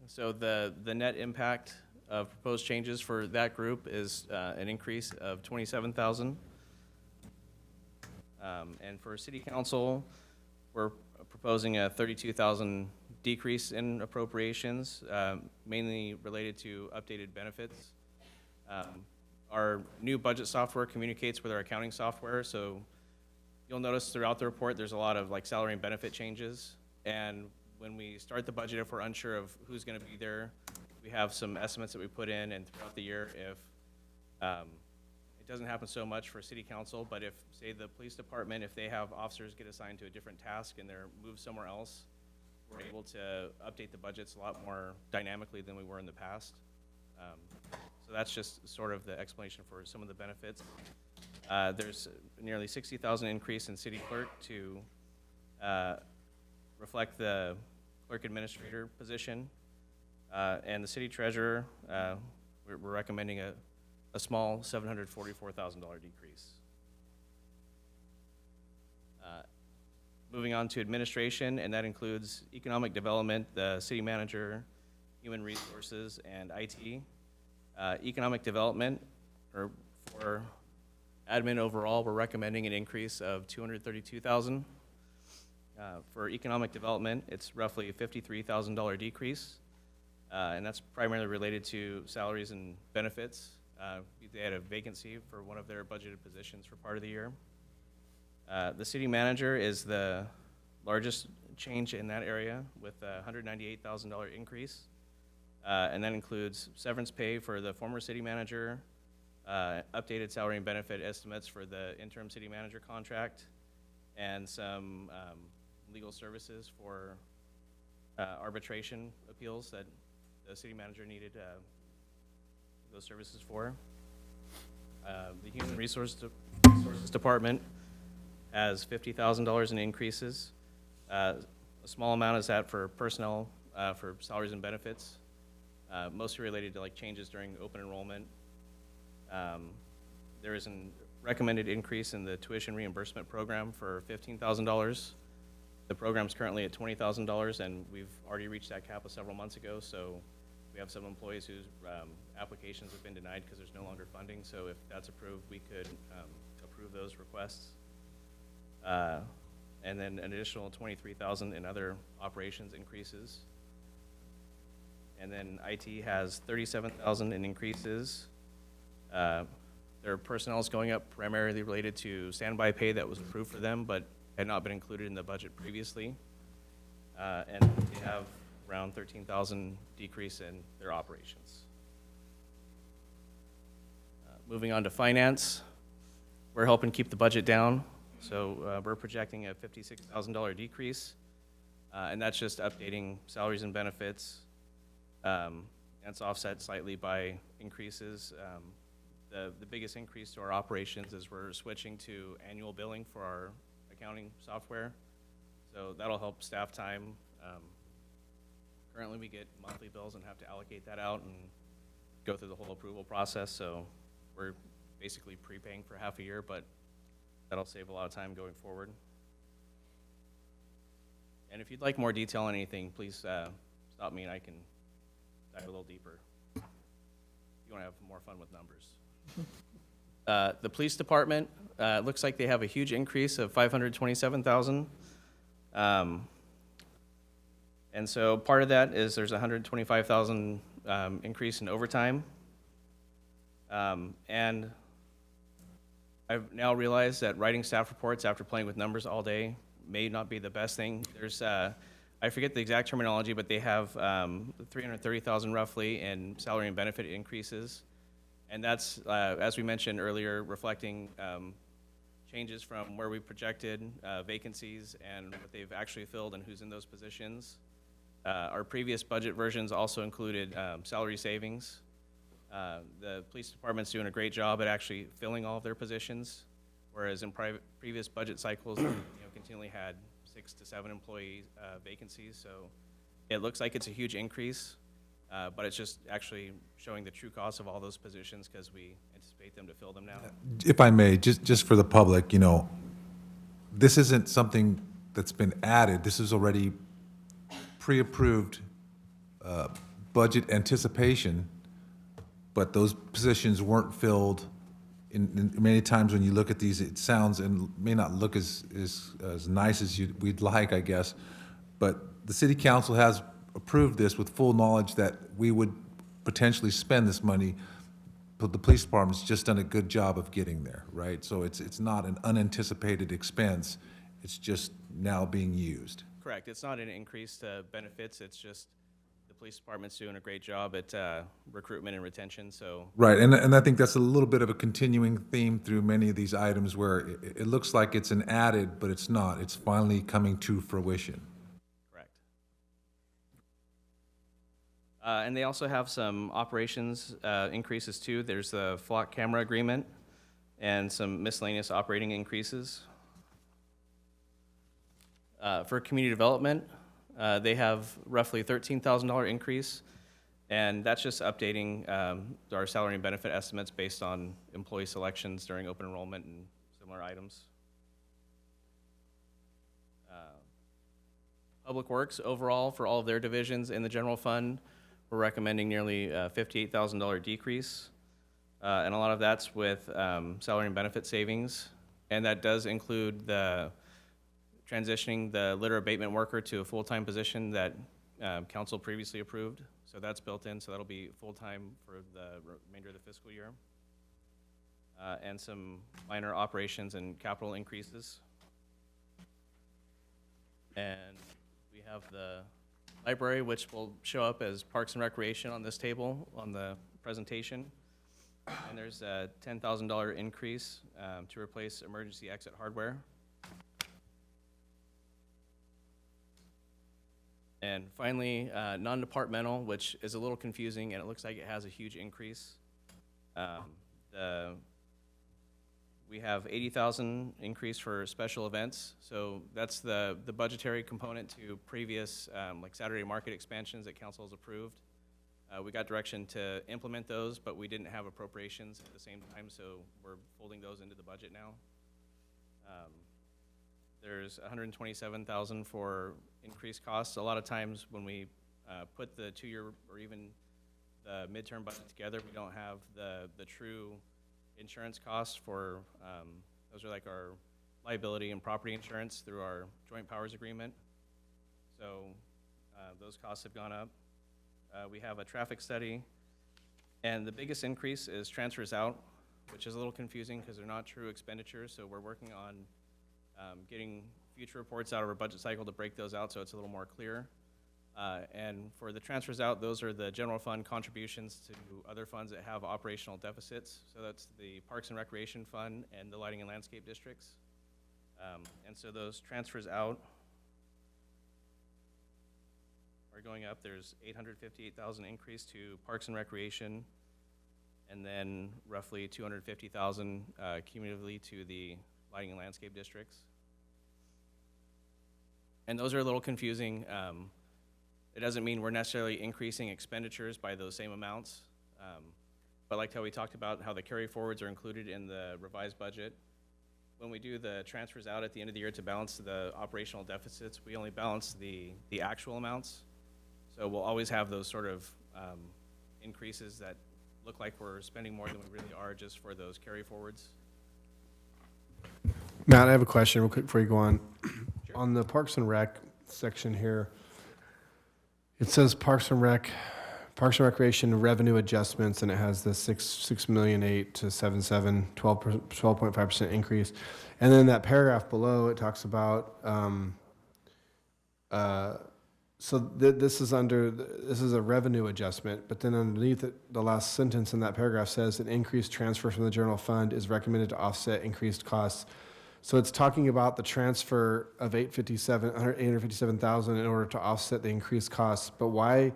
So the net impact of proposed changes for that group is an increase of $27,000. And for city council, we're proposing a $32,000 decrease in appropriations, mainly related to updated benefits. Our new budget software communicates with our accounting software, so you'll notice throughout the report there's a lot of like salary and benefit changes. And when we start the budget, if we're unsure of who's going to be there, we have some estimates that we put in, and throughout the year, if it doesn't happen so much for city council, but if, say, the police department, if they have officers get assigned to a different task and they're moved somewhere else, we're able to update the budgets a lot more dynamically than we were in the past. So that's just sort of the explanation for some of the benefits. There's nearly 60,000 increase in city clerk to reflect the clerk administrator position. And the city treasurer, we're recommending a small $744,000 decrease. Moving on to administration, and that includes economic development, the city manager, human resources, and IT. Economic development, or for admin overall, we're recommending an increase of $232,000. For economic development, it's roughly a $53,000 decrease, and that's primarily related to salaries and benefits. They had a vacancy for one of their budgeted positions for part of the year. The city manager is the largest change in that area with a $198,000 increase. And that includes severance pay for the former city manager, updated salary and benefit estimates for the interim city manager contract, and some legal services for arbitration appeals that the city manager needed those services for. The Human Resources Department has $50,000 in increases. A small amount is that for personnel, for salaries and benefits, mostly related to like changes during open enrollment. There is a recommended increase in the tuition reimbursement program for $15,000. The program's currently at $20,000, and we've already reached that cap several months ago, so we have some employees whose applications have been denied because there's no longer funding, so if that's approved, we could approve those requests. And then an additional $23,000 in other operations increases. And then IT has $37,000 in increases. Their personnel is going up primarily related to standby pay that was approved for them, but had not been included in the budget previously. And they have around $13,000 decrease in their operations. Moving on to finance, we're helping keep the budget down. So we're projecting a $56,000 decrease, and that's just updating salaries and benefits. And it's offset slightly by increases. The biggest increase to our operations is we're switching to annual billing for our accounting software. So that'll help staff time. Currently we get monthly bills and have to allocate that out and go through the whole approval process. So we're basically prepaying for half a year, but that'll save a lot of time going forward. And if you'd like more detail on anything, please stop me and I can dive a little deeper. You want to have more fun with numbers. The police department, looks like they have a huge increase of $527,000. And so part of that is there's a $125,000 increase in overtime. And I've now realized that writing staff reports after playing with numbers all day may not be the best thing. There's, I forget the exact terminology, but they have $330,000 roughly in salary and benefit increases. And that's, as we mentioned earlier, reflecting changes from where we projected vacancies and what they've actually filled and who's in those positions. Our previous budget versions also included salary savings. The police department's doing a great job at actually filling all of their positions, whereas in previous budget cycles, continually had 6 to 7 employee vacancies. So it looks like it's a huge increase, but it's just actually showing the true cost of all those positions because we anticipate them to fill them now. If I may, just for the public, this isn't something that's been added. This is already pre-approved budget anticipation, but those positions weren't filled. In many times when you look at these, it sounds and may not look as nice as we'd like, I guess. But the city council has approved this with full knowledge that we would potentially spend this money, but the police department's just done a good job of getting there, right? So it's not an unanticipated expense. It's just now being used. Correct. It's not an increase to benefits. It's just the police department's doing a great job at recruitment and retention. So right, and I think that's a little bit of a continuing theme through many of these items where it looks like it's an added, but it's not. It's finally coming to fruition. correct. And they also have some operations increases too. There's the flock camera agreement and some miscellaneous operating increases. For community development, they have roughly $13,000 increase, and that's just updating our salary and benefit estimates based on employee selections during open enrollment and similar items. Public Works, overall, for all of their divisions in the general fund, we're recommending nearly $58,000 decrease. And a lot of that's with salary and benefit savings. And that does include the transitioning the litter abatement worker to a full-time position that council previously approved. So that's built in, so that'll be full-time for the remainder of the fiscal year. And some minor operations and capital increases. And we have the library, which will show up as Parks and Recreation on this table on the presentation. And there's a $10,000 increase to replace emergency exit hardware. And finally, non-departmental, which is a little confusing, and it looks like it has a huge increase. We have 80,000 increase for special events. So that's the budgetary component to previous like Saturday market expansions that council has approved. We got direction to implement those, but we didn't have appropriations at the same time, so we're folding those into the budget now. There's 127,000 for increased costs. A lot of times when we put the 2-year or even the midterm budget together, we don't have the true insurance costs for, those are like our liability and property insurance through our joint powers agreement. So those costs have gone up. We have a traffic study, and the biggest increase is transfers out, which is a little confusing because they're not true expenditures, so we're working on getting future reports out of our budget cycle to break those out so it's a little more clear. And for the transfers out, those are the general fund contributions to other funds that have operational deficits. So that's the Parks and Recreation Fund and the Lighting and Landscape Districts. And so those transfers out are going up. There's 858,000 increase to Parks and Recreation, and then roughly 250,000 cumulatively to the Lighting and Landscape Districts. And those are a little confusing. It doesn't mean we're necessarily increasing expenditures by those same amounts. But like how we talked about how the carry forwards are included in the revised budget, when we do the transfers out at the end of the year to balance the operational deficits, we only balance the actual amounts. So we'll always have those sort of increases that look like we're spending more than we really are just for those carry forwards. Matt, I have a question real quick before you go on. Sure. On the Parks and Rec section here, it says Parks and Recreation revenue adjustments, and it has the 6,000,008 to 7,7, 12.5% increase. And then that paragraph below, it talks about, this is a revenue adjustment, but then underneath it, the last sentence in that paragraph says an increased transfer from the general fund is recommended to offset increased costs. So it's talking about the transfer of $857,000 in order to offset the increased costs. But why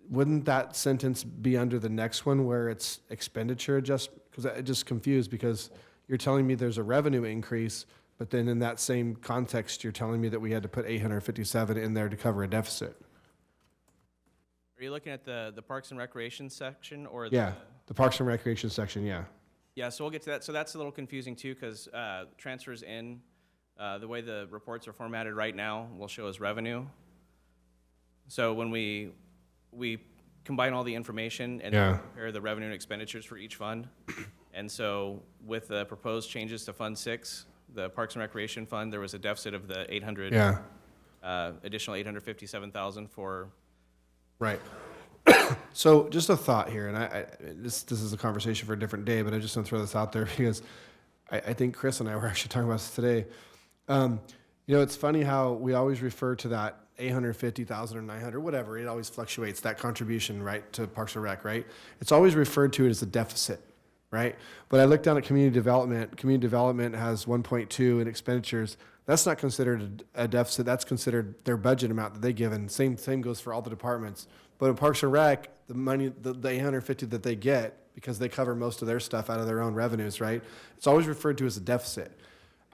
wouldn't that sentence be under the next one where it's expenditure adjustment? Because I'm just confused because you're telling me there's a revenue increase, but then in that same context, you're telling me that we had to put 857 in there to cover a deficit. Are you looking at the Parks and Recreation section or Yeah, the Parks and Recreation section, yeah. Yeah, so we'll get to that. So that's a little confusing too, because transfers in, the way the reports are formatted right now will show as revenue. So when we combine all the information and compare the revenue and expenditures for each fund, and so with the proposed changes to Fund 6, the Parks and Recreation Fund, there was a deficit of the additional 857,000 for. Right. So just a thought here, and this is a conversation for a different day, but I just want to throw this out there because I think Chris and I were actually talking about this today. It's funny how we always refer to that 850,000 or 900, whatever, it always fluctuates, that contribution, right, to Parks and Rec, right? It's always referred to it as a deficit, right? But I looked down at community development. Community development has 1.2 in expenditures. That's not considered a deficit. That's considered their budget amount that they give, and same goes for all the departments. But in Parks and Rec, the money, the 850 that they get, because they cover most of their stuff out of their own revenues, right? It's always referred to as a deficit.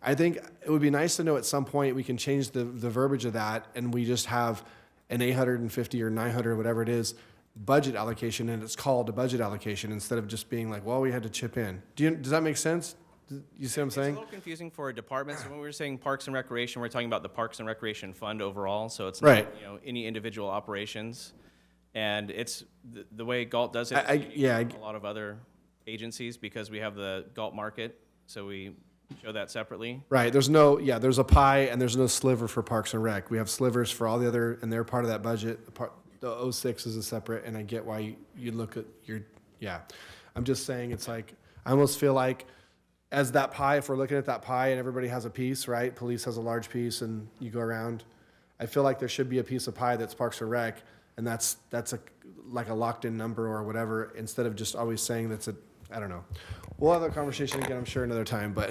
I think it would be nice to know at some point we can change the verbiage of that and we just have an 850 or 900 or whatever it is budget allocation, and it's called a budget allocation instead of just being like, well, we had to chip in. Does that make sense? You see what I'm It's saying? a little confusing for departments. When we were saying Parks and Recreation, we're talking about the Parks and Recreation Fund overall, so it's not, Right. any individual operations. And it's, the way Galt does it, Yeah, a lot of other agencies, because we have the Galt Market, so we show that separately. right. There's a pie and there's no sliver for Parks and Rec. We have slivers for all the other, and they're part of that budget. The 06 is a separate, and I get why you look at I'm just saying, it's like, I almost feel like as that pie, if we're looking at that pie and everybody has a piece, right? Police has a large piece and you go around. I feel like there should be a piece of pie that's Parks and Rec, and that's like a locked in number or whatever, instead of just always saying I don't know. We'll have that conversation again, I'm sure, another time, but.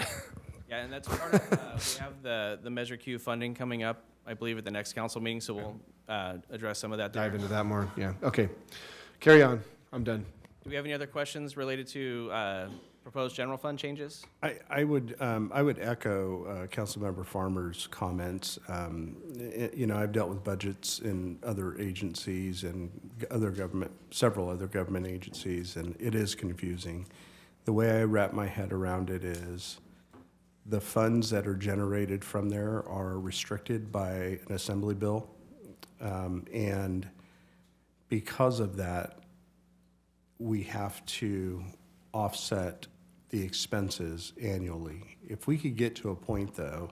Yeah, and that's part of, we have the Measure Q funding coming up, I believe, at the next council meeting, so we'll address some of that there. Dive into that more, yeah. Okay. Carry on. I'm done. Do we have any other questions related to proposed general fund changes? I would echo Councilmember Farmer's comments. I've dealt with budgets in other agencies and several other government agencies, and it is confusing. The way I wrap my head around it is the funds that are generated from there are restricted by an assembly bill. And because of that, we have to offset the expenses annually. If we could get to a point, though,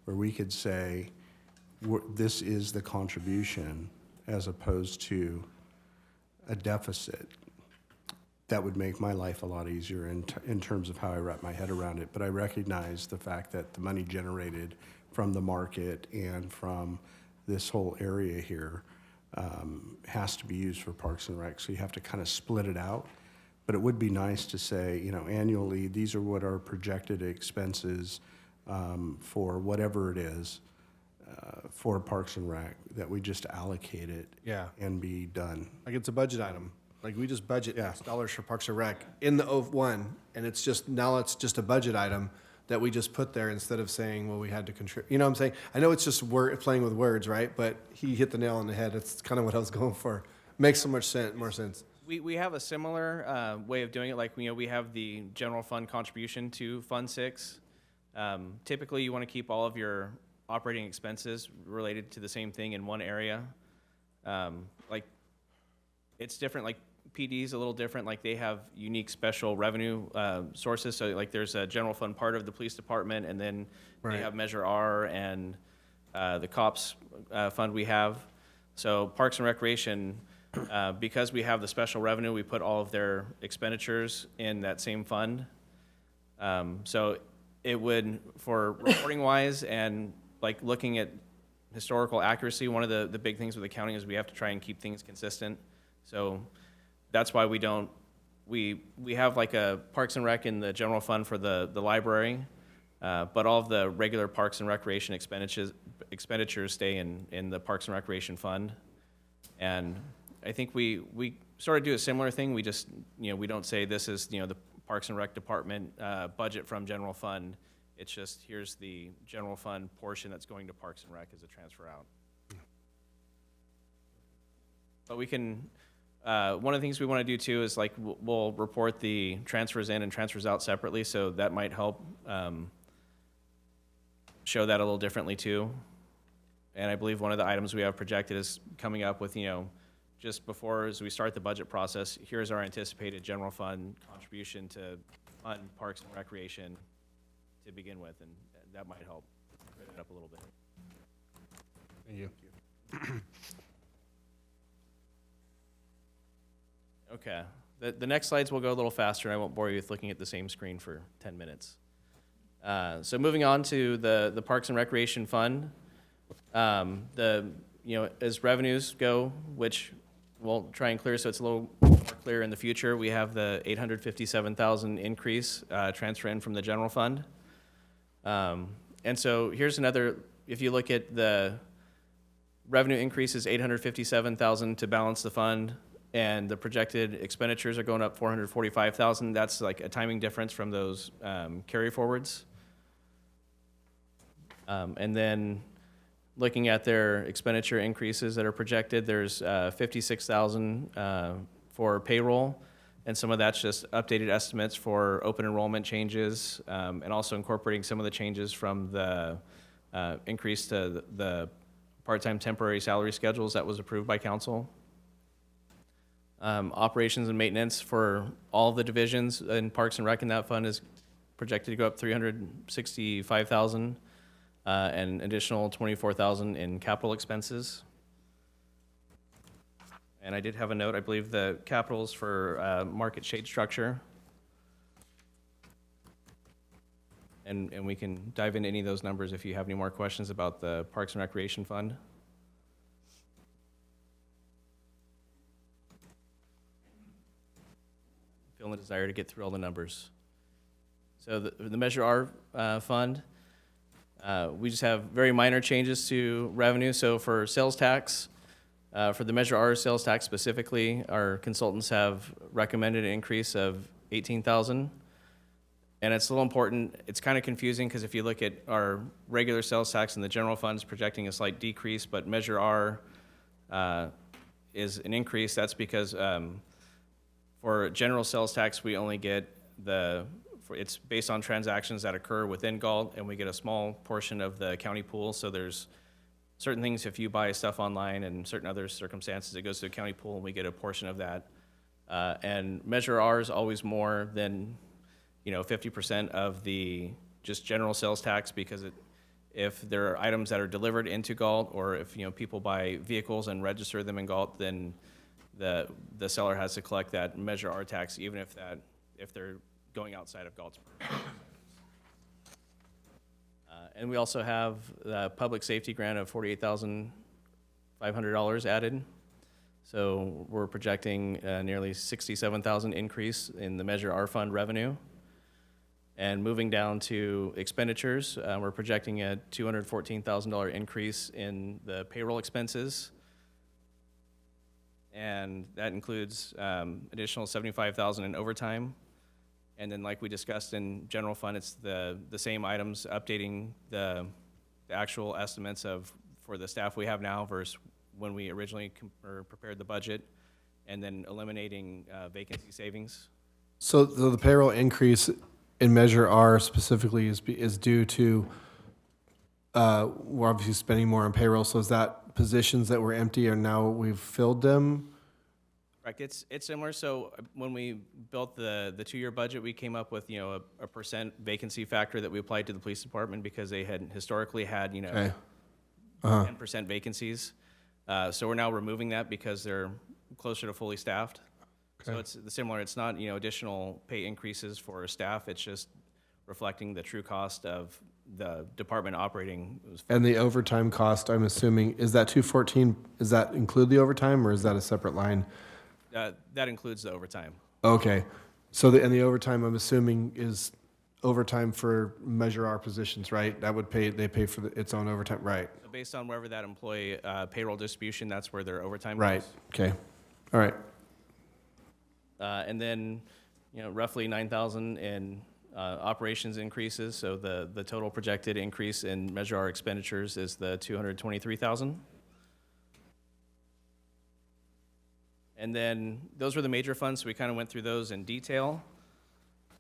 where we could say, this is the contribution as opposed to a deficit, that would make my life a lot easier in terms of how I wrap my head around it. But I recognize the fact that the money generated from the market and from this whole area here has to be used for Parks and Rec. So you have to kind of split it out. But it would be nice to say, annually, these are what our projected expenses for whatever it is for Parks and Rec, that we just allocate it and be done. Like it's a budget item. Like we just budget X dollars for Parks and Rec in the 01, and it's just a budget item that we just put there instead of saying, well, we had to contribute. You know what I'm saying? I know it's just playing with words, right? But he hit the nail on the head. That's kind of what I was going for. Makes so much more sense. We have a similar way of doing it. Like, we have the general fund contribution to Fund 6. Typically, you want to keep all of your operating expenses related to the same thing in one area. Like, it's different. Like, PD is a little different. Like, they have unique special revenue sources. So, like, there's a general fund part of the police department, and then they have Measure R and the cops fund we have. So, Parks and Recreation, because we have the special revenue, we put all of their expenditures in that same fund. So it would, for reporting wise and like looking at historical accuracy, one of the big things with accounting is we have to try and keep things consistent. So that's why we have like a Parks and Rec in the general fund for the library, but all of the regular Parks and Recreation expenditures stay in the Parks and Recreation fund. And I think we sort of do a similar thing. We just, we don't say this is, the Parks and Rec Department budget from general fund. It's just, here's the general fund portion that's going to Parks and Rec as a transfer out. But we can, one of the things we want to do too is like, we'll report the transfers in and transfers out separately. So that might help show that a little differently too. And I believe one of the items we have projected is coming up with, just before, as we start the budget process, here's our anticipated general fund contribution to fund Parks and Recreation to begin with, and that might help clear it up a little bit. Thank you. Okay, the next slides will go a little faster, and I won't bore you with looking at the same screen for 10 minutes. So moving on to the Parks and Recreation Fund, as revenues go, which we'll try and clear so it's a little more clear in the future, we have the $857,000 increase transfer in from the general fund. And so here's another, if you look at the revenue increase is $857,000 to balance the fund, and the projected expenditures are going up $445,000. That's like a timing difference from those carry forwards. And then looking at their expenditure increases that are projected, there's $56,000 for payroll, and some of that's just updated estimates for open enrollment changes, and also incorporating some of the changes from the increase to the part-time temporary salary schedules that was approved by council. Operations and maintenance for all the divisions in Parks and Rec in that fund is projected to go up $365,000, and additional $24,000 in capital expenses. And I did have a note, I believe the capitals for market shade structure. And we can dive into any of those numbers if you have any more questions about the Parks and Recreation Fund. Feeling the desire to get through all the numbers. So the Measure R fund, we just have very minor changes to revenue. So for sales tax, for the Measure R sales tax specifically, our consultants have recommended an increase of $18,000. And it's a little important, it's kind of confusing because if you look at our regular sales tax in the general fund is projecting a slight decrease, but Measure R is an increase. That's because for general sales tax, we only get it's based on transactions that occur within Galt, and we get a small portion of the county pool. So there's certain things, if you buy stuff online and certain other circumstances, it goes to the county pool and we get a portion of that. And Measure R is always more than 50% of the just general sales tax, because if there are items that are delivered into Galt, or if people buy vehicles and register them in Galt, then the seller has to collect that Measure R tax, even if they're going outside of Galt's. And we also have the public safety grant of $48,500 added. So we're projecting nearly $67,000 increase in the Measure R fund revenue. And moving down to expenditures, we're projecting a $214,000 increase in the payroll expenses. And that includes additional $75,000 in overtime. And then like we discussed in general fund, it's the same items, updating the actual estimates for the staff we have now versus when we originally prepared the budget, and then eliminating vacancy savings. So the payroll increase in Measure R specifically is due to, we're obviously spending more on payroll, so is that positions that were empty and now we've filled them? Correct. It's similar. So when we built the 2-year budget, we came up with a percent vacancy factor that we applied to the police department because they had historically had 10% vacancies. So we're now removing that because they're closer to fully staffed. Okay. So it's similar. It's not additional pay increases for staff. It's just reflecting the true cost of the department operating. And the overtime cost, I'm assuming, is that 214? Does that include the overtime, or is that a separate line? That includes the overtime. Okay. So the overtime, I'm assuming, is overtime for Measure R positions, right? That would they pay for its own overtime, right? So based on wherever that employee payroll distribution, that's where their overtime right. goes. Okay. All right. And then, roughly $9,000 in operations increases. So the total projected increase in Measure R expenditures is the $223,000. And then those were the major funds, so we kind of went through those in detail.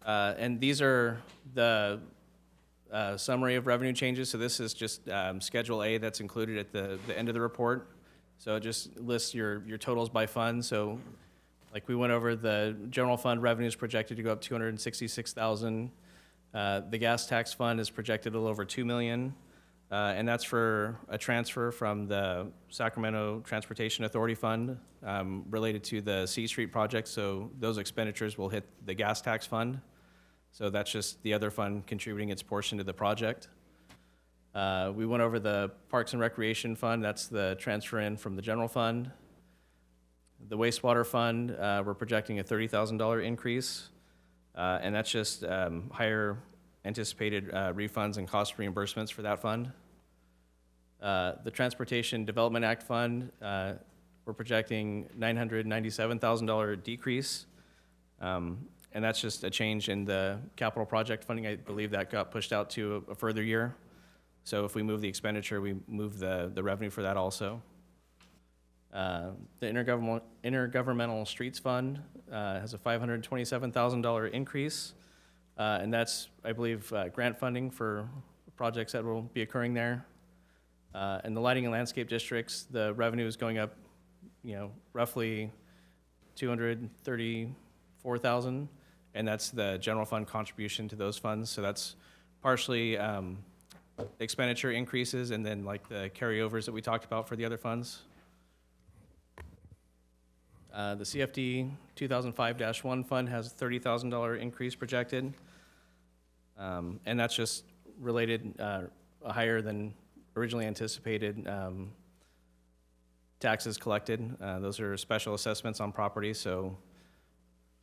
And these are the summary of revenue changes. So this is just Schedule A that's included at the end of the report. So it just lists your totals by fund. So like we went over, the general fund revenue is projected to go up $266,000. The gas tax fund is projected a little over $2 million. And that's for a transfer from the Sacramento Transportation Authority Fund related to the C Street project. So those expenditures will hit the gas tax fund. So that's just the other fund contributing its portion to the project. We went over the Parks and Recreation Fund. That's the transfer in from the general fund. The wastewater fund, we're projecting a $30,000 increase. And that's just higher anticipated refunds and cost reimbursements for that fund. The Transportation Development Act Fund, we're projecting $997,000 decrease. And that's just a change in the capital project funding. I believe that got pushed out to a further year. So if we move the expenditure, we move the revenue for that also. The Intergovernmental Streets Fund has a $527,000 increase. And that's, I believe, grant funding for projects that will be occurring there. And the lighting and landscape districts, the revenue is going up, roughly $234,000, and that's the general fund contribution to those funds. So that's partially expenditure increases, and then like the carryovers that we talked about for the other funds. The CFD 2005-1 fund has a $30,000 increase projected, and that's just related higher than originally anticipated taxes collected. Those are special assessments on property, so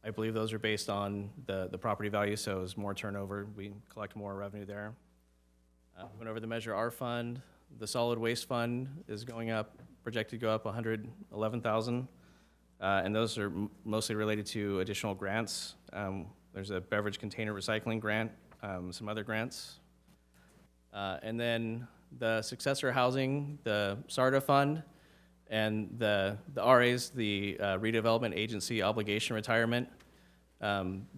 I believe those are based on the property value, so as more turnover, we collect more revenue there. Went over the Measure R fund. The solid waste fund is going up, projected to go up $111,000, and those are mostly related to additional grants. There's a beverage container recycling grant, some other grants. And then the successor housing, the SARTA fund, and the RAs, the Redevelopment Agency Obligation Retirement.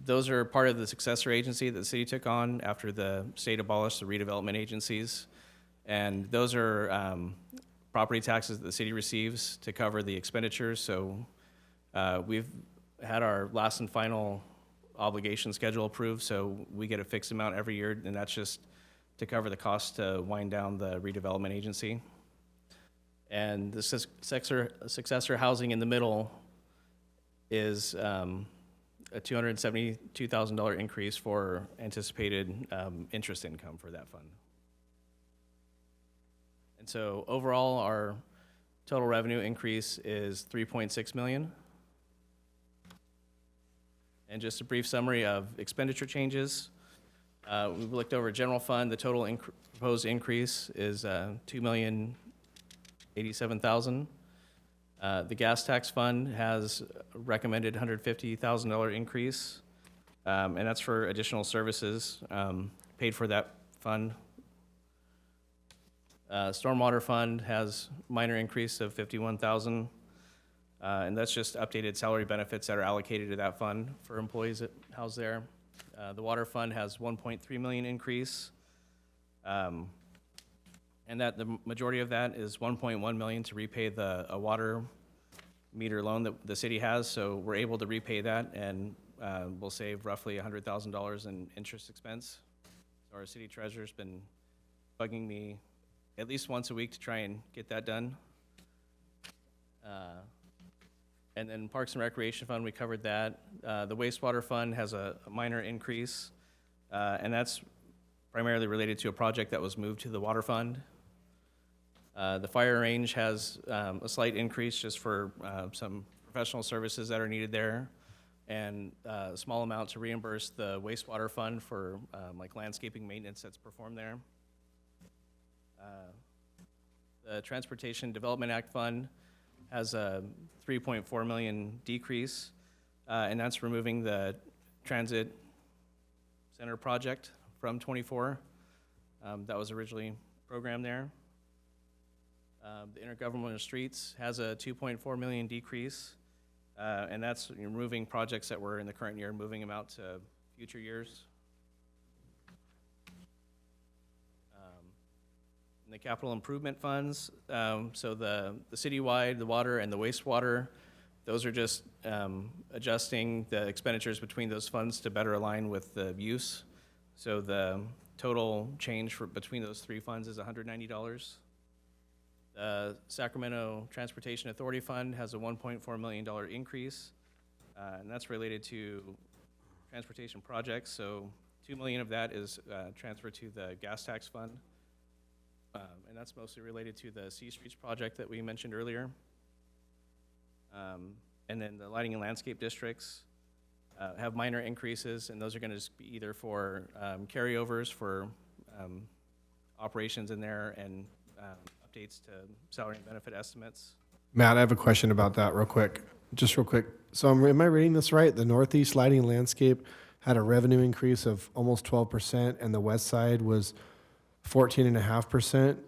Those are part of the successor agency that the city took on after the state abolished the redevelopment agencies. And those are property taxes that the city receives to cover the expenditures. So we've had our last and final obligation schedule approved, so we get a fixed amount every year, and that's just to cover the cost to wind down the redevelopment agency. And the successor housing in the middle is a $272,000 increase for anticipated interest income for that fund. And so overall, our total revenue increase is $3.6 million. And just a brief summary of expenditure changes. We've looked over general fund. The total proposed increase is $2,087,000. The gas tax fund has recommended $150,000 increase, and that's for additional services paid for that fund. Stormwater fund has minor increase of $51,000, and that's just updated salary benefits that are allocated to that fund for employees that house there. The water fund has $1.3 million increase, and that the majority of that is $1.1 million to repay a water meter loan that the city has. So we're able to repay that, and we'll save roughly $100,000 in interest expense. So our city treasurer's been bugging me at least once a week to try and get that done. And then Parks and Recreation Fund, we covered that. The wastewater fund has a minor increase, and that's primarily related to a project that was moved to the water fund. The fire range has a slight increase just for some professional services that are needed there, and a small amount to reimburse the wastewater fund for like landscaping maintenance that's performed there. The Transportation Development Act Fund has a $3.4 million decrease, and that's removing the transit center project from 24. That was originally programmed there. The Intergovernmental Streets has a $2.4 million decrease, and that's removing projects that were in the current year, moving them out to future years. And the capital improvement funds, so the citywide, the water, and the wastewater, those are just adjusting the expenditures between those funds to better align with the use. So the total change between those three funds is $190. The Sacramento Transportation Authority Fund has a $1.4 million increase, and that's related to transportation projects. So $2 million of that is transferred to the gas tax fund. And that's mostly related to the C Streets project that we mentioned earlier. And then the lighting and landscape districts have minor increases, and those are going to just be either for carryovers for operations in there and updates to salary and benefit estimates. Matt, I have a question about that just real quick. So am I reading this right? The Northeast Lighting Landscape had a revenue increase of almost 12%, and the West Side was 14.5%.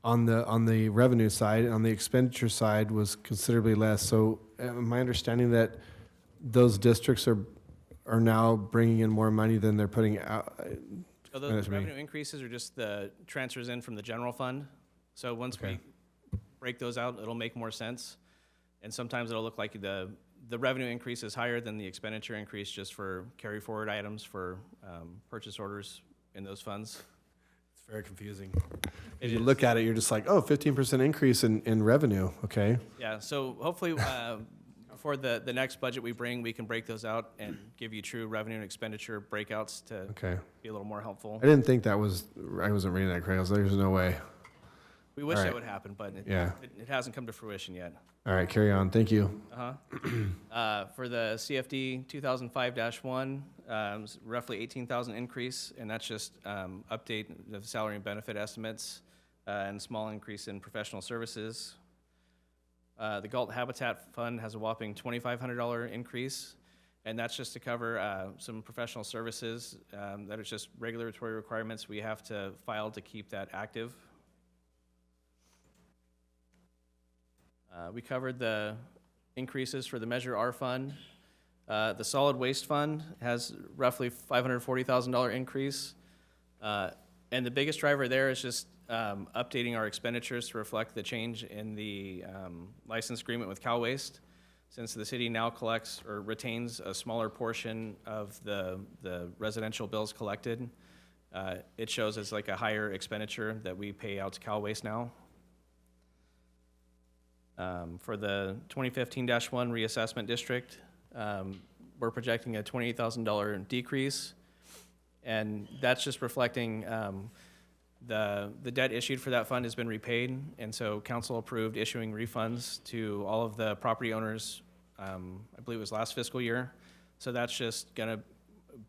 On the revenue side, on the expenditure side was considerably less. So am I understanding that those districts are now bringing in more money than they're putting out? So those revenue increases are just the transfers in from the general fund. So once we break those out, it'll make more sense. And sometimes it'll look like the revenue increase is higher than the expenditure increase just for carry forward items for purchase orders in those funds. It's very confusing. If you look at it, you're just like, oh, 15% increase in revenue. Okay. Yeah, so hopefully for the next budget we bring, we can break those out and give you true revenue and expenditure breakouts to be a little more helpful. I didn't think I wasn't reading that correctly. I was like, there's no way. We wish that would happen, but it hasn't come to fruition yet. All right, carry on. Thank you. For the CFD 2005-1, roughly 18,000 increase, and that's just update the salary and benefit estimates and small increase in professional services. The Galt Habitat Fund has a whopping $2,500 increase, and that's just to cover some professional services that are just regulatory requirements we have to file to keep that active. We covered the increases for the Measure R fund. The Solid Waste Fund has roughly $540,000 increase. And the biggest driver there is just updating our expenditures to reflect the change in the license agreement with Cal Waste. Since the city now collects or retains a smaller portion of the residential bills collected, it shows as like a higher expenditure that we pay out to Cal Waste now. For the 2015-1 reassessment district, we're projecting a $28,000 decrease, and that's just reflecting the debt issued for that fund has been repaid, and so council approved issuing refunds to all of the property owners, I believe it was last fiscal year. So that's just gonna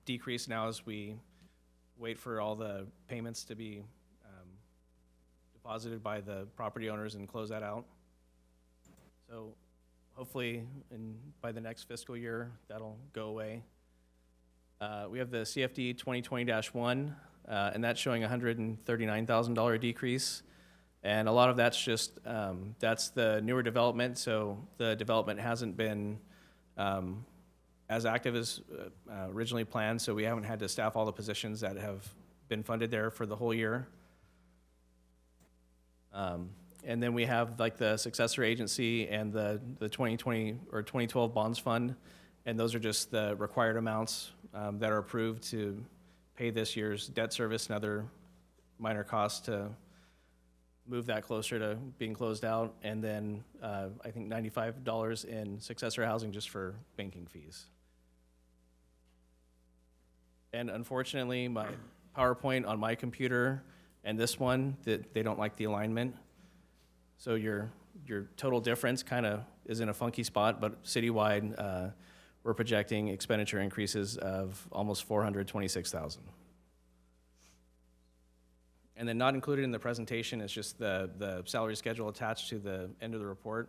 decrease now as we wait for all the payments to be deposited by the property owners and close that out. So hopefully by the next fiscal year, that'll go away. We have the CFD 2020-1, and that's showing $139,000 decrease. And a lot of that's just, that's the newer development, so the development hasn't been as active as originally planned, so we haven't had to staff all the positions that have been funded there for the whole year. And then we have like the successor agency and the 2020 or 2012 bonds fund, and those are just the required amounts that are approved to pay this year's debt service and other minor costs to move that closer to being closed out. And then I think $95 in successor housing just for banking fees. And unfortunately, my PowerPoint on my computer and this one, they don't like the alignment. So your total difference kind of is in a funky spot, but citywide, we're projecting expenditure increases of almost $426,000. And then not included in the presentation is just the salary schedule attached to the end of the report.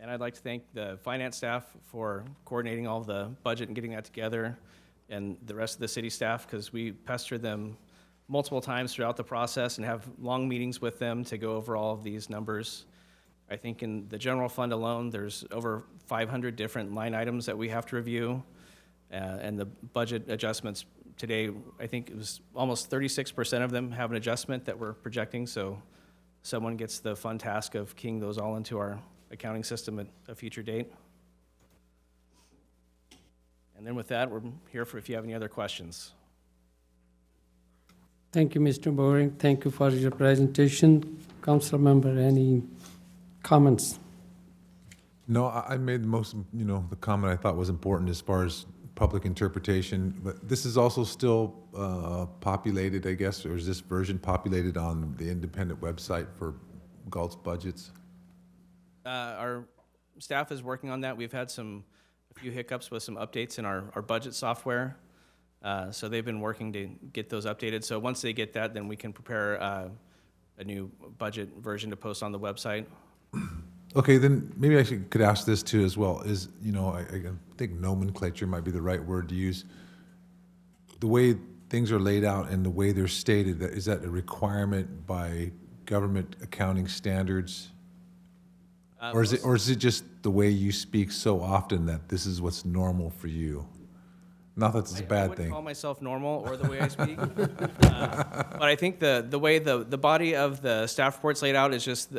And I'd like to thank the finance staff for coordinating all the budget and getting that together, and the rest of the city staff, because we pestered them multiple times throughout the process and have long meetings with them to go over all of these numbers. I think in the general fund alone, there's over 500 different line items that we have to review. And the budget adjustments today, I think it was almost 36% of them have an adjustment that we're projecting. So someone gets the fun task of keying those all into our accounting system at a future date. And then with that, we're here for if you have any other questions. Thank you, Mr. Boring. Thank you for your presentation. Council member, any comments? No, I made the most, the comment I thought was important as far as public interpretation, but this is also still populated, I guess, or is this version populated on the independent website for Galt's budgets? Our staff is working on that. We've had a few hiccups with some updates in our budget software. So they've been working to get those updated. So once they get that, then we can prepare a new budget version to post on the website. Okay, then maybe I could ask this too as well, is, you know, I think nomenclature might be the right word to use. The way things are laid out and the way they're stated, is that a requirement by government accounting standards? Or is it just the way you speak so often that this is what's normal for you? Not that it's a I bad wouldn't thing. call myself normal or the way I speak. But I think the way the body of the staff report's laid out is just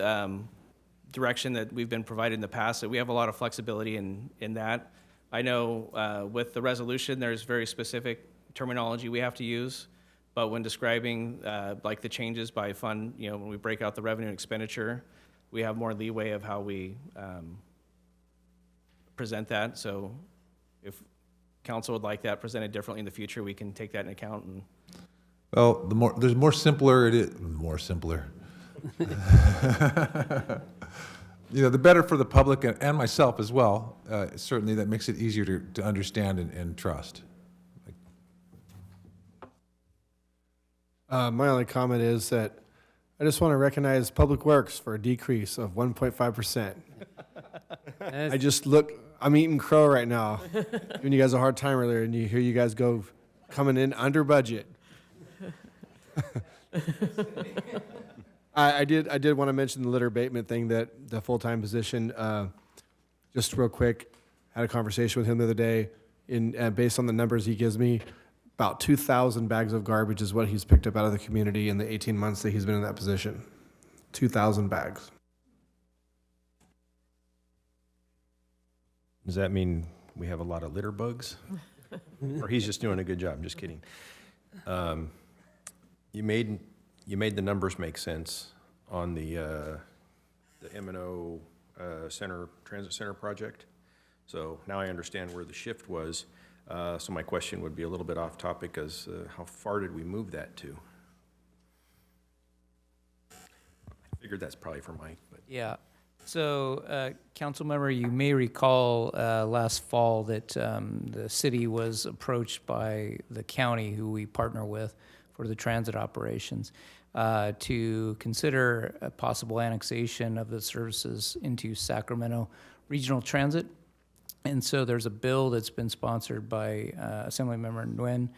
direction that we've been provided in the past, that we have a lot of flexibility in that. I know with the resolution, there's very specific terminology we have to use, but when describing like the changes by fund, you know, when we break out the revenue and expenditure, we have more leeway of how we present that. So if council would like that presented differently in the future, we can take that into account. And Well, there's more simpler it is, more simpler. You know, the better for the public and myself as well. Certainly, that makes it easier to understand and trust. My only comment is that I just want to recognize Public Works for a decrease of 1.5%. I just look, I'm eating crow right now, giving you guys a hard time earlier, and you hear you guys go coming in under budget. I did want to mention the litter abatement thing, that the full-time position, just real quick, had a conversation with him the other day, based on the numbers he gives me, about 2,000 bags of garbage is what he's picked up out of the community in the 18 months that he's been in that position. 2,000 bags. Does that mean we have a lot of litter bugs? Or he's just doing a good job? I'm just kidding. You made the numbers make sense on the M&O Transit Center project. So now I understand where the shift was. So my question would be a little bit off topic, as how far did we move that to? I figured that's probably for Mike, but. Yeah. So, council member, you may recall last fall that the city was approached by the county, who we partner with for the transit operations, to consider a possible annexation of the services into Sacramento Regional Transit. And so there's a bill that's been sponsored by Assemblymember Nguyen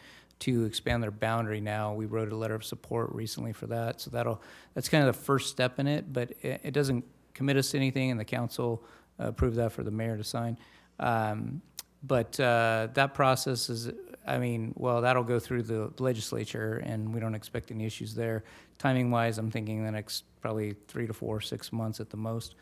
to expand their boundary now. We wrote a letter of support recently for that. So that's kind of the first step in it, but it doesn't commit us to anything, and the council approved that for the mayor to sign. But that process is, that'll go through the legislature, and we don't expect any issues there. Timing-wise, I'm thinking the next probably 3 to 4, 6 months at the most.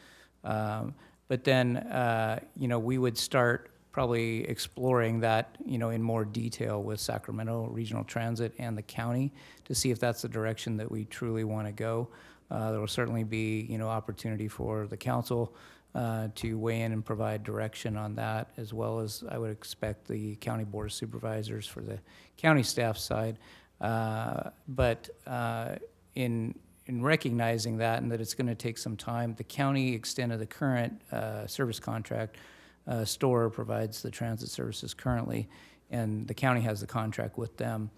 But then, we would start probably exploring that, in more detail with Sacramento Regional Transit and the county to see if that's the direction that we truly want to go. There will certainly be, opportunity for the council to weigh in and provide direction on that, as well as I would expect the county board of supervisors for the county staff side. But in recognizing that, and that it's going to take some time, the county extended the current service contract. STORE provides the transit services currently, and the county has the contract with them.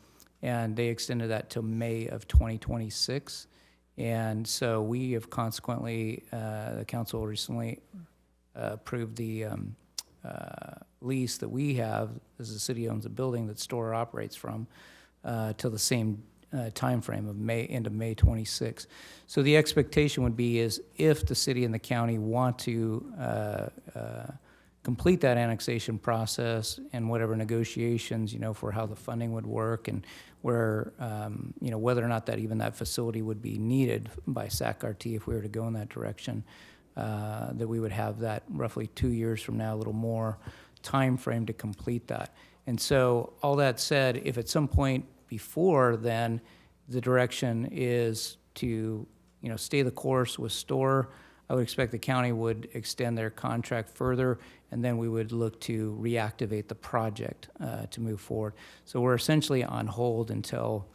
And they extended that till May of 2026. And so we have consequently, the council recently approved the lease that we have, as the city owns a building that STORE operates from, till the same time frame of end of May 26. So the expectation would be is if the city and the county want to complete that annexation process and whatever negotiations, for how the funding would work and where, whether or not that facility would be needed by SAC-RT if we were to go in that direction, that we would have that roughly 2 years from now, a little more time frame to complete that. And so all that said, if at some point before then the direction is to, stay the course with STORE, I would expect the county would extend their contract further, and then we would look to reactivate the project to move forward. So we're essentially on hold until,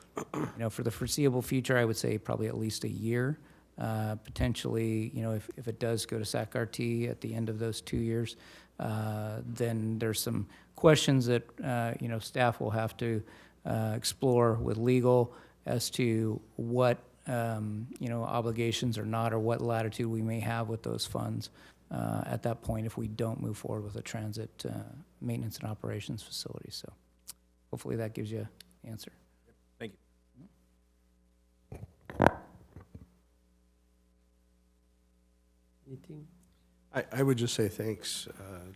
for the foreseeable future, I would say probably at least a year. Potentially, if it does go to SAC-RT at the end of those 2 years, then there's some questions that, staff will have to explore with legal as to what obligations or not, or what latitude we may have with those funds at that point if we don't move forward with a transit maintenance and operations facility. So hopefully that gives you an answer. Thank you. Anything? I would just say thanks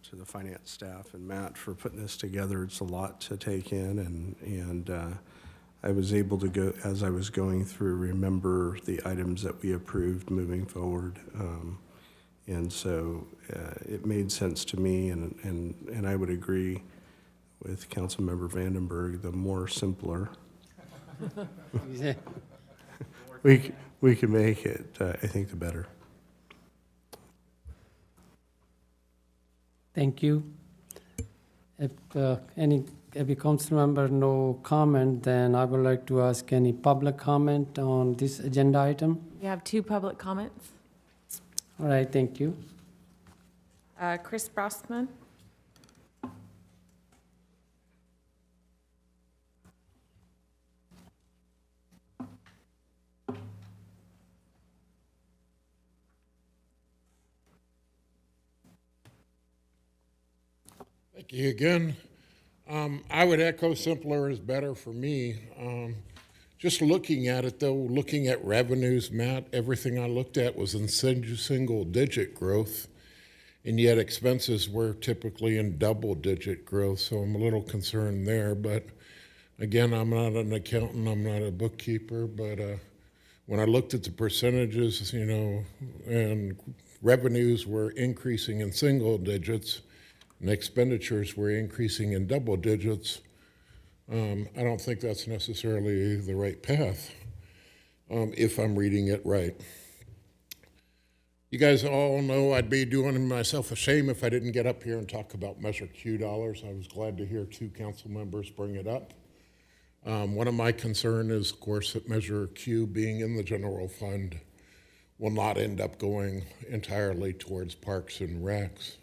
to the finance staff and Matt for putting this together. It's a lot to take in, and I was able to go, as I was going through, remember the items that we approved moving forward. And so it made sense to me, and I would agree with Councilmember Vandenberg, the more simpler we can make it, I think the better. Thank you. If every council member no comment, then I would like to ask any public comment on this agenda item. We have 2 public comments. All right, thank you. Chris Brostman. Thank you again. I would echo simpler is better for me. Just looking at it though, looking at revenues, Matt, everything I looked at was in single digit growth, and yet expenses were typically in double digit growth, so I'm a little concerned there. But again, I'm not an accountant, I'm not a bookkeeper, but when I looked at the percentages, and revenues were increasing in single digits, and expenditures were increasing in double digits, I don't think that's necessarily the right path, if I'm reading it right. You guys all know I'd be doing myself a shame if I didn't get up here and talk about Measure Q dollars. I was glad to hear 2 council members bring it up. One of my concern is, of course, that Measure Q being in the general fund will not end up going entirely towards parks and recs.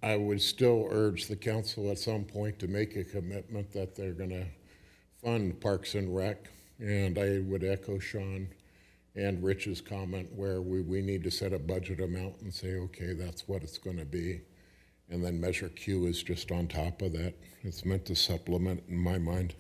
I would still urge the council at some point to make a commitment that they're going to fund Parks and Rec, and I would echo Sean and Rich's comment where we need to set a budget amount and say, okay, that's what it's going to be, and then Measure Q is just on top of that. It's meant to supplement, in my mind.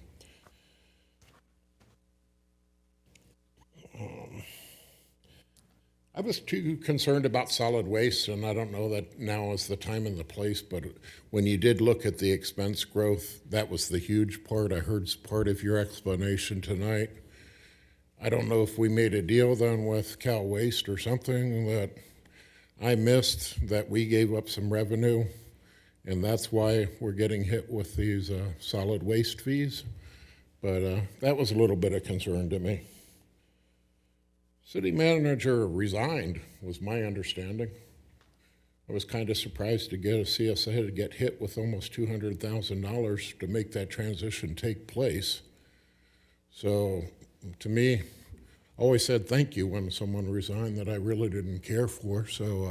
I was too concerned about solid waste, and I don't know that now is the time and the place, but when you did look at the expense growth, that was the huge part. I heard part of your explanation tonight. I don't know if we made a deal then with Cal Waste or something that I missed, that we gave up some revenue, and that's why we're getting hit with these solid waste fees. But that was a little bit of concern to me. City manager resigned, was my understanding. I was kind of surprised to get a CSA to get hit with almost $200,000 to make that transition take place. So to me, I always said thank you when someone resigned that I really didn't care for. So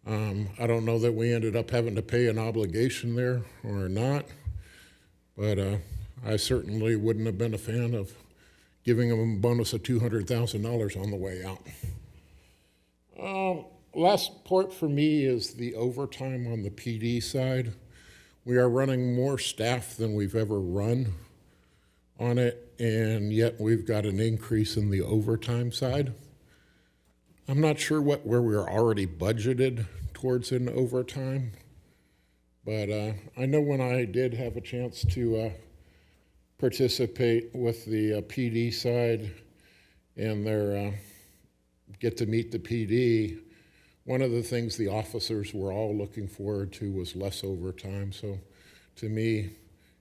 I don't know that we ended up having to pay an obligation there or not, but I certainly wouldn't have been a fan of giving them a bonus of $200,000 on the way out. Last part for me is the overtime on the PD side. We are running more staff than we've ever run on it, and yet we've got an increase in the overtime side. I'm not sure where we're already budgeted towards in overtime, but I know when I did have a chance to participate with the PD side and their get to meet the PD, one of the things the officers were all looking forward to was less overtime. So to me,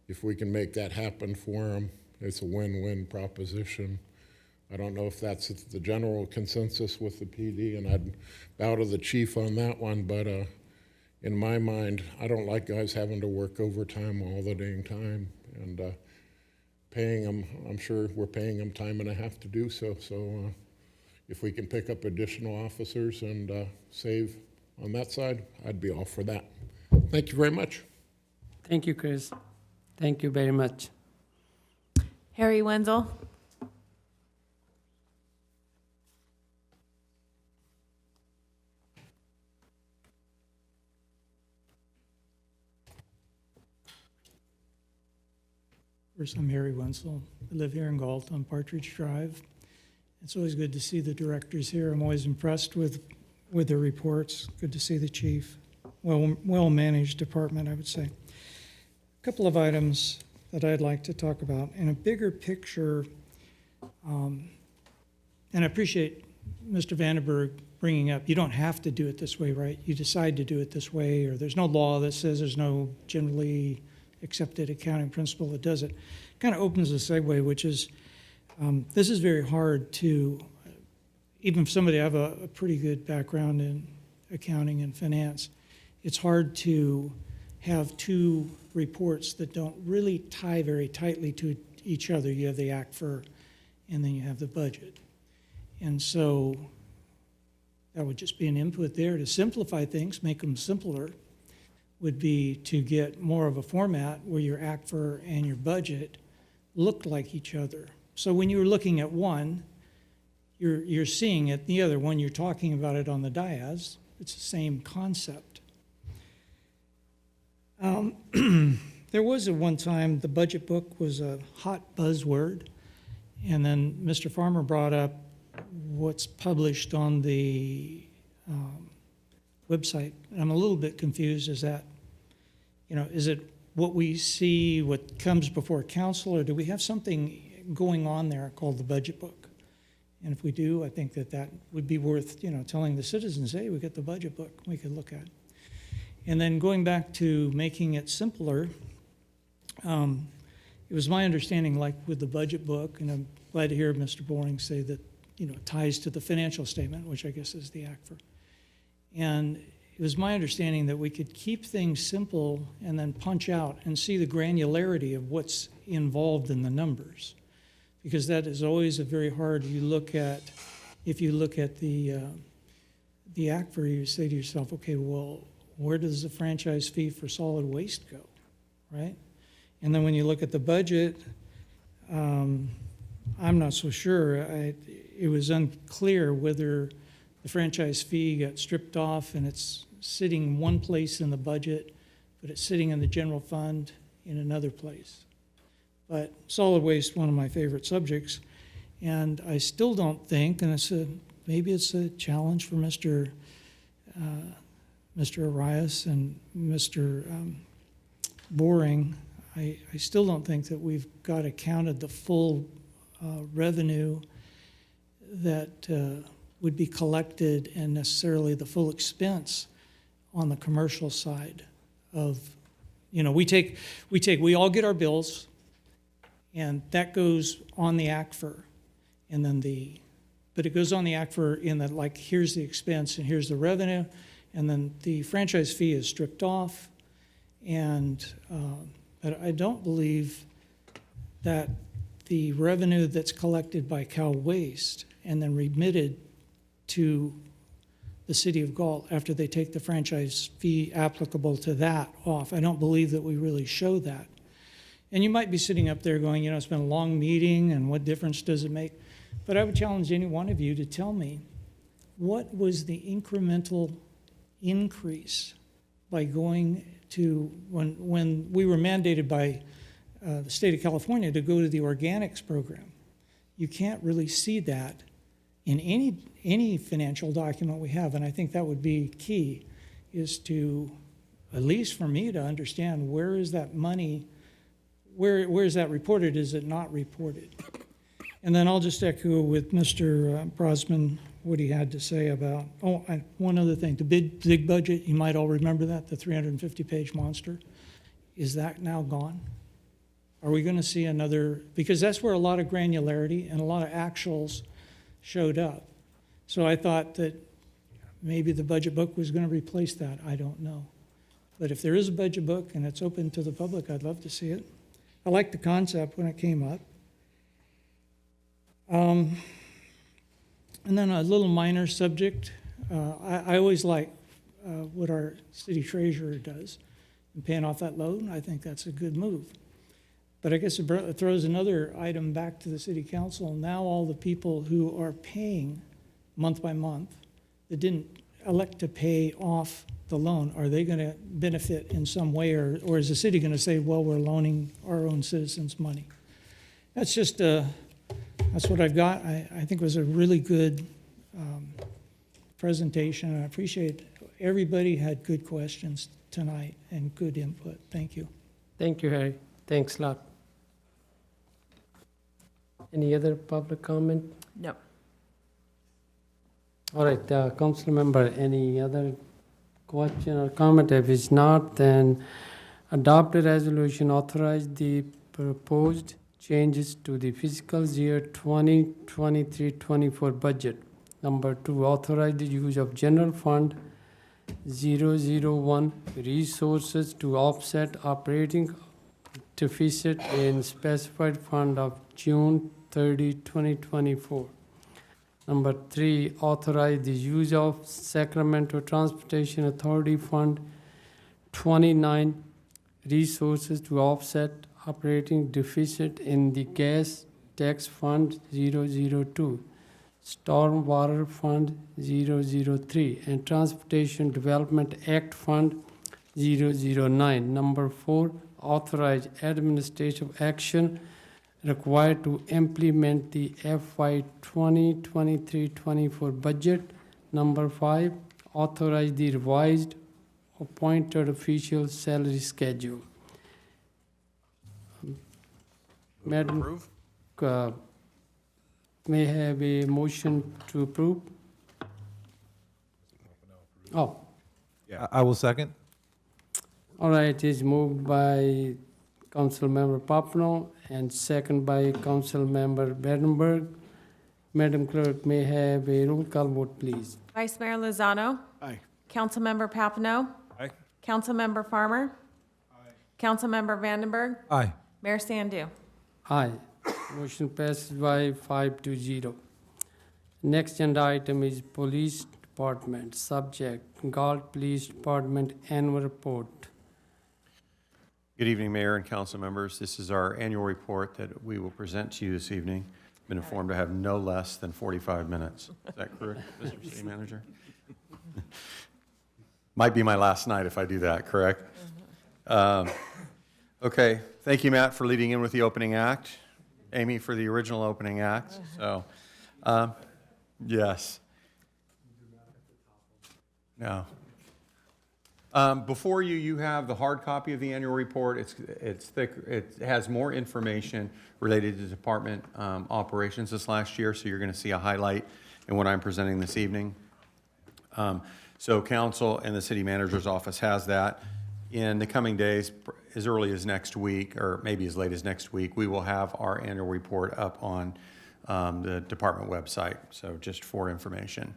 if we can make that happen for them, it's a win-win proposition. I don't know if that's the general consensus with the PD, and I'd bow to the chief on that one, but in my mind, I don't like guys having to work overtime all the dang time, and paying them, I'm sure we're paying them time and a half to do so. So if we can pick up additional officers and save on that side, I'd be all for that. Thank you very much. Thank you, Chris. Thank you very much. Harry Wenzel. course, I'm Harry Wenzel. I live here in Galt on Partridge Drive. It's always good to see the directors here. I'm always impressed with their reports. Good to see the chief. Well-managed department, I would say. A couple of items that I'd like to talk about. In a bigger picture, and I appreciate Mr. Vandenberg bringing up, you don't have to do it this way, right? You decide to do it this way, or there's no law that says there's no generally accepted accounting principle that does it. Kind of opens a segue, which is, this is very hard to, even for somebody I have a pretty good background in accounting and finance, it's hard to have two reports that don't really tie very tightly to each other. You have the ACFR, and then you have the budget. And so that would just be an input there to simplify things, make them simpler, would be to get more of a format where your ACFR and your budget look like each other. So when you're looking at one, you're seeing it. The other one, you're talking about it on the dais. It's the same concept. There was at one time, the budget book was a hot buzzword, and then Mr. Farmer brought up what's published on the website. And I'm a little bit confused. Is that, is it what we see, what comes before council, or do we have something going on there called the budget book? And if we do, I think that would be worth, telling the citizens, hey, we got the budget book we could look at. And then going back to making it simpler, it was my understanding, like with the budget book, and I'm glad to hear Mr. Boring say that, it ties to the financial statement, which I guess is the ACFR. And it was my understanding that we could keep things simple and then punch out and see the granularity of what's involved in the numbers. Because that is always a very hard, if you look at the ACFR, you say to yourself, okay, well, where does the franchise fee for solid waste go, right? And then when you look at the budget, I'm not so sure. It was unclear whether the franchise fee got stripped off and it's sitting one place in the budget, but it's sitting in the general fund in another place. But solid waste, one of my favorite subjects, and I still don't think, and maybe it's a challenge for Mr. Arias and Mr. Boring. I still don't think that we've got accounted the full revenue that would be collected and necessarily the full expense on the commercial side of, we all get our bills, and that goes on the ACFR, and then but it goes on the ACFR in that, like, here's the expense and here's the revenue, and then the franchise fee is stripped off, and but I don't believe that the revenue that's collected by Cal Waste and then remitted to the city of Galt after they take the franchise fee applicable to that off, I don't believe that we really show that. And you might be sitting up there going, it's been a long meeting and what difference does it make? But I would challenge any one of you to tell me, what was the incremental increase by going to, when we were mandated by the state of California to go to the organics program? You can't really see that in any financial document we have, and I think that would be key, is to, at least for me, to understand where is that money, where is that reported, is it not reported? And then I'll just echo with Mr. Brosman what he had to say about, one other thing, the big budget, you might all remember that, the 350-page monster. Is that now gone? Are we going to see another, because that's where a lot of granularity and a lot of actuals showed up. So I thought that maybe the budget book was going to replace that. I don't know. But if there is a budget book and it's open to the public, I'd love to see it. I liked the concept when it came up. And then a little minor subject. I always like what our city treasurer does in paying off that loan. I think that's a good move. But I guess it throws another item back to the city council. Now all the people who are paying month by month that didn't elect to pay off the loan, are they gonna benefit in some way, or is the city gonna say, well, we're loaning our own citizens money? That's just, that's what I've got. I think it was a really good presentation. I appreciate everybody had good questions tonight and good input. Thank you. Thank you, Harry. Thanks a lot. Any other public comment? No. All right, council member, any other question or comment? If it's not, then adopt a resolution, authorize the proposed changes to the fiscal year 2023-24 budget. Number 2, authorize the use of general fund 001 resources to offset operating deficit in specified fund of June 30, 2024. Number 3, authorize the use of Sacramento Transportation Authority Fund 29 resources to offset operating deficit in the Gas Tax Fund 002, Stormwater Fund 003, and Transportation Development Act Fund 009. Number 4, authorize administrative action required to implement the FY 2023-24 budget. Number 5, authorize the revised appointed official salary schedule. Madam, may I have a motion to approve? Oh, I will second. all right, it's moved by Councilmember Papineau and second by Councilmember Berenberg. Madam Clerk, may I have a roll call vote, please? Vice Mayor Lozano? Aye. Councilmember Papineau? Aye. Councilmember Farmer? Aye. Councilmember Vandenberg? Aye. Mayor Sandu? Aye. Motion passes by 5-0. Next agenda item is Police Department. Subject, Galt Police Department Annual Report. Good evening, Mayor and council members. This is our annual report that we will present to you this evening. Been informed to have no less than 45 minutes. Is that correct, Mr. City Manager? Might be my last night if I do that, correct? Okay, thank you, Matt, for leading in with the opening act. Amy for the original opening act. So, yes. No. Before you, you have the hard copy of the annual report. It's thick. It has more information related to department operations this last year, so you're going to see a highlight in what I'm presenting this evening. So council and the city manager's office has that. In the coming days, as early as next week, or maybe as late as next week, we will have our annual report up on the department website, so just for information.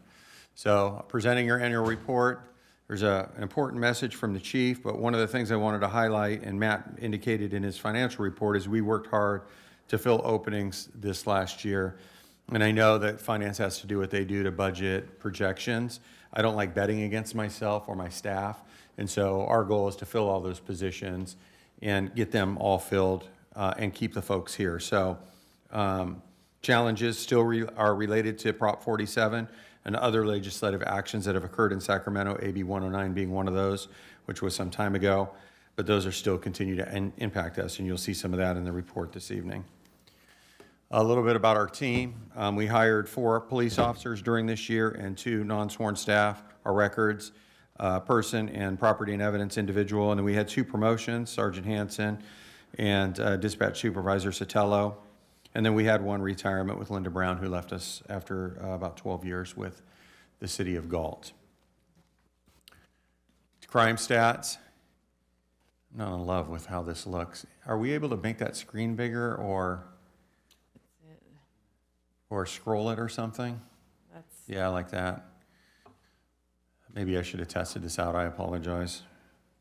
So presenting your annual report, there's an important message from the chief, but one of the things I wanted to highlight, and Matt indicated in his financial report, is we worked hard to fill openings this last year. And I know that finance has to do what they do to budget projections. I don't like betting against myself or my staff. And so our goal is to fill all those positions and get them all filled and keep the folks here. So challenges still are related to Prop 47 and other legislative actions that have occurred in Sacramento, AB 109 being one of those, which was some time ago. But those are still continue to impact us, and you'll see some of that in the report this evening. A little bit about our team. We hired 4 police officers during this year and 2 non-sworn staff, our records person and property and evidence individual. And then we had 2 promotions, Sergeant Hansen and Dispatch Supervisor Sotelo. And then we had 1 retirement with Linda Brown, who left us after about 12 years with the city of Galt. Crime stats. I'm not in love with how this looks. Are we able to make that screen bigger or scroll it or something? Yeah, like that. Maybe I should have tested this out. I apologize.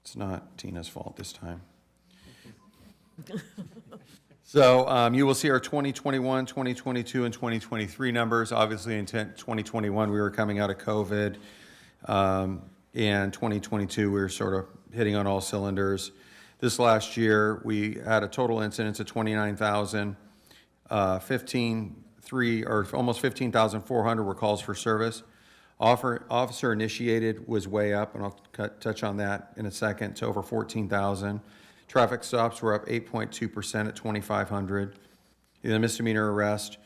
It's not Tina's fault this time. So you will see our 2021, 2022, and 2023 numbers. Obviously, in 2021, we were coming out of COVID. And 2022, we were sort of hitting on all cylinders. This last year, we had a total incidence of 29,000, almost 15,400 were calls for service. Officer initiated was way up, and I'll touch on that in a second, to over 14,000. Traffic stops were up 8.2% at 2,500. The misdemeanor arrest,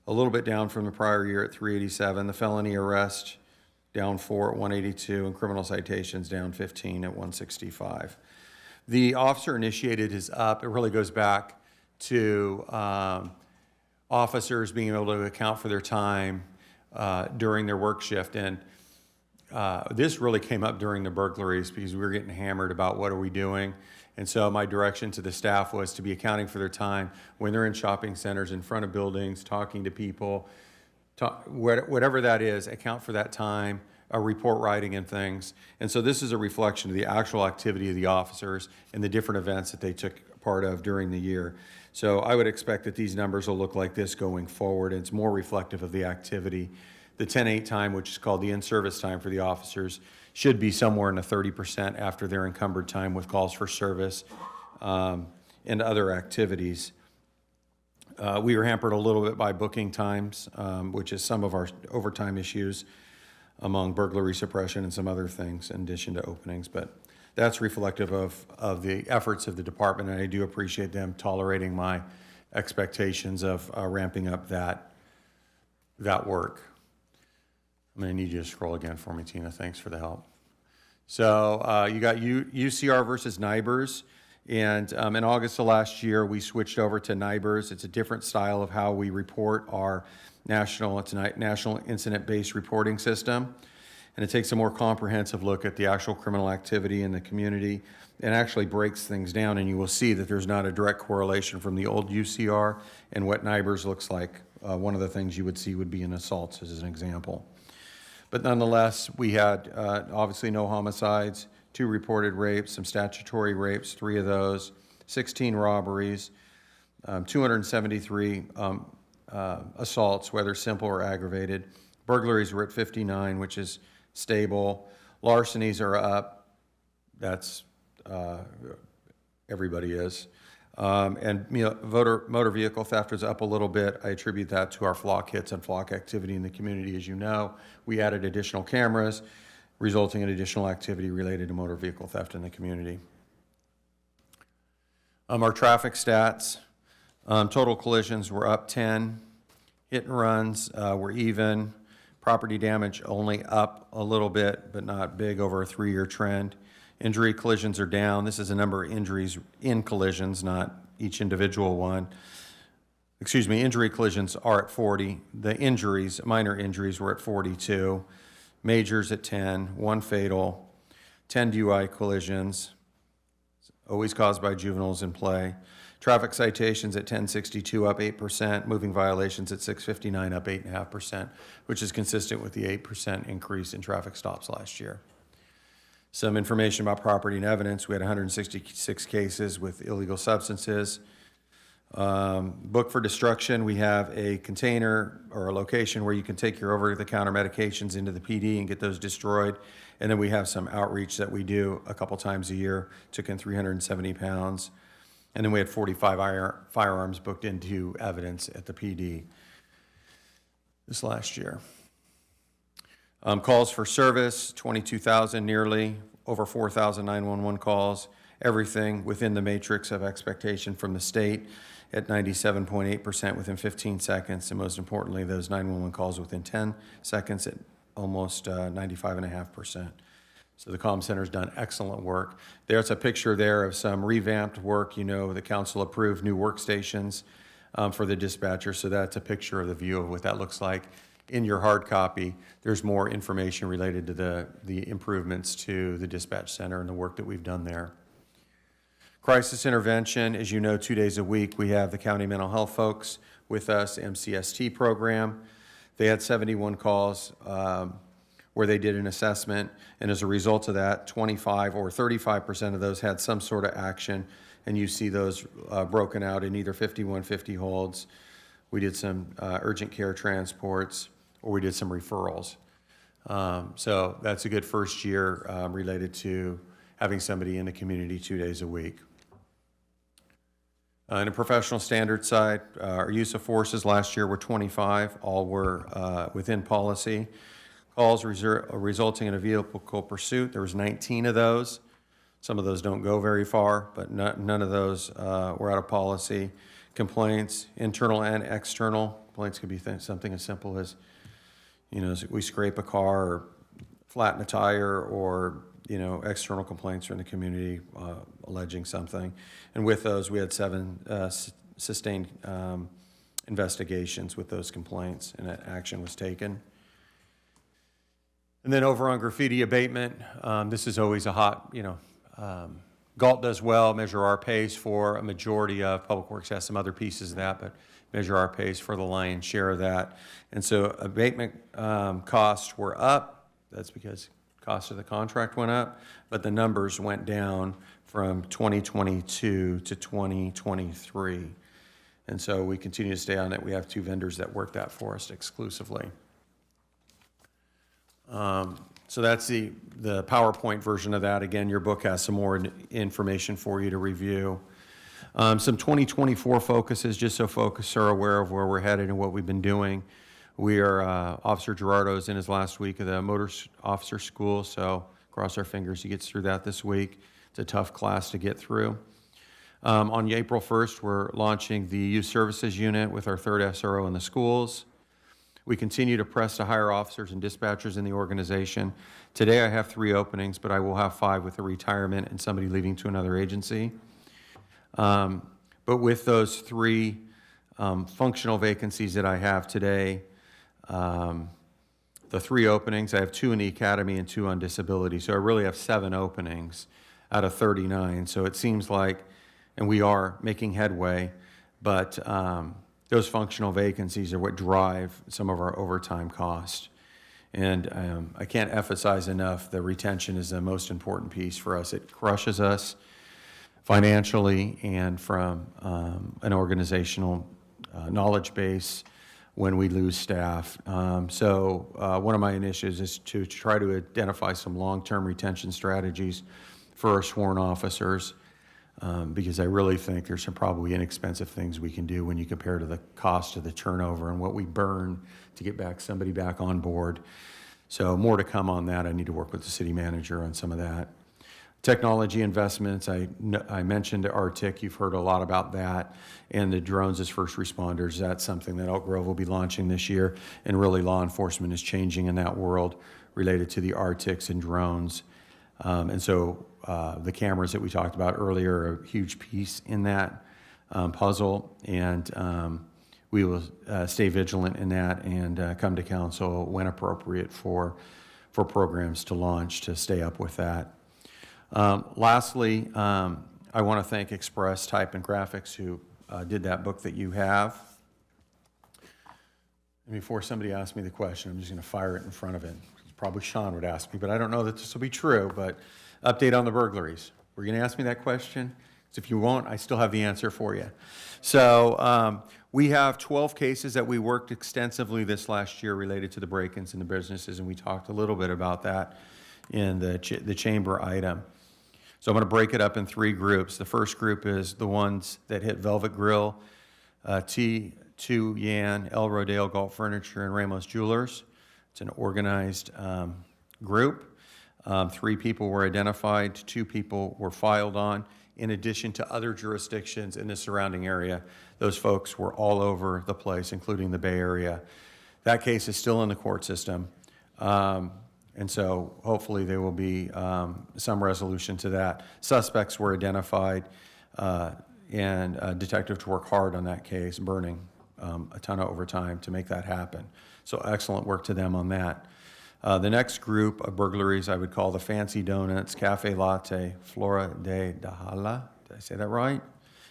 a little bit down from the prior year at 387. The felony arrest, down 4 at 182, and criminal citations down 15 at 165. The officer initiated is up. It really goes back to officers being able to account for their time during their work shift. And this really came up during the burglaries because we were getting hammered about what are we doing. And so my direction to the staff was to be accounting for their time when they're in shopping centers, in front of buildings, talking to people, whatever that is, account for that time, report writing and things. And so this is a reflection of the actual activity of the officers and the different events that they took part of during the year. So I would expect that these numbers will look like this going forward. It's more reflective of the activity. The 10-8 time, which is called the in-service time for the officers, should be somewhere in the 30% after their encumbered time with calls for service and other activities. We were hampered a little bit by booking times, which is some of our overtime issues among burglary suppression and some other things in addition to openings. But that's reflective of the efforts of the department, and I do appreciate them tolerating my expectations of ramping up that work. I'm going to need you to scroll again for me, Tina. Thanks for the help. So you got UCR versus NIBRS. And in August of last year, we switched over to NIBRS. It's a different style of how we report our national incident-based reporting system. And it takes a more comprehensive look at the actual criminal activity in the community and actually breaks things down. And you will see that there's not a direct correlation from the old UCR and what NIBRS looks like. One of the things you would see would be in assaults, as an example. But nonetheless, we had obviously no homicides, 2 reported rapes, some statutory rapes, 3 of those, 16 robberies, 273 assaults, whether simple or aggravated. Burglaries were at 59, which is stable. Larcenies are up. That's, everybody is. And motor vehicle theft was up a little bit. I attribute that to our flock hits and flock activity in the community. As you know, we added additional cameras, resulting in additional activity related to motor vehicle theft in the community. Our traffic stats, total collisions were up 10. Hit and runs were even. Property damage only up a little bit, but not big over a 3-year trend. Injury collisions are down. This is a number of injuries in collisions, not each individual one. Excuse me, injury collisions are at 40. The injuries, minor injuries, were at 42. Majors at 10, 1 fatal, 10 DUI collisions, always caused by juveniles in play. Traffic citations at 1062, up 8%. Moving violations at 659, up 8.5%, which is consistent with the 8% increase in traffic stops last year. Some information about property and evidence. We had 166 cases with illegal substances. Book for destruction, we have a container or a location where you can take your over-the-counter medications into the PD and get those destroyed. And then we have some outreach that we do a couple times a year, took in 370 pounds. And then we had 45 firearms booked into evidence at the PD this last year. Calls for service, 22,000 nearly, over 4,000 911 calls, everything within the matrix of expectation from the state at 97.8% within 15 seconds, and most importantly, those 911 calls within 10 seconds at almost 95.5%. So the comm center's done excellent work. There's a picture there of some revamped work. You know, the council approved new workstations for the dispatcher, so that's a picture of the view of what that looks like. In your hard copy, there's more information related to the improvements to the dispatch center and the work that we've done there. Crisis intervention, as you know, 2 days a week, we have the county mental health folks with us, MCST program. They had 71 calls where they did an assessment, and as a result of that, 25 or 35% of those had some sort of action, and you see those broken out in either 5150 holds. We did some urgent care transports, or we did some referrals. So that's a good first year related to having somebody in the community 2 days a week. On the professional standards side, our use of forces last year were 25. All were within policy. calls resulting in a vehicle pursuit. There was 19 of those. Some of those don't go very far, but none of those were out of policy. Complaints, internal and external. Complaints could be something as simple as, you know, we scrape a car or flatten a tire, or, you know, external complaints from the community alleging something. And with those, we had 7 sustained investigations with those complaints, and action was taken. And then over on graffiti abatement, this is always a hot, you know, Galt does well, Measure Our Pace for a majority of, Public Works has some other pieces of that, but Measure Our Pace for the lion's share of that. And so abatement costs were up. That's because cost of the contract went up, but the numbers went down from 2022 to 2023. And so we continue to stay on it. We have 2 vendors that work that for us exclusively. So that's the PowerPoint version of that. Again, your book has some more information for you to review. Some 2024 focuses, just so folks are aware of where we're headed and what we've been doing. We are, Officer Gerardo's in his last week of the motor officer school, so cross our fingers he gets through that this week. It's a tough class to get through. On April 1st, we're launching the Youth Services Unit with our 3rd SRO in the schools. We continue to press to hire officers and dispatchers in the organization. Today I have 3 openings, but I will have 5 with a retirement and somebody leaving to another agency. But with those 3 functional vacancies that I have today, the 3 openings, I have 2 in the academy and 2 on disability. So I really have 7 openings out of 39. So it seems like, and we are making headway, but those functional vacancies are what drive some of our overtime cost. And I can't emphasize enough, the retention is the most important piece for us. It crushes us financially and from an organizational knowledge base when we lose staff. So one of my initiatives is to try to identify some long-term retention strategies for our sworn officers. Because I really think there's some probably inexpensive things we can do when you compare to the cost of the turnover and what we burn to get somebody back on board. So more to come on that. I need to work with the city manager on some of that. Technology investments, I mentioned RTIC, you've heard a lot about that, and the drones as first responders. That's something that Elk Grove will be launching this year, and really law enforcement is changing in that world related to the RTICs and drones. And so the cameras that we talked about earlier are a huge piece in that puzzle, and we will stay vigilant in that and come to council when appropriate for programs to launch to stay up with that. Lastly, I want to thank Express Type and Graphics who did that book that you have. And before somebody asks me the question, I'm just going to fire it in front of it. Probably Sean would ask me, but I don't know that this will be true, but update on the burglaries. Were you going to ask me that question? So if you won't, I still have the answer for you. So we have 12 cases that we worked extensively this last year related to the break-ins in the businesses, and we talked a little bit about that in the chamber item. So I'm going to break it up in 3 groups. The first group is the ones that hit Velvet Grill, T2 Yan, El Rodale Galt Furniture, and Ramos Jewelers. It's an organized group. 3 people were identified, 2 people were filed on, in addition to other jurisdictions in the surrounding area. Those folks were all over the place, including the Bay Area. That case is still in the court system. And so hopefully there will be some resolution to that. Suspects were identified and detectives work hard on that case, burning a ton of overtime to make that happen. So excellent work to them on that. The next group of burglaries I would call the Fancy Donuts, Cafe Latte, Flora de Dahala, did I say that right?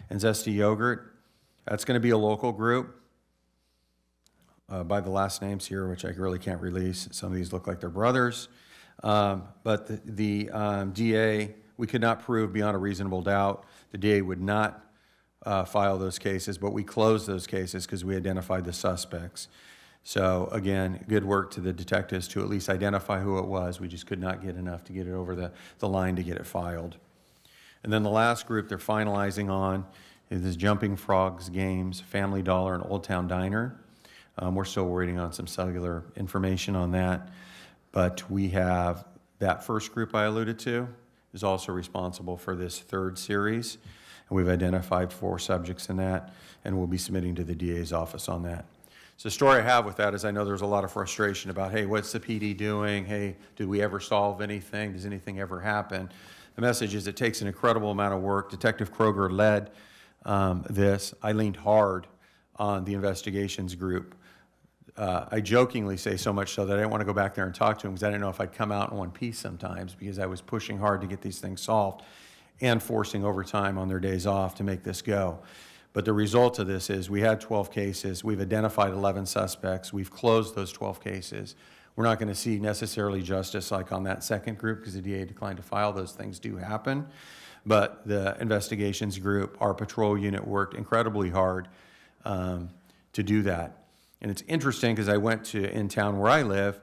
And Zesty Yogurt. That's going to be a local group by the last names here, which I really can't release. Some of these look like they're brothers. But the DA, we could not prove beyond a reasonable doubt. The DA would not file those cases, but we closed those cases because we identified the suspects. So again, good work to the detectives to at least identify who it was. We just could not get enough to get it over the line to get it filed. And then the last group they're finalizing on is this Jumping Frogs Games, Family Dollar, and Old Town Diner. We're still waiting on some cellular information on that. But we have, that first group I alluded to is also responsible for this third series. And we've identified 4 subjects in that, and we'll be submitting to the DA's office on that. So the story I have with that is I know there's a lot of frustration about, hey, what's the PD doing? Hey, did we ever solve anything? Does anything ever happen? The message is it takes an incredible amount of work. Detective Kroger led this. I leaned hard on the investigations group. I jokingly say so much so that I didn't want to go back there and talk to him because I didn't know if I'd come out in one piece sometimes because I was pushing hard to get these things solved and forcing overtime on their days off to make this go. But the result of this is we had 12 cases. We've identified 11 suspects. We've closed those 12 cases. We're not going to see necessarily justice like on that second group because the DA declined to file. Those things do happen. But the investigations group, our patrol unit, worked incredibly hard to do that. And it's interesting because I went to, in town where I live,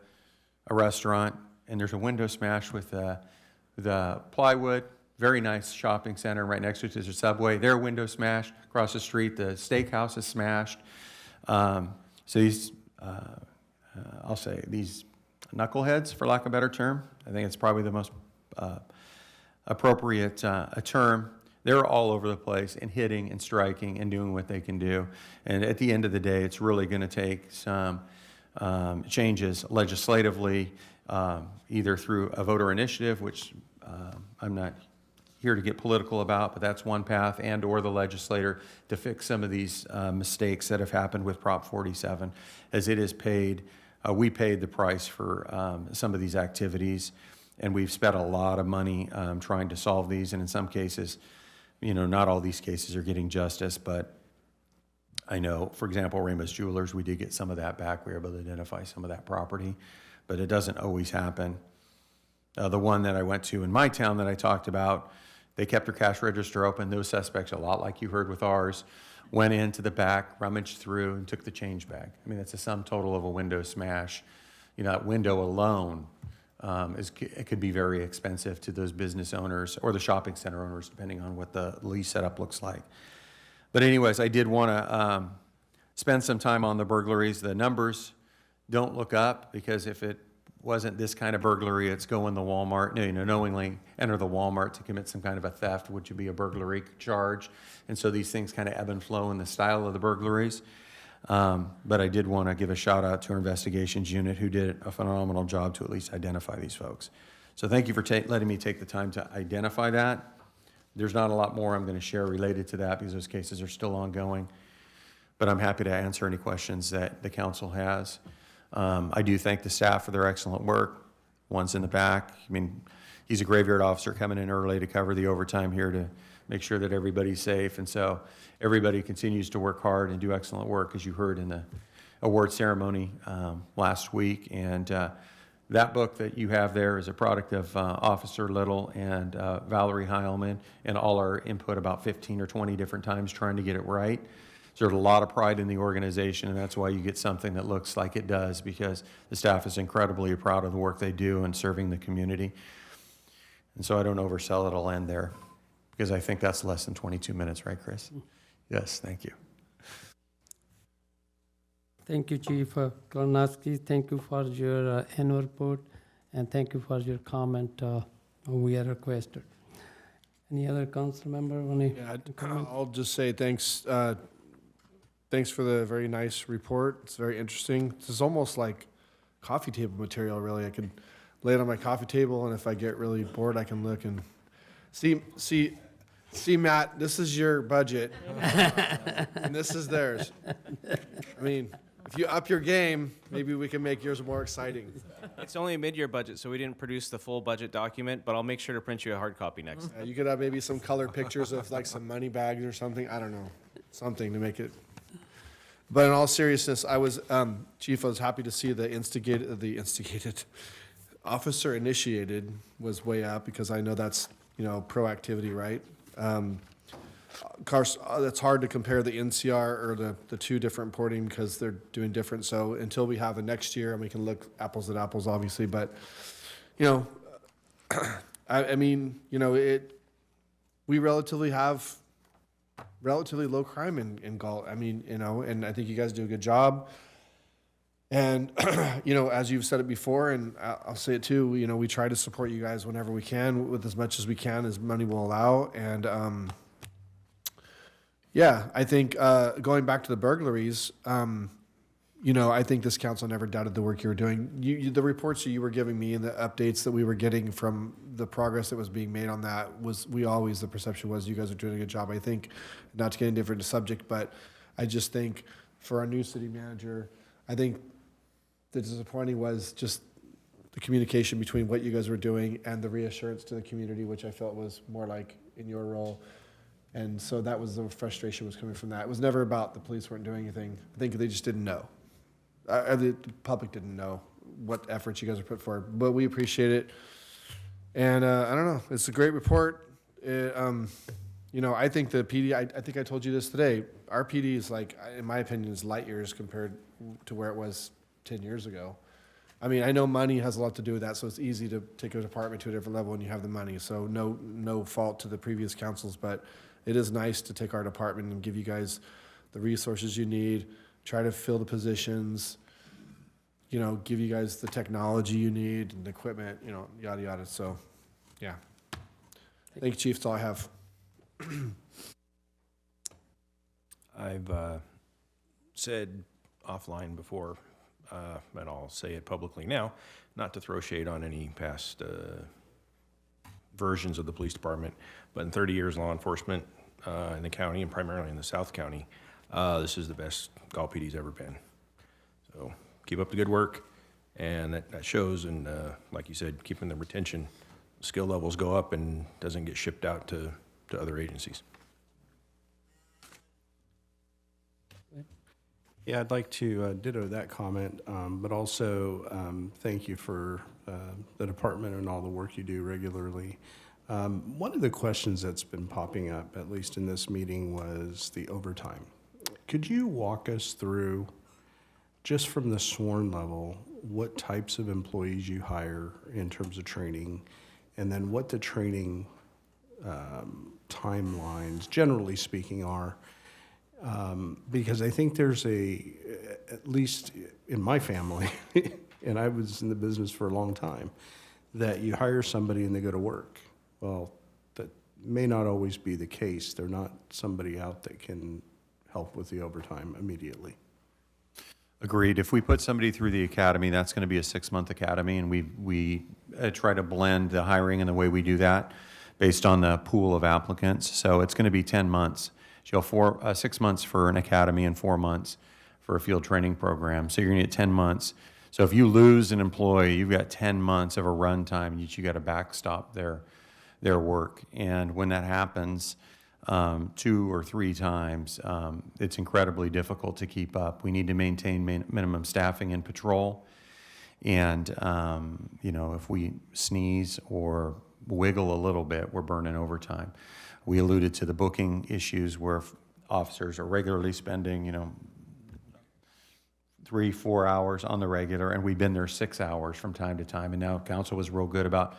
a restaurant, and there's a window smash with the plywood. Very nice shopping center. Right next to it is a Subway. Their window smashed. Across the street, the steakhouse is smashed. So these, I'll say, these knuckleheads, for lack of a better term, I think it's probably the most appropriate term. They're all over the place and hitting and striking and doing what they can do. And at the end of the day, it's really going to take some changes legislatively, either through a voter initiative, which I'm not here to get political about, but that's one path, and or the legislator to fix some of these mistakes that have happened with Prop 47, as it is paid. We paid the price for some of these activities, and we've spent a lot of money trying to solve these, and in some cases, you know, not all these cases are getting justice, but I know, for example, Rainbow's Jewelers, we did get some of that back. We were able to identify some of that property, but it doesn't always happen. The one that I went to in my town that I talked about, they kept their cash register open. Those suspects, a lot like you heard with ours, went into the back, rummaged through, and took the change bag. I mean, that's a sum total of a window smash. You know, that window alone it could be very expensive to those business owners or the shopping center owners, depending on what the lease setup looks like. But anyways, I did want to spend some time on the burglaries. The numbers don't look up because if it wasn't this kind of burglary, it's go in the Walmart, you know, knowingly enter the Walmart to commit some kind of a theft, which would be a burglary charge. And so these things kind of ebb and flow in the style of the burglaries. But I did want to give a shout out to our investigations unit who did a phenomenal job to at least identify these folks. So thank you for letting me take the time to identify that. There's not a lot more I'm going to share related to that because those cases are still ongoing. But I'm happy to answer any questions that the council has. I do thank the staff for their excellent work. One's in the back. I mean, he's a graveyard officer coming in early to cover the overtime here to make sure that everybody's safe. And so everybody continues to work hard and do excellent work, as you heard in the award ceremony last week. And that book that you have there is a product of Officer Little and Valerie Heilman and all our input about 15 or 20 different times trying to get it right. So there's a lot of pride in the organization, and that's why you get something that looks like it does, because the staff is incredibly proud of the work they do in serving the community. And so I don't oversell it, I'll end there, because I think that's less than 22 minutes, right, Chris? Yes, thank you. Thank you, Chief Klarnowski. Thank you for your annual report, and thank you for your comment we had requested. Any other council member want to comment? I'll just say thanks. Thanks for the very nice report. It's very interesting. This is almost like coffee table material, really. I can lay it on my coffee table, and if I get really bored, I can look and see, Matt, this is your budget, and this is theirs. I mean, if you up your game, maybe we can make yours more exciting. It's only a mid-year budget, so we didn't produce the full budget document, but I'll make sure to print you a hard copy next time. You could have maybe some colored pictures of like some money bags or something. I don't know, something to make it. But in all seriousness, I was, Chief, I was happy to see the instigated officer initiated was way up, because I know that's, you know, proactivity, right? Of course, it's hard to compare the NCR or the two different reporting because they're doing different. So until we have a next year and we can look apples at apples, obviously, but, you know, I mean, you know, we relatively have relatively low crime in Galt. I mean, you know, and I think you guys do a good job. And, as you've said it before, and I'll say it too, we try to support you guys whenever we can with as much as we can, as money will allow. And, I think going back to the burglaries, I think this council never doubted the work you were doing. The reports that you were giving me and the updates that we were getting from the progress that was being made on that the perception was you guys are doing a good job. I think, not to get into a different subject, but I just think for our new city manager, I think the disappointing was just the communication between what you guys were doing and the reassurance to the community, which I felt was more like in your role. And so that was the frustration was coming from that. It was never about the police weren't doing anything. I think they just didn't know. The public didn't know what efforts you guys are put forward, but we appreciate it. And I don't know, it's a great report. I think the PD, I think I told you this today, our PD is in my opinion, is light years compared to where it was 10 years ago. I mean, I know money has a lot to do with that, so it's easy to take a department to a different level when you have the money. So no fault to the previous councils, but it is nice to take our department and give you guys the resources you need, try to fill the positions, give you guys the technology you need and the equipment, yada, yada. So, yeah. Thank you, Chief. That's all I have. I've said offline before, and I'll say it publicly now, not to throw shade on any past versions of the police department, but in 30 years law enforcement in the county, and primarily in the South County, this is the best Galt PD's ever been. So keep up the good work, and that shows, and like you said, keeping the retention skill levels go up and doesn't get shipped out to other agencies. Yeah, I'd like to ditto that comment, but also thank you for the department and all the work you do regularly. One of the questions that's been popping up, at least in this meeting, was the overtime. Could you walk us through, just from the sworn level, what types of employees you hire in terms of training, and then what the training timelines, generally speaking, are? Because I think there's at least in my family, and I was in the business for a long time, that you hire somebody and they go to work. Well, that may not always be the case. They're not somebody out that can help with the overtime immediately. Agreed. If we put somebody through the academy, that's going to be a 6-month academy, and we try to blend the hiring and the way we do that based on the pool of applicants. So it's going to be 10 months. So 6 months for an academy and 4 months for a field training program. So you're going to get 10 months. So if you lose an employee, you've got 10 months of a run time. You got to backstop their work. And when that happens 2 or 3 times, it's incredibly difficult to keep up. We need to maintain minimum staffing in patrol. And, if we sneeze or wiggle a little bit, we're burning overtime. We alluded to the booking issues where officers are regularly spending, 3-4 hours on the regular, and we've been there 6 hours from time to time. And now council was real good about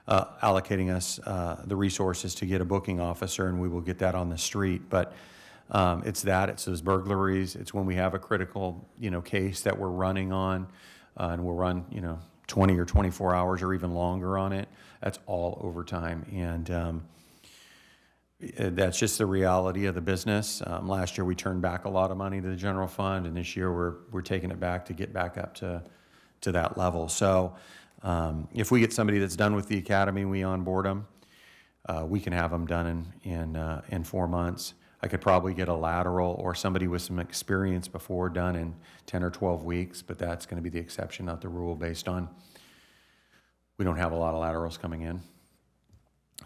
allocating us the resources to get a booking officer, and we will get that on the street. But it's those burglaries. It's when we have a critical, case that we're running on, and we'll run, 20 or 24 hours or even longer on it. That's all overtime. And that's just the reality of the business. Last year we turned back a lot of money to the general fund, and this year we're taking it back to get back up to that level. So if we get somebody that's done with the academy, we onboard them. We can have them done in 4 months. I could probably get a lateral or somebody with some experience before done in 10 or 12 weeks, but that's going to be the exception, not the rule, based on we don't have a lot of laterals coming in.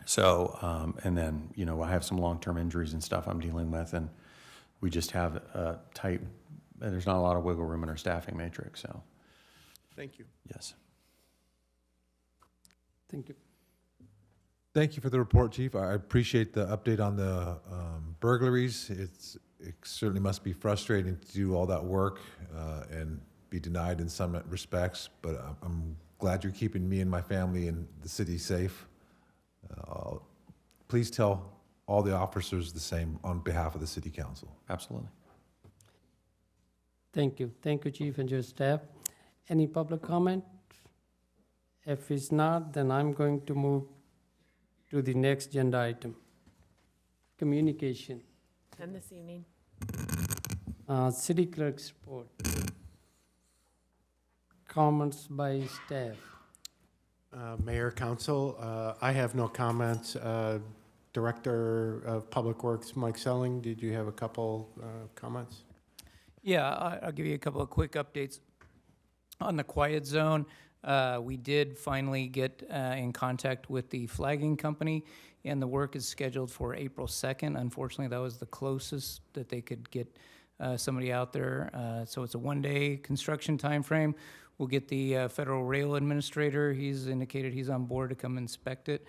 So, and then, I have some long-term injuries and stuff I'm dealing with, and we just have a tight, there's not a lot of wiggle room in our staffing matrix, so. Thank you. Yes. Thank you. Thank you for the report, Chief. I appreciate the update on the burglaries. It certainly must be frustrating to do all that work and be denied in some respects, but I'm glad you're keeping me and my family and the city safe. Please tell all the officers the same on behalf of the city council. Absolutely. Thank you. Thank you, Chief and your staff. Any public comment? If it's not, then I'm going to move to the next agenda item. Communication. And this evening. City clerk's report. Comments by staff. Mayor, Council, I have no comments. Director of Public Works, Mike Selling, did you have a couple comments? Yeah, I'll give you a couple of quick updates. On the quiet zone, we did finally get in contact with the flagging company, and the work is scheduled for April 2nd. Unfortunately, that was the closest that they could get somebody out there. So it's a one-day construction timeframe. We'll get the Federal Rail Administrator. He's indicated he's on board to come inspect it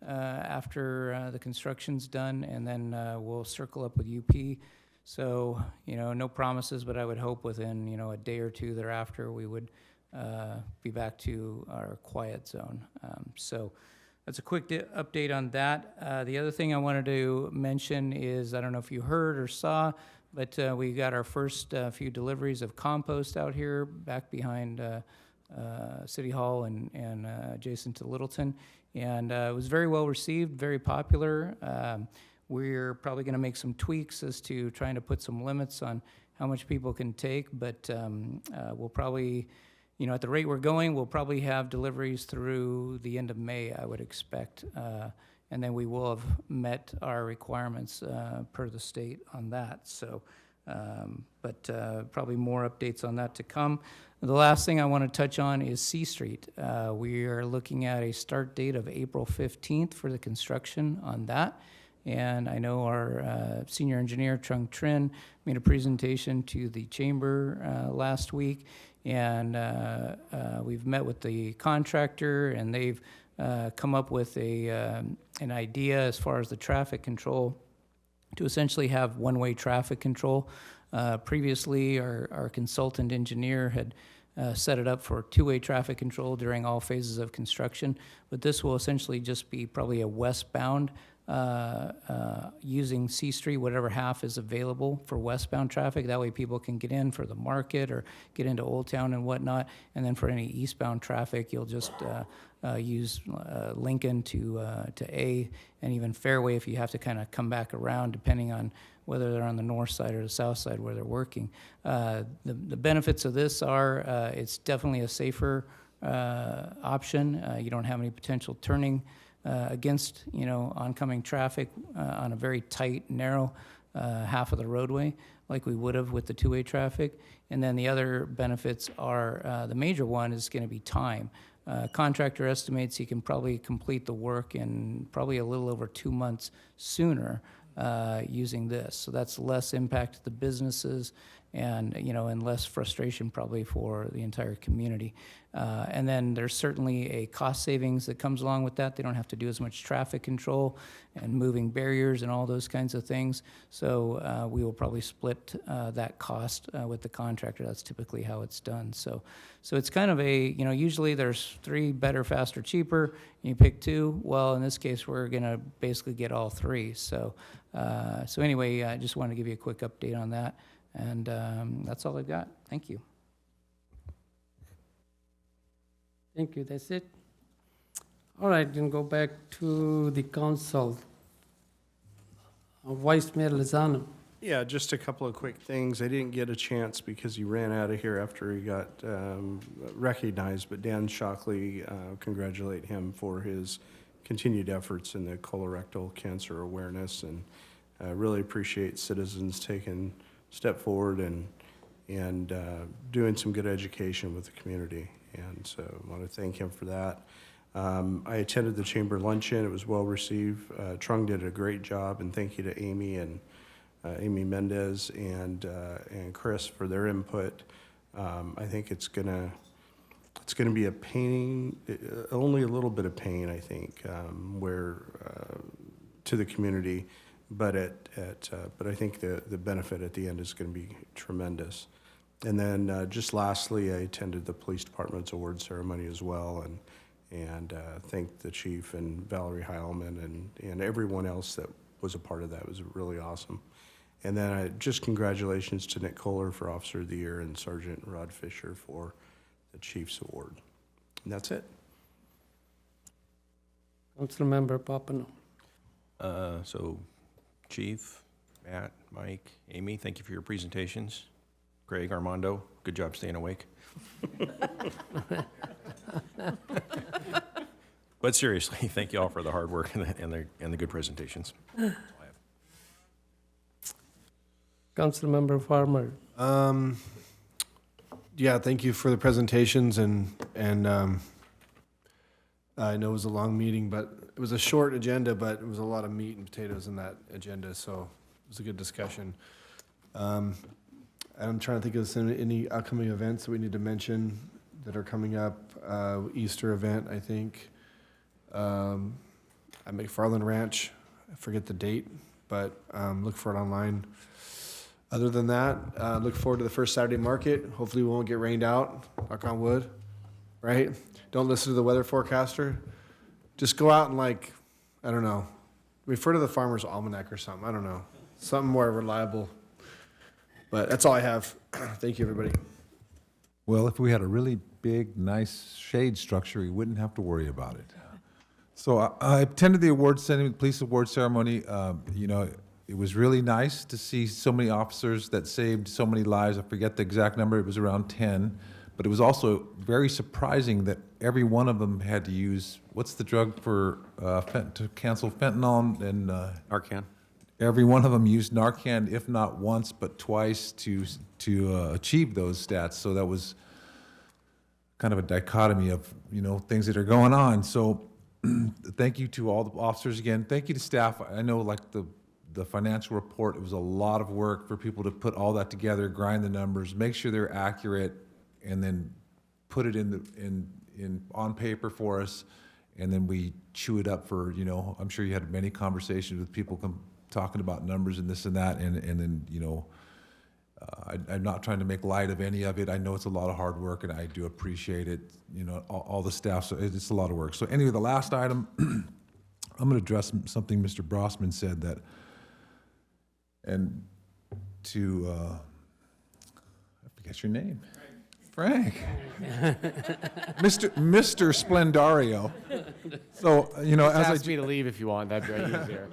after the construction's done, and then we'll circle up with UP. So, no promises, but I would hope within, a day or two thereafter, we would be back to our quiet zone. So that's a quick update on that. The other thing I wanted to mention is, I don't know if you heard or saw, but we got our first few deliveries of compost out here back behind City Hall and adjacent to Littleton. And it was very well received, very popular. We're probably going to make some tweaks as to trying to put some limits on how much people can take, but we'll probably, at the rate we're going, we'll probably have deliveries through the end of May, I would expect. And then we will have met our requirements per the state on that. So, but probably more updates on that to come. The last thing I want to touch on is C Street. We are looking at a start date of April 15th for the construction on that. And I know our senior engineer, Trung Trin, made a presentation to the chamber last week. And we've met with the contractor, and they've come up with an idea as far as the traffic control to essentially have one-way traffic control. Previously, our consultant engineer had set it up for two-way traffic control during all phases of construction, but this will essentially just be probably a westbound using C Street, whatever half is available for westbound traffic. That way people can get in for the market or get into Old Town and whatnot. And then for any eastbound traffic, you'll just use Lincoln to A, and even Fairway if you have to kind of come back around depending on whether they're on the north side or the south side where they're working. The benefits of this are it's definitely a safer option. You don't have any potential turning against oncoming traffic on a very tight, narrow half of the roadway like we would have with the two-way traffic. And then the other benefits are, the major one is going to be time. Contractor estimates he can probably complete the work in probably a little over 2 months sooner using this. So that's less impact to the businesses and, and less frustration probably for the entire community. And then there's certainly a cost savings that comes along with that. They don't have to do as much traffic control and moving barriers and all those kinds of things. So we will probably split that cost with the contractor. That's typically how it's done. So it's kind of a, usually there's 3, better, faster, cheaper, and you pick 2. Well, in this case, we're going to basically get all 3. So anyway, I just wanted to give you a quick update on that. And that's all I've got. Thank you. Thank you, that's it. All right, then go back to the council. Vice Mayor Lozano. Yeah, just a couple of quick things. I didn't get a chance because he ran out of here after he got recognized, but Dan Shockley, congratulate him for his continued efforts in the colorectal cancer awareness, and really appreciate citizens taking a step forward and doing some good education with the community. And so I want to thank him for that. I attended the chamber luncheon. It was well received. Trung did a great job, and thank you to Amy and Amy Mendez and Chris for their input. I think it's gonna be a pain, only a little bit of pain, I think, where to the community, but but I think the benefit at the end is going to be tremendous. And then just lastly, I attended the police department's award ceremony as well, and thanked the chief and Valerie Heilman and everyone else that was a part of that. It was really awesome. And then just congratulations to Nick Kohler for Officer of the Year and Sergeant Rod Fisher for the Chief's Award. And that's it. Councilmember Papineau. So, Chief, Matt, Mike, Amy, thank you for your presentations. Greg, Armando, good job staying awake. But seriously, thank you all for the hard work and the good presentations. Councilmember Farmer. Yeah, thank you for the presentations and I know it was a long meeting, but it was a short agenda, but it was a lot of meat and potatoes in that agenda, so it was a good discussion. I'm trying to think of any upcoming events that we need to mention that are coming up. Easter event, I think. At McFarland Ranch, I forget the date, but look for it online. Other than that, look forward to the first Saturday market. Hopefully we won't get rained out, knock on wood, right? Don't listen to the weather forecaster. Just go out and I don't know, refer to the Farmer's Almanac or something, I don't know. Something more reliable. But that's all I have. Thank you, everybody. Well, if we had a really big, nice shade structure, we wouldn't have to worry about it. So I attended the police award ceremony. It was really nice to see so many officers that saved so many lives. I forget the exact number, it was around 10. But it was also very surprising that every one of them had to use, what's the drug for, to cancel fentanyl and? Narcan. Every one of them used Narcan, if not once, but twice to achieve those stats. So that was kind of a dichotomy of, things that are going on. So thank you to all the officers again. Thank you to staff. I know the financial report, it was a lot of work for people to put all that together, grind the numbers, make sure they're accurate, and then put it on paper for us. And then we chew it up for, I'm sure you had many conversations with people talking about numbers and this and that, and then, I'm not trying to make light of any of it. I know it's a lot of hard work, and I do appreciate it, all the staff, so it's a lot of work. So anyway, the last item, I'm going to address something Mr. Brossman said and to, I forget your name. Frank. Mr. Splendario. So, Ask me to leave if you want, that'd be easier.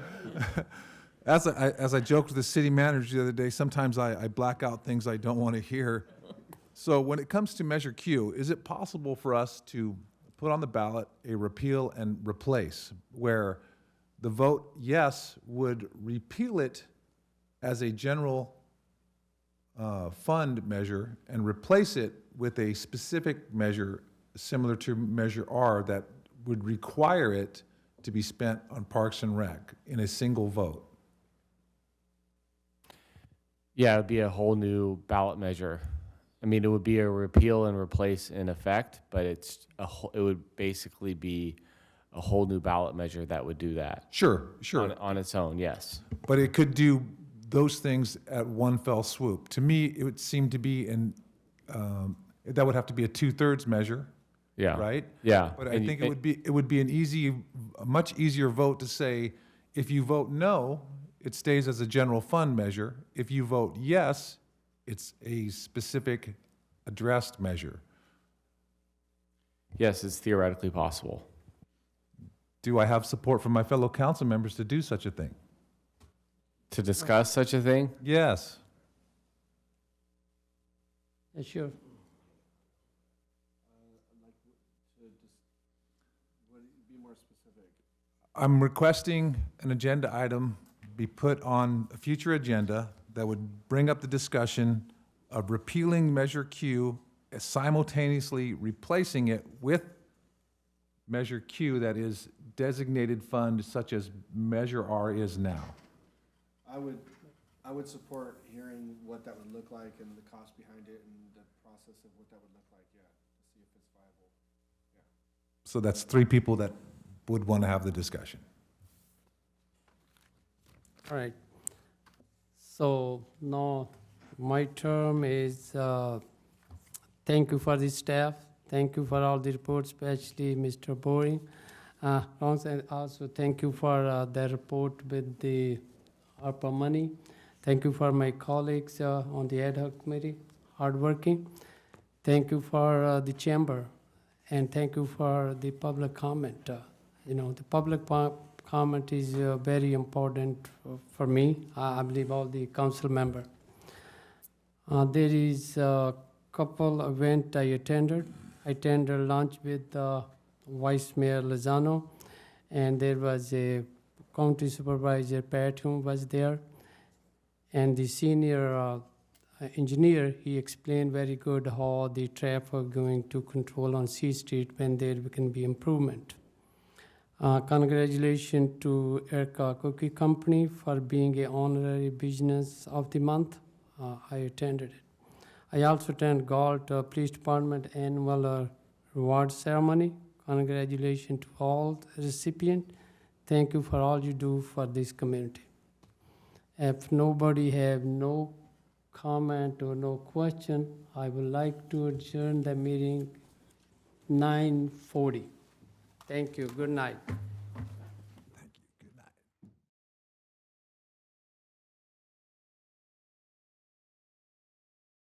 As I joked with the city manager the other day, sometimes I black out things I don't want to hear. So when it comes to Measure Q, is it possible for us to put on the ballot a repeal and replace, where the vote yes would repeal it as a general fund measure and replace it with a specific measure similar to Measure R that would require it to be spent on Parks and Rec in a single vote? Yeah, it would be a whole new ballot measure. I mean, it would be a repeal and replace in effect, but it would basically be a whole new ballot measure that would do that. Sure. On its own, yes. But it could do those things at one fell swoop. To me, it would seem to be that would have to be a 2/3 measure. Yeah. Right? Yeah. But I think it would be a much easier vote to say, if you vote no, it stays as a general fund measure. If you vote yes, it's a specific addressed measure. Yes, it's theoretically possible. Do I have support from my fellow council members to do such a thing? To discuss such a thing? Yes. Yeah, sure. I'm requesting an agenda item be put on a future agenda that would bring up the discussion of repealing Measure Q, simultaneously replacing it with Measure Q that is designated fund such as Measure R is now. I would support hearing what that would look like and the cost behind it and the process of what that would look like, yeah, to see if it's viable. Yeah. So that's 3 people that would want to have the discussion. All right. So now my term is, thank you for the staff. Thank you for all the reports, especially Mr. Boring. Also thank you for the report with the ARPA money. Thank you for my colleagues on the ad hoc committee, hardworking. Thank you for the chamber, and thank you for the public comment. The public comment is very important for me. I believe all the council member. There is a couple event I attended. I attended lunch with Vice Mayor Lozano, and there was a county supervisor, Pat, who was there. And the senior engineer, he explained very good how the traffic going to control on C Street when there can be improvement. Congratulations to Erica Cookie Company for being an honorary business of the month. I attended it. I also attend Galt Police Department annual reward ceremony. Congratulations to all recipients. Thank you for all you do for this community. If nobody have no comment or no question, I would like to adjourn the meeting 9:40. Thank you. Good night.